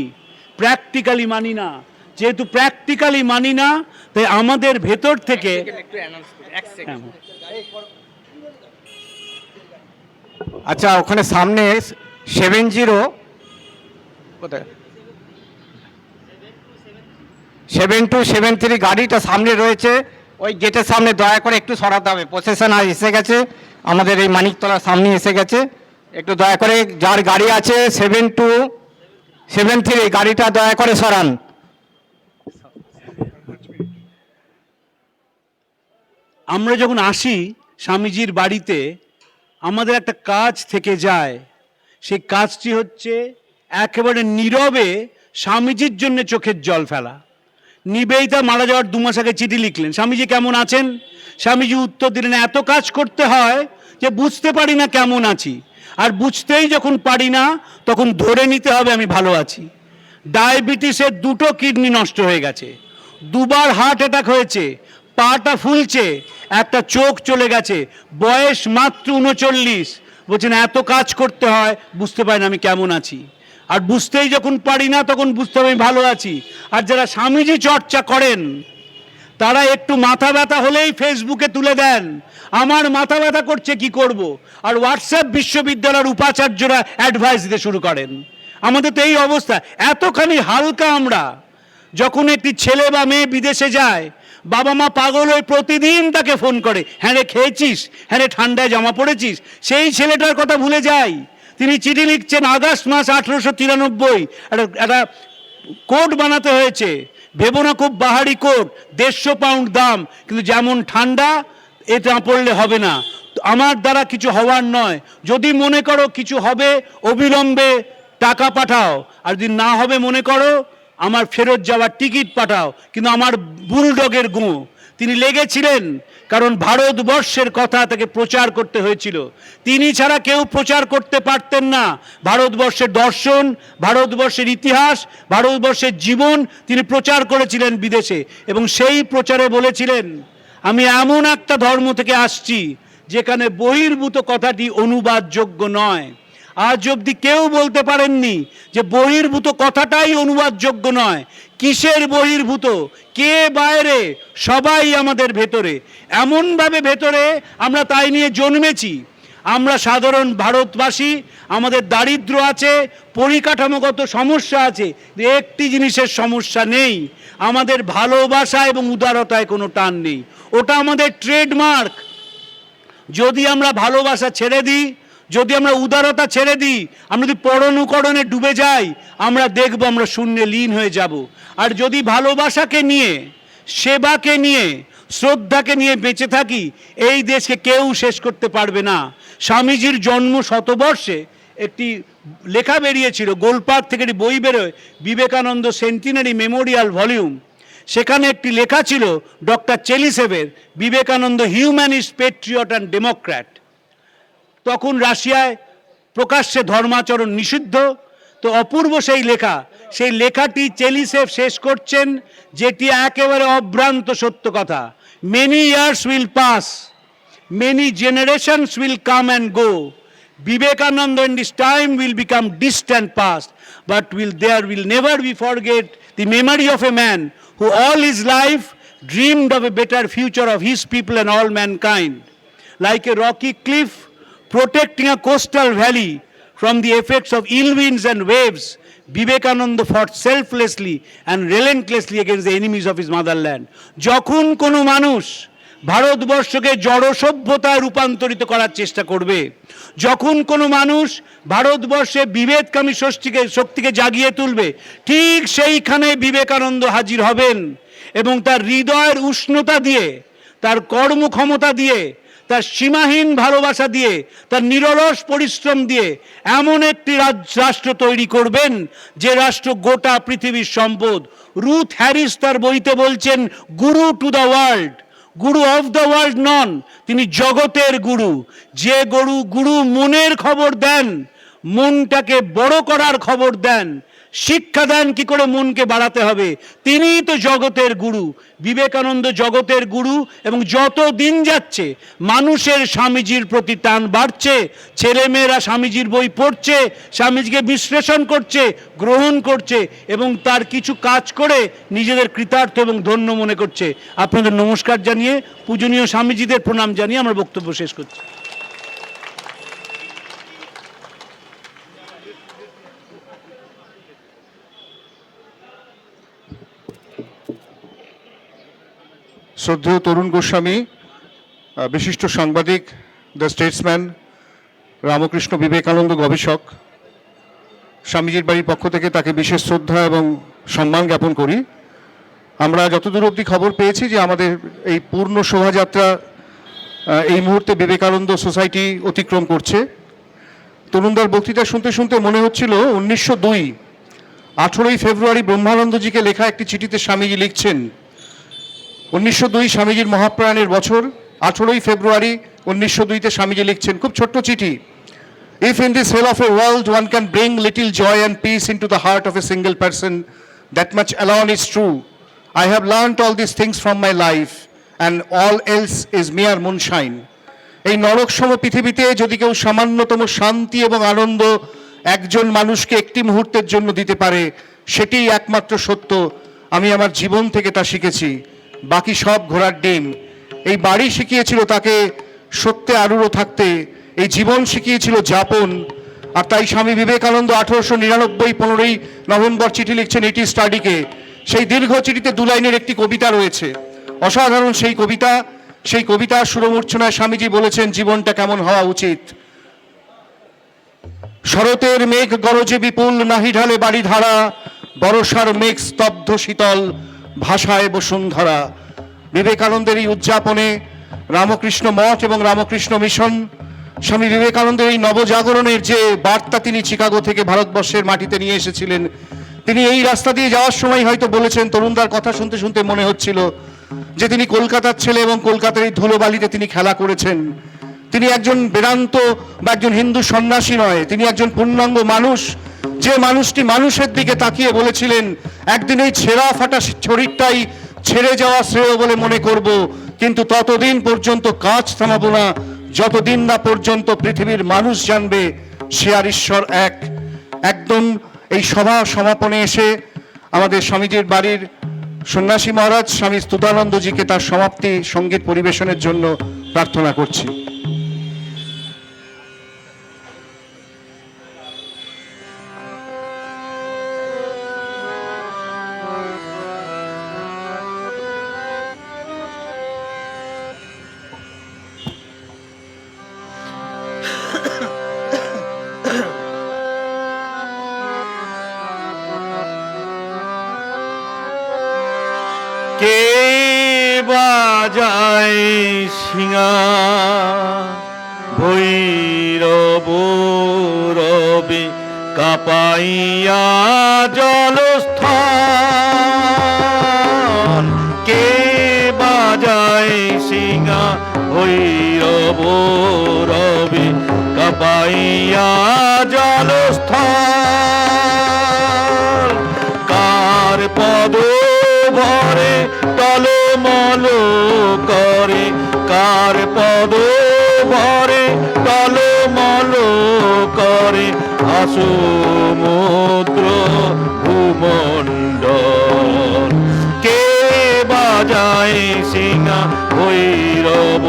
প্র্যাকটিক্যালি মানি না। যেহেতু প্র্যাকটিক্যালি মানি না, তাই আমাদের ভেতর থেকে আচ্ছা, ওখানে সামনে 70 কোথায় 7273 গাড়িটা সামনে রয়েছে, ওই গেটের সামনে দয়া করে একটু সরাতে হবে। প্রসেশন আর এসে গেছে, আমাদের এই মানিকতলার সামনে এসে গেছে। একটু দয়া করে যার গাড়ি আছে 7273 গাড়িটা দয়া করে সরান। আমরা যখন আসি স্বামীজির বাড়িতে, আমাদের একটা কাজ থেকে যায়। সেই কাজটি হচ্ছে একেবারে নীরবে স্বামীজির জন্য চোখের জল ফেলা। নিবেদিতা মারা যাওয়ার 2 মাস আগে চিঠি লিখলেন, স্বামীজি কেমন আছেন? স্বামীজি উত্তর দিলেন, এত কাজ করতে হয় যে বুঝতে পারি না কেমন আছি, আর বুঝতেই যখন পারি না তখন ধরে নিতে হবে আমি ভালো আছি। ডায়াবেটিসের 2টো কিডনি নষ্ট হয়ে গেছে, 2বার হার্ট অ্যাটাক হয়েছে, পাটা ফুলছে, একটা চোখ চলে গেছে, বয়স মাত্র 39, বলছেন এত কাজ করতে হয়, বুঝতে পারি না আমি কেমন আছি। আর বুঝতেই যখন পারি না তখন বুঝতে হবে আমি ভালো আছি। আর যারা স্বামীজি চর্চা করেন তারা একটু মাথা ব্যথা হলেই ফেসবুকে তুলে দেন, আমার মাথা ব্যথা করছে কি করব। আর হোয়াটসঅ্যাপ বিশ্ববিদ্যালয়ের উপাচার্যরা অ্যাডভাইস দিতে শুরু করেন। আমাদের তো এই অবস্থা, এতখানি হালকা আমরা। যখন একটি ছেলে বা মেয়ে বিদেশে যায়, বাবা মা পাগল হয়ে প্রতিদিন তাকে ফোন করে, হ্যাঁ রে খেয়েছিস, হ্যাঁ রে ঠান্ডায় জামা পড়েছিস। সেই ছেলেটার কথা ভুলে যায়। তিনি চিঠি লিখছেন আগস্ট মাস 1893, একটা কোট বানাতে হয়েছে, ভেবো না খুব বাহারি কোট, 150 পাউন্ড দাম, কিন্তু যেমন ঠান্ডা, এটা পড়লে হবে না। আমার দ্বারা কিছু হওয়ার নয়, যদি মনে করো কিছু হবে অবিলম্বে টাকা পাঠাও, আর যদি না হবে মনে করো আমার ফেরত যাওয়ার টিকিট পাঠাও। কিন্তু আমার বুলডগের গো তিনি লেগেছিলেন, কারণ ভারতবর্ষের কথা তাকে প্রচার করতে হয়েছিল। তিনি ছাড়া কেউ প্রচার করতে পারতেন না ভারতবর্ষের দর্শন, ভারতবর্ষের ইতিহাস, ভারতবর্ষের জীবন তিনি প্রচার করেছিলেন বিদেশে। এবং সেই প্রচারে বলেছিলেন, আমি এমন একটা ধর্ম থেকে আসছি যেখানে বহির্ভূত কথাটি অনুবাদযোগ্য নয়। আজ অবধি কেউ বলতে পারেননি যে বহির্ভূত কথাটাই অনুবাদযোগ্য নয়। কিসের বহির্ভূত, কে বাইরে, সবাই আমাদের ভেতরে, এমনভাবে ভেতরে আমরা তাই নিয়ে জন্মেছি। আমরা সাধারণ ভারতবাসী, আমাদের দারিদ্র্য আছে, পরিকাঠামোগত সমস্যা আছে, একটি জিনিসের সমস্যা নেই, আমাদের ভালোবাসা এবং উদারতায় কোনো টান নেই। ওটা আমাদের ট্রেডমার্ক। যদি আমরা ভালোবাসা ছেড়ে দিই, যদি আমরা উদারতা ছেড়ে দিই, আমরা যদি পরনুকরণে ডুবে যাই, আমরা দেখব আমরা শূন্যে লীন হয়ে যাব। আর যদি ভালোবাসাকে নিয়ে, সেবাকে নিয়ে, শ্রদ্ধাকে নিয়ে বেঁচে থাকি, এই দেশকে কেউ শেষ করতে পারবে না। স্বামীজির জন্ম শতবর্ষে একটি লেখা বেরিয়েছিল, গোলপার্ক থেকে একটি বই বেরোয়, বিবেকানন্দ সেন্টিনারি মেমোরিয়াল ভলিউম। সেখানে একটি লেখা ছিল ডক্টর চেলিসেভের, Vivekananda humanist, patriot and democrat. তখন রাশিয়ায় প্রকাশ্যে ধর্মাচরণ নিষিদ্ধ। তো অপূর্ব সেই লেখা, সেই লেখাটি চেলিসেভ শেষ করছেন, যেটি একেবারে অভ্রান্ত সত্য কথা। Many years will pass, many generations will come and go, Vivekananda and his time will become distant past, but there will never be forget the memory of a man who all his life dreamed of a better future of his people and all mankind. Like a rocky cliff protecting a coastal valley from the effects of ill winds and waves, Vivekananda fought selflessly and relentlessly against the enemies of his motherland. যখন কোনো মানুষ ভারতবর্ষকে জড় সভ্যতায় রূপান্তরিত করার চেষ্টা করবে, যখন কোনো মানুষ ভারতবর্ষে বিভেদকামী শক্তিকে জাগিয়ে তুলবে, ঠিক সেইখানে বিবেকানন্দ হাজির হবেন এবং তার হৃদয়ের উষ্ণতা দিয়ে, তার কর্মক্ষমতা দিয়ে, তার সীমাহীন ভালোবাসা দিয়ে, তার নিরলস পরিশ্রম দিয়ে এমন একটি রাষ্ট্র তৈরি করবেন যে রাষ্ট্র গোটা পৃথিবীর সম্পদ। রুথ হ্যারিস তার বইতে বলছেন, গুরু to the world, Guru of the world নন, তিনি জগতের গুরু। যে গুরু মনের খবর দেন, মনটাকে বড় করার খবর দেন, শিক্ষা দেন কি করে মনকে বাড়াতে হবে, তিনিই তো জগতের গুরু। বিবেকানন্দ জগতের গুরু। এবং যত দিন যাচ্ছে মানুষের স্বামীজির প্রতি টান বাড়ছে, ছেলেমেয়েরা স্বামীজির বই পড়ছে, স্বামীজিকে বিশ্লেষণ করছে, গ্রহণ করছে এবং তার কিছু কাজ করে নিজেদের কৃতার্থ এবং ধন্য মনে করছে। আপনাদের নমস্কার জানিয়ে, পূজনীয় স্বামীজিদের প্রণাম জানিয়ে আমার বক্তব্য শেষ করছি। শ্রদ্ধেয় তরুণ গোস্বামী, বিশিষ্ট সাংবাদিক, দ্য স্টেটসম্যান, রামকৃষ্ণ বিবেকানন্দ গবেষক, স্বামীজির বাড়ির পক্ষ থেকে তাকে বিশেষ শ্রদ্ধা এবং সম্মান জ্ঞাপন করি। আমরা যতদূর অবধি খবর পেয়েছি যে আমাদের এই পূর্ণ শোভাযাত্রা এই মুহূর্তে বিবেকানন্দ সোসাইটি অতিক্রম করছে। তরুণদার বক্তৃতা শুনতে শুনতে মনে হচ্ছিল 1902 18ই ফেব্রুয়ারি ব্রহ্মানন্দজিকে লেখা একটি চিঠিতে স্বামীজি লিখছেন, 1902 স্বামীজির মহাপ্রয়াণের বছর, 18ই ফেব্রুয়ারি 1902-তে স্বামীজি লিখছেন, খুব ছোট্ট চিঠি। If in this hell of a world one can bring little joy and peace into the heart of a single person, that much alone is true. I have learnt all these things from my life. And all else is মিয়ার moonshine. এই নরকসম পৃথিবীতে যদি কেউ সামান্যতম শান্তি এবং আনন্দ একজন মানুষকে একটি মুহূর্তের জন্য দিতে পারে, সেটিই একমাত্র সত্য। আমি আমার জীবন থেকে তা শিখেছি, বাকি সব ঘোড়ার ডিম। এই বাড়ি শিখিয়েছিল তাকে সত্যে আরূঢ় থাকতে, এই জীবন শিখিয়েছিল যাপন। আর তাই স্বামী বিবেকানন্দ 1899 15ই নভেম্বর চিঠি লিখছেন এটি স্টাডিকে। সেই দীর্ঘ চিঠিতে 2 লাইনের একটি কবিতা রয়েছে, অসাধারণ সেই কবিতা। সেই কবিতার সুরমূর্ছনায় স্বামীজি বলেছেন জীবনটা কেমন হওয়া উচিত। শরতের মেঘ গরজে বিপুল, নাহি ঢালে বাড়ি ধারা, বর্ষার মেঘ স্তব্ধ শীতল, ভাষায় বসুন্ধরা। বিবেকানন্দের এই উদযাপনে রামকৃষ্ণ মঠ এবং রামকৃষ্ণ মিশন স্বামী বিবেকানন্দের এই নবজাগরণের যে বার্তা তিনি চিকাগো থেকে ভারতবর্ষের মাটিতে নিয়ে এসেছিলেন, তিনি এই রাস্তা দিয়ে যাওয়ার সময় হয়তো বলেছেন, তরুণদার কথা শুনতে শুনতে মনে হচ্ছিল যে তিনি কলকাতার ছেলে এবং কলকাতার এই ধুলোবালিতে তিনি খেলা করেছেন। তিনি একজন বেদান্ত বা একজন হিন্দু সন্ন্যাসী নয়, তিনি একজন পূর্ণাঙ্গ মানুষ, যে মানুষটি মানুষের দিকে তাকিয়ে বলেছিলেন একদিন এই ছেঁড়া ফাটা শরীরটাই ছেড়ে যাওয়া শ্রেয় বলে মনে করব, কিন্তু ততদিন পর্যন্ত কাজ থামাবো না যতদিন না পর্যন্ত পৃথিবীর মানুষ জানবে সে আর ঈশ্বর এক। একদম এই সভা সমাপনে এসে আমাদের স্বামীজির বাড়ির সন্ন্যাসী মহারাজ স্বামী স্তুতানন্দজিকে তার সমাপ্তি সঙ্গীত পরিবেশনের জন্য প্রার্থনা করছি। কে বাজায় শিঙা ভৈরব রবে কাপাইয়া জলস্থান। কে বাজায় শিঙা ভৈরব রবে কাপাইয়া জলস্থান। কার পদ ভরে টলমল করে, কার পদ ভরে টলমল করে সমুদ্র ভূমণ্ডল। কে বাজায় শিঙা ভৈরব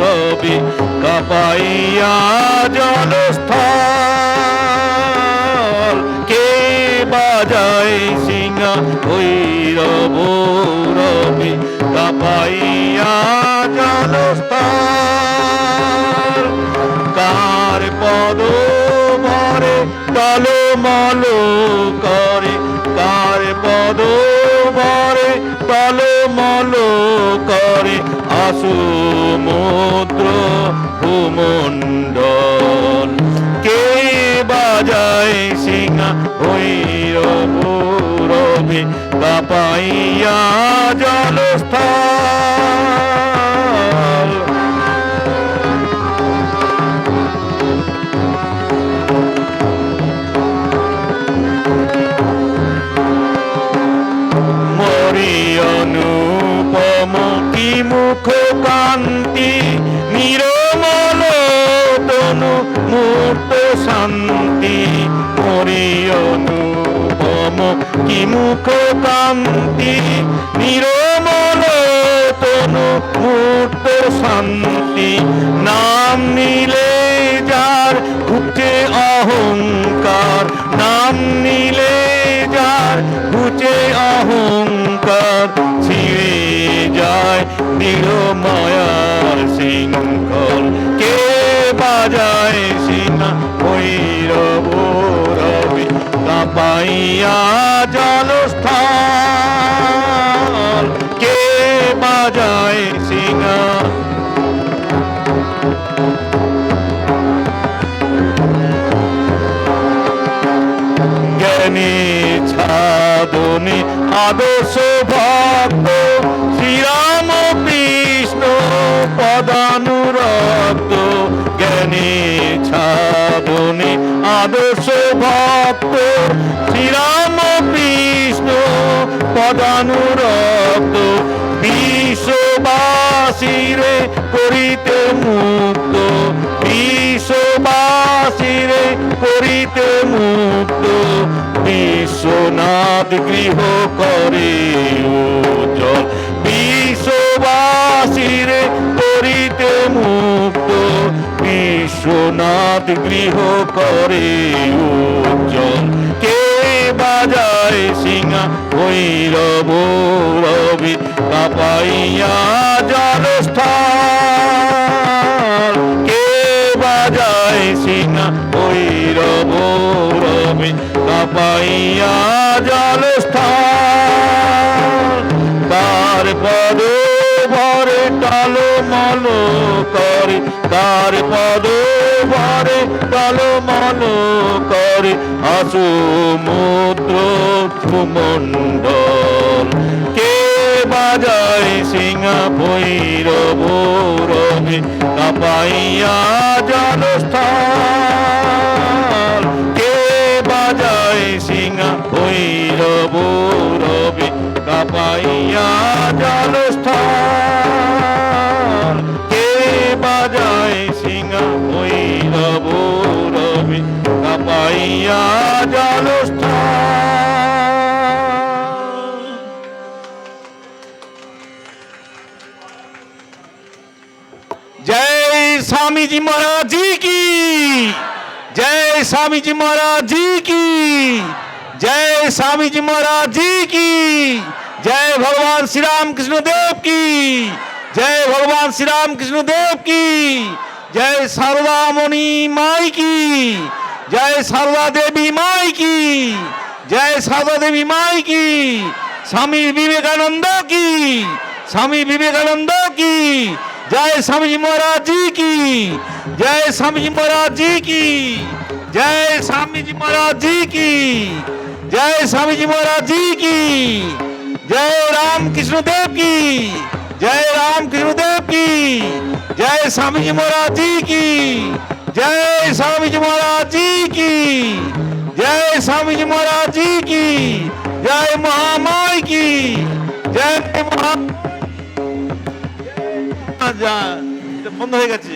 রবে কাপাইয়া জলস্থল। কে বাজায় শিঙা ভৈরব রবে কাপাইয়া জলস্থল। কার পদ ভরে টলমল করে, কার পদ ভরে টলমল করে সমুদ্র ভূমণ্ডল। কে বাজায় শিঙা ভৈরব রবে কাপাইয়া জলস্থল। মরি অনুপম কি মুখ কান্তি, নিরমল তনু মূর্ত শান্তি। মরি অনুপম কি মুখ কান্তি, নিরমল তনু মূর্ত শান্তি। নাম নিলে যার ঘুচে অহংকার, নাম নিলে যার ঘুচে অহংকার। ছিঁড়ে যায় দৃঢ় মায়ার শৃঙ্খল। কে বাজায় শিঙা ভৈরব রবে কাপাইয়া জলস্থল। কে বাজায় শিঙা জ্ঞানী ছাদনে আদর্শ ভক্ত, শ্রীরাম কৃষ্ণ পদানুরক্ত। জ্ঞানী ছাদনে আদর্শ ভক্ত, শ্রীরাম কৃষ্ণ পদানুরক্ত। বিশ্ব বিশ্ববাসীরে করিতে মুক্ত, বিশ্ববাসীরে করিতে মুক্ত, বিশ্বনাথ গৃহ করে উজ্জ্বল, বিশ্ববাসীরে করিতে মুক্ত, বিশ্বনাথ গৃহ করে উজ্জ্বল। কে বাজায় সিংহা ভৈরব রবি কাপাইয়া জলস্থল, কে বাজায় সিংহা ভৈরব রবি কাপাইয়া জলস্থল। তার পদ ভরে টলমল করে, তার পদ ভরে টলমল করে সমুদ্র ভূমণ্ডল। কে বাজায় সিংহা ভৈরব রবি কাপাইয়া জলস্থল, কে বাজায় সিংহা ভৈরব রবি কাপাইয়া জলস্থল, কে বাজায় সিংহা ভৈরব রবি কাপাইয়া জলস্থল। जय स्वामी जी महाराज जी की, जय स्वामी जी महाराज जी की, जय स्वामी जी महाराज जी की, जय भगवान श्री राम कृष्ण देव की, जय भगवान श्री राम कृष्ण देव की, जय शारदा मुनि माई की, जय शारदा देवी माई की, जय शारदा देवी माई की, स्वामी विवेकानंद की, स्वामी विवेकानंद की, जय स्वामी जी महाराज जी की, जय स्वामी जी महाराज जी की, जय स्वामी जी महाराज जी की, जय स्वामी जी महाराज जी की, जय राम कृष्ण देव की, जय राम कृष्ण देव की, जय स्वामी जी महाराज जी की, जय स्वामी जी महाराज जी की, जय स्वामी जी महाराज जी की, जय महामाई की, जय महा যা এটা বন্ধ হয়ে গেছে।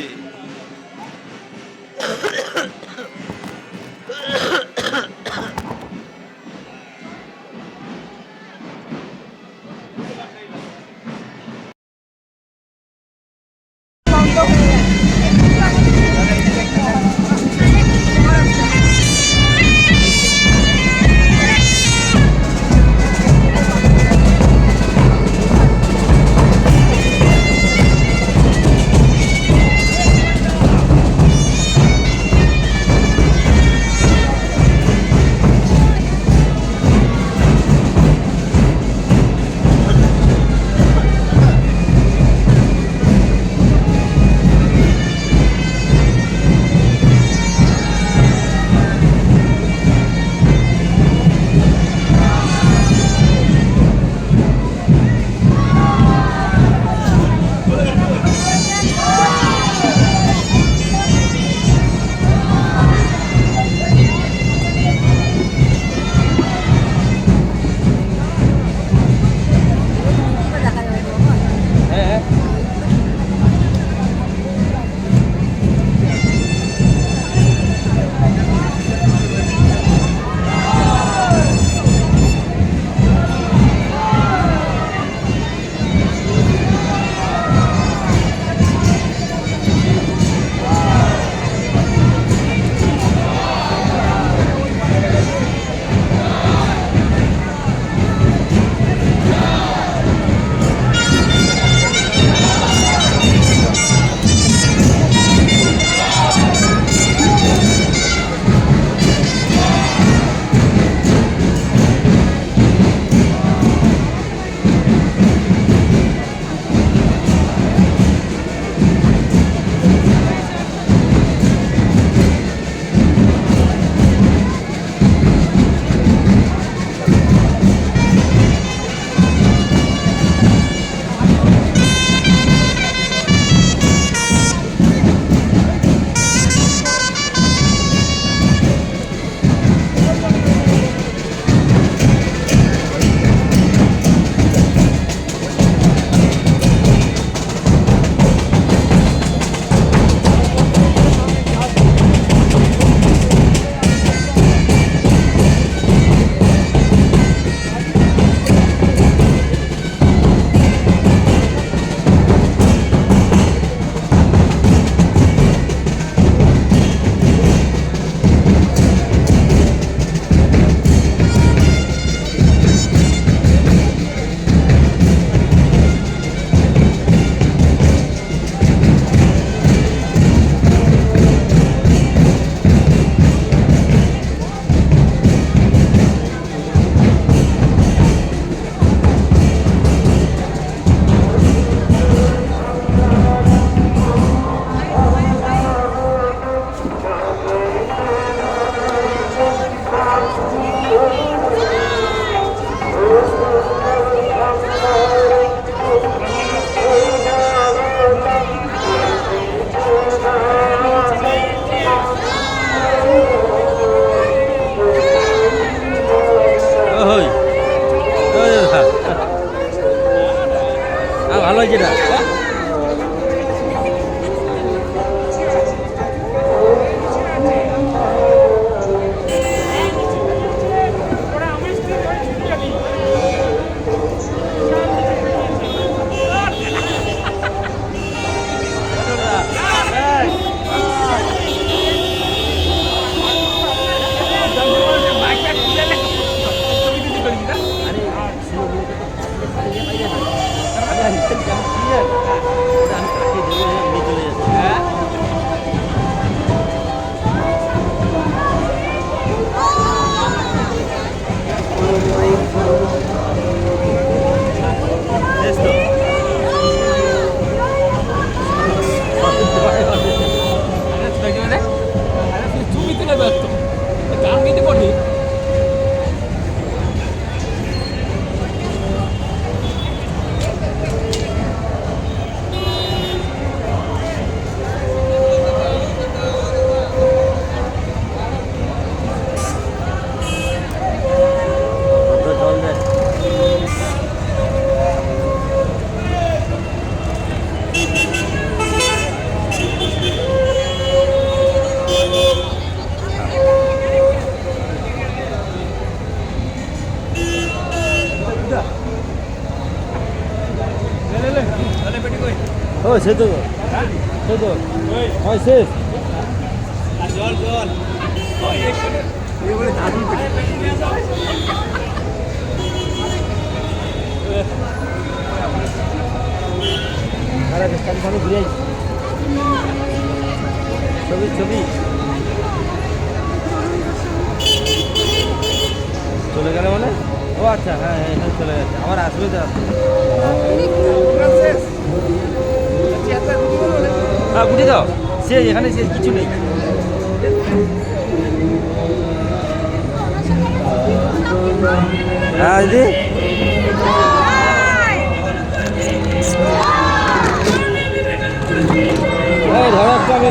চলে গেলে মানে ও আচ্ছা হ্যাঁ এখানে চলে গেছে আমার আসবে তো হ্যাঁ বুঝে দাও সে এখানে সে কিছু নেই হ্যাঁ দিদি ধরো একটা আমি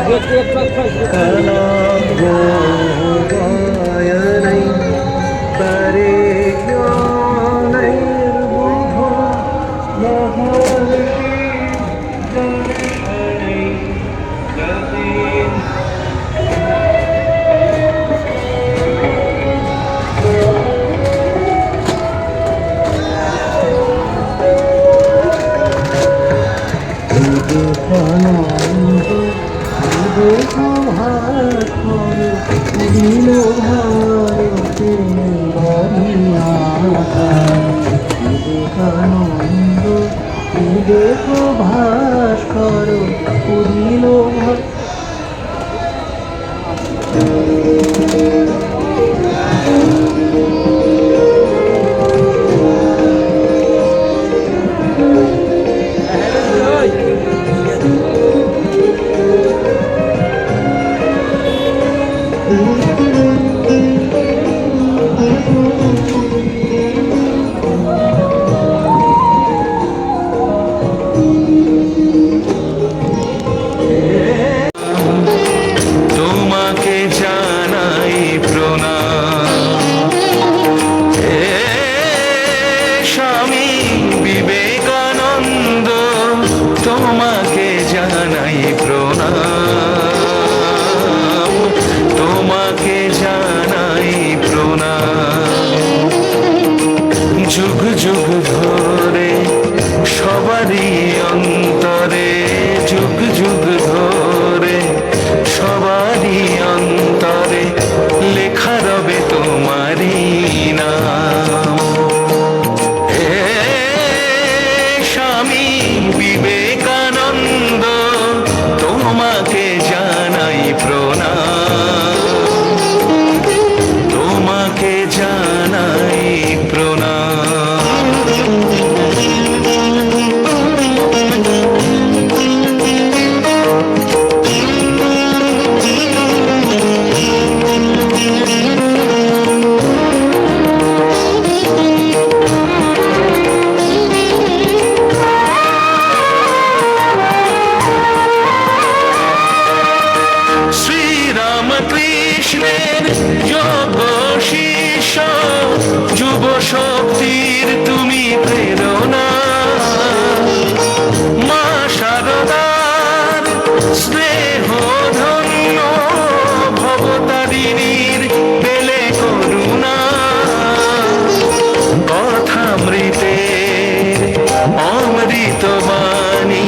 অমৃতবাণী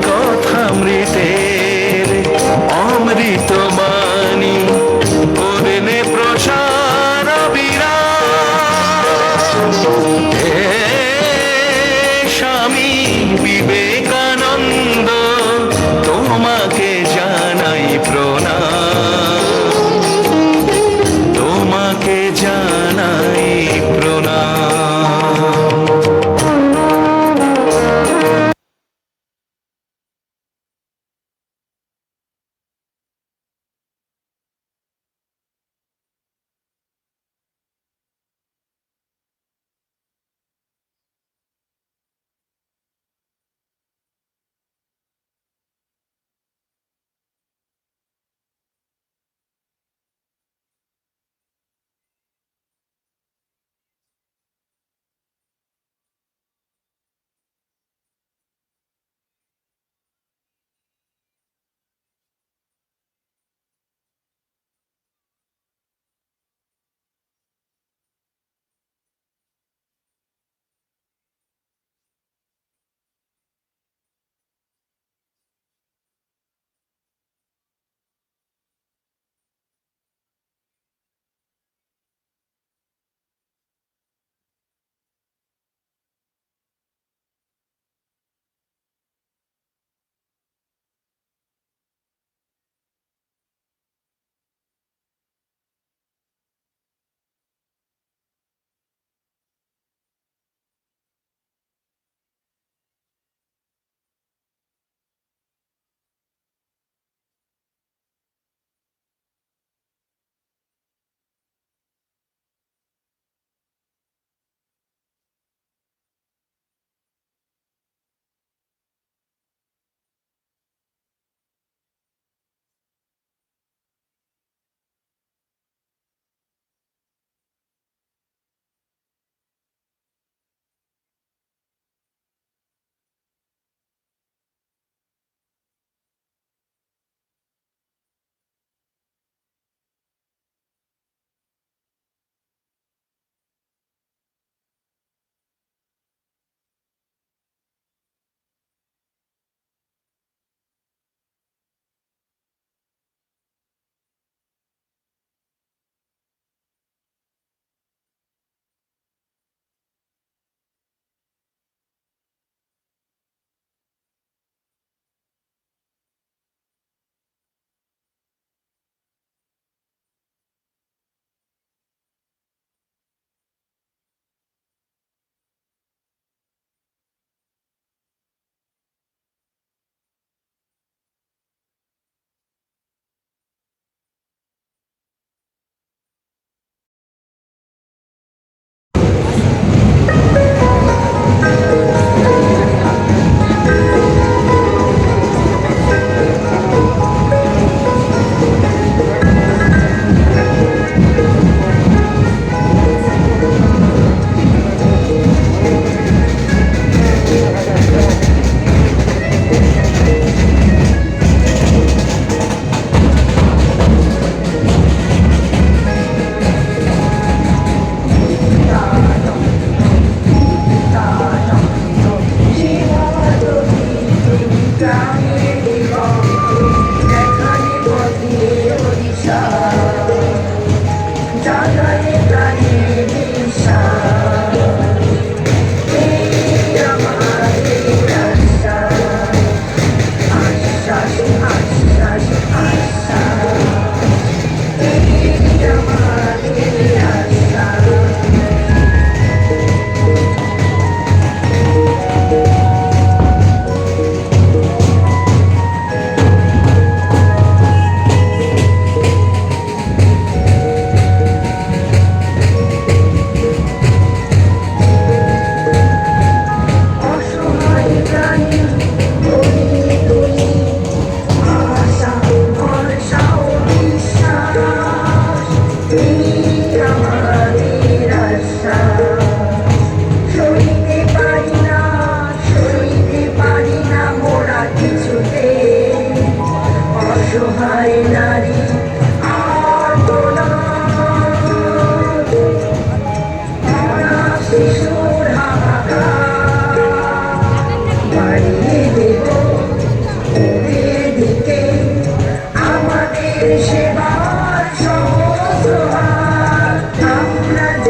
কথামৃতের অমৃতবাণী করলে প্রসার বিরাট। হে স্বামী বিবেকানন্দ তোমাকে জানাই প্রণাম, তোমাকে জানাই প্রণাম।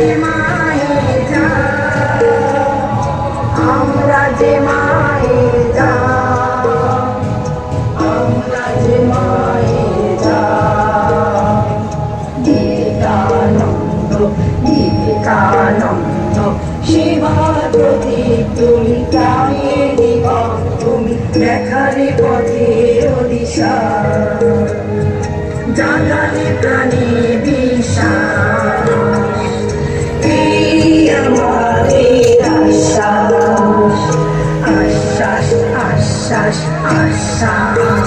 যে মায়ের জান, আমরা যে মায়ের জান, আমরা যে মায়ের জান। বিবেকানন্দ, বিবেকানন্দ, সেবার প্রতীক তুমি, প্রাণের দীপক তুমি, দেখালে পথের দিশা, জাগালে প্রাণে বিশ্বাস, এই আমাদের আশ্বাস, আশ্বাস, আশ্বাস, আশ্বাস।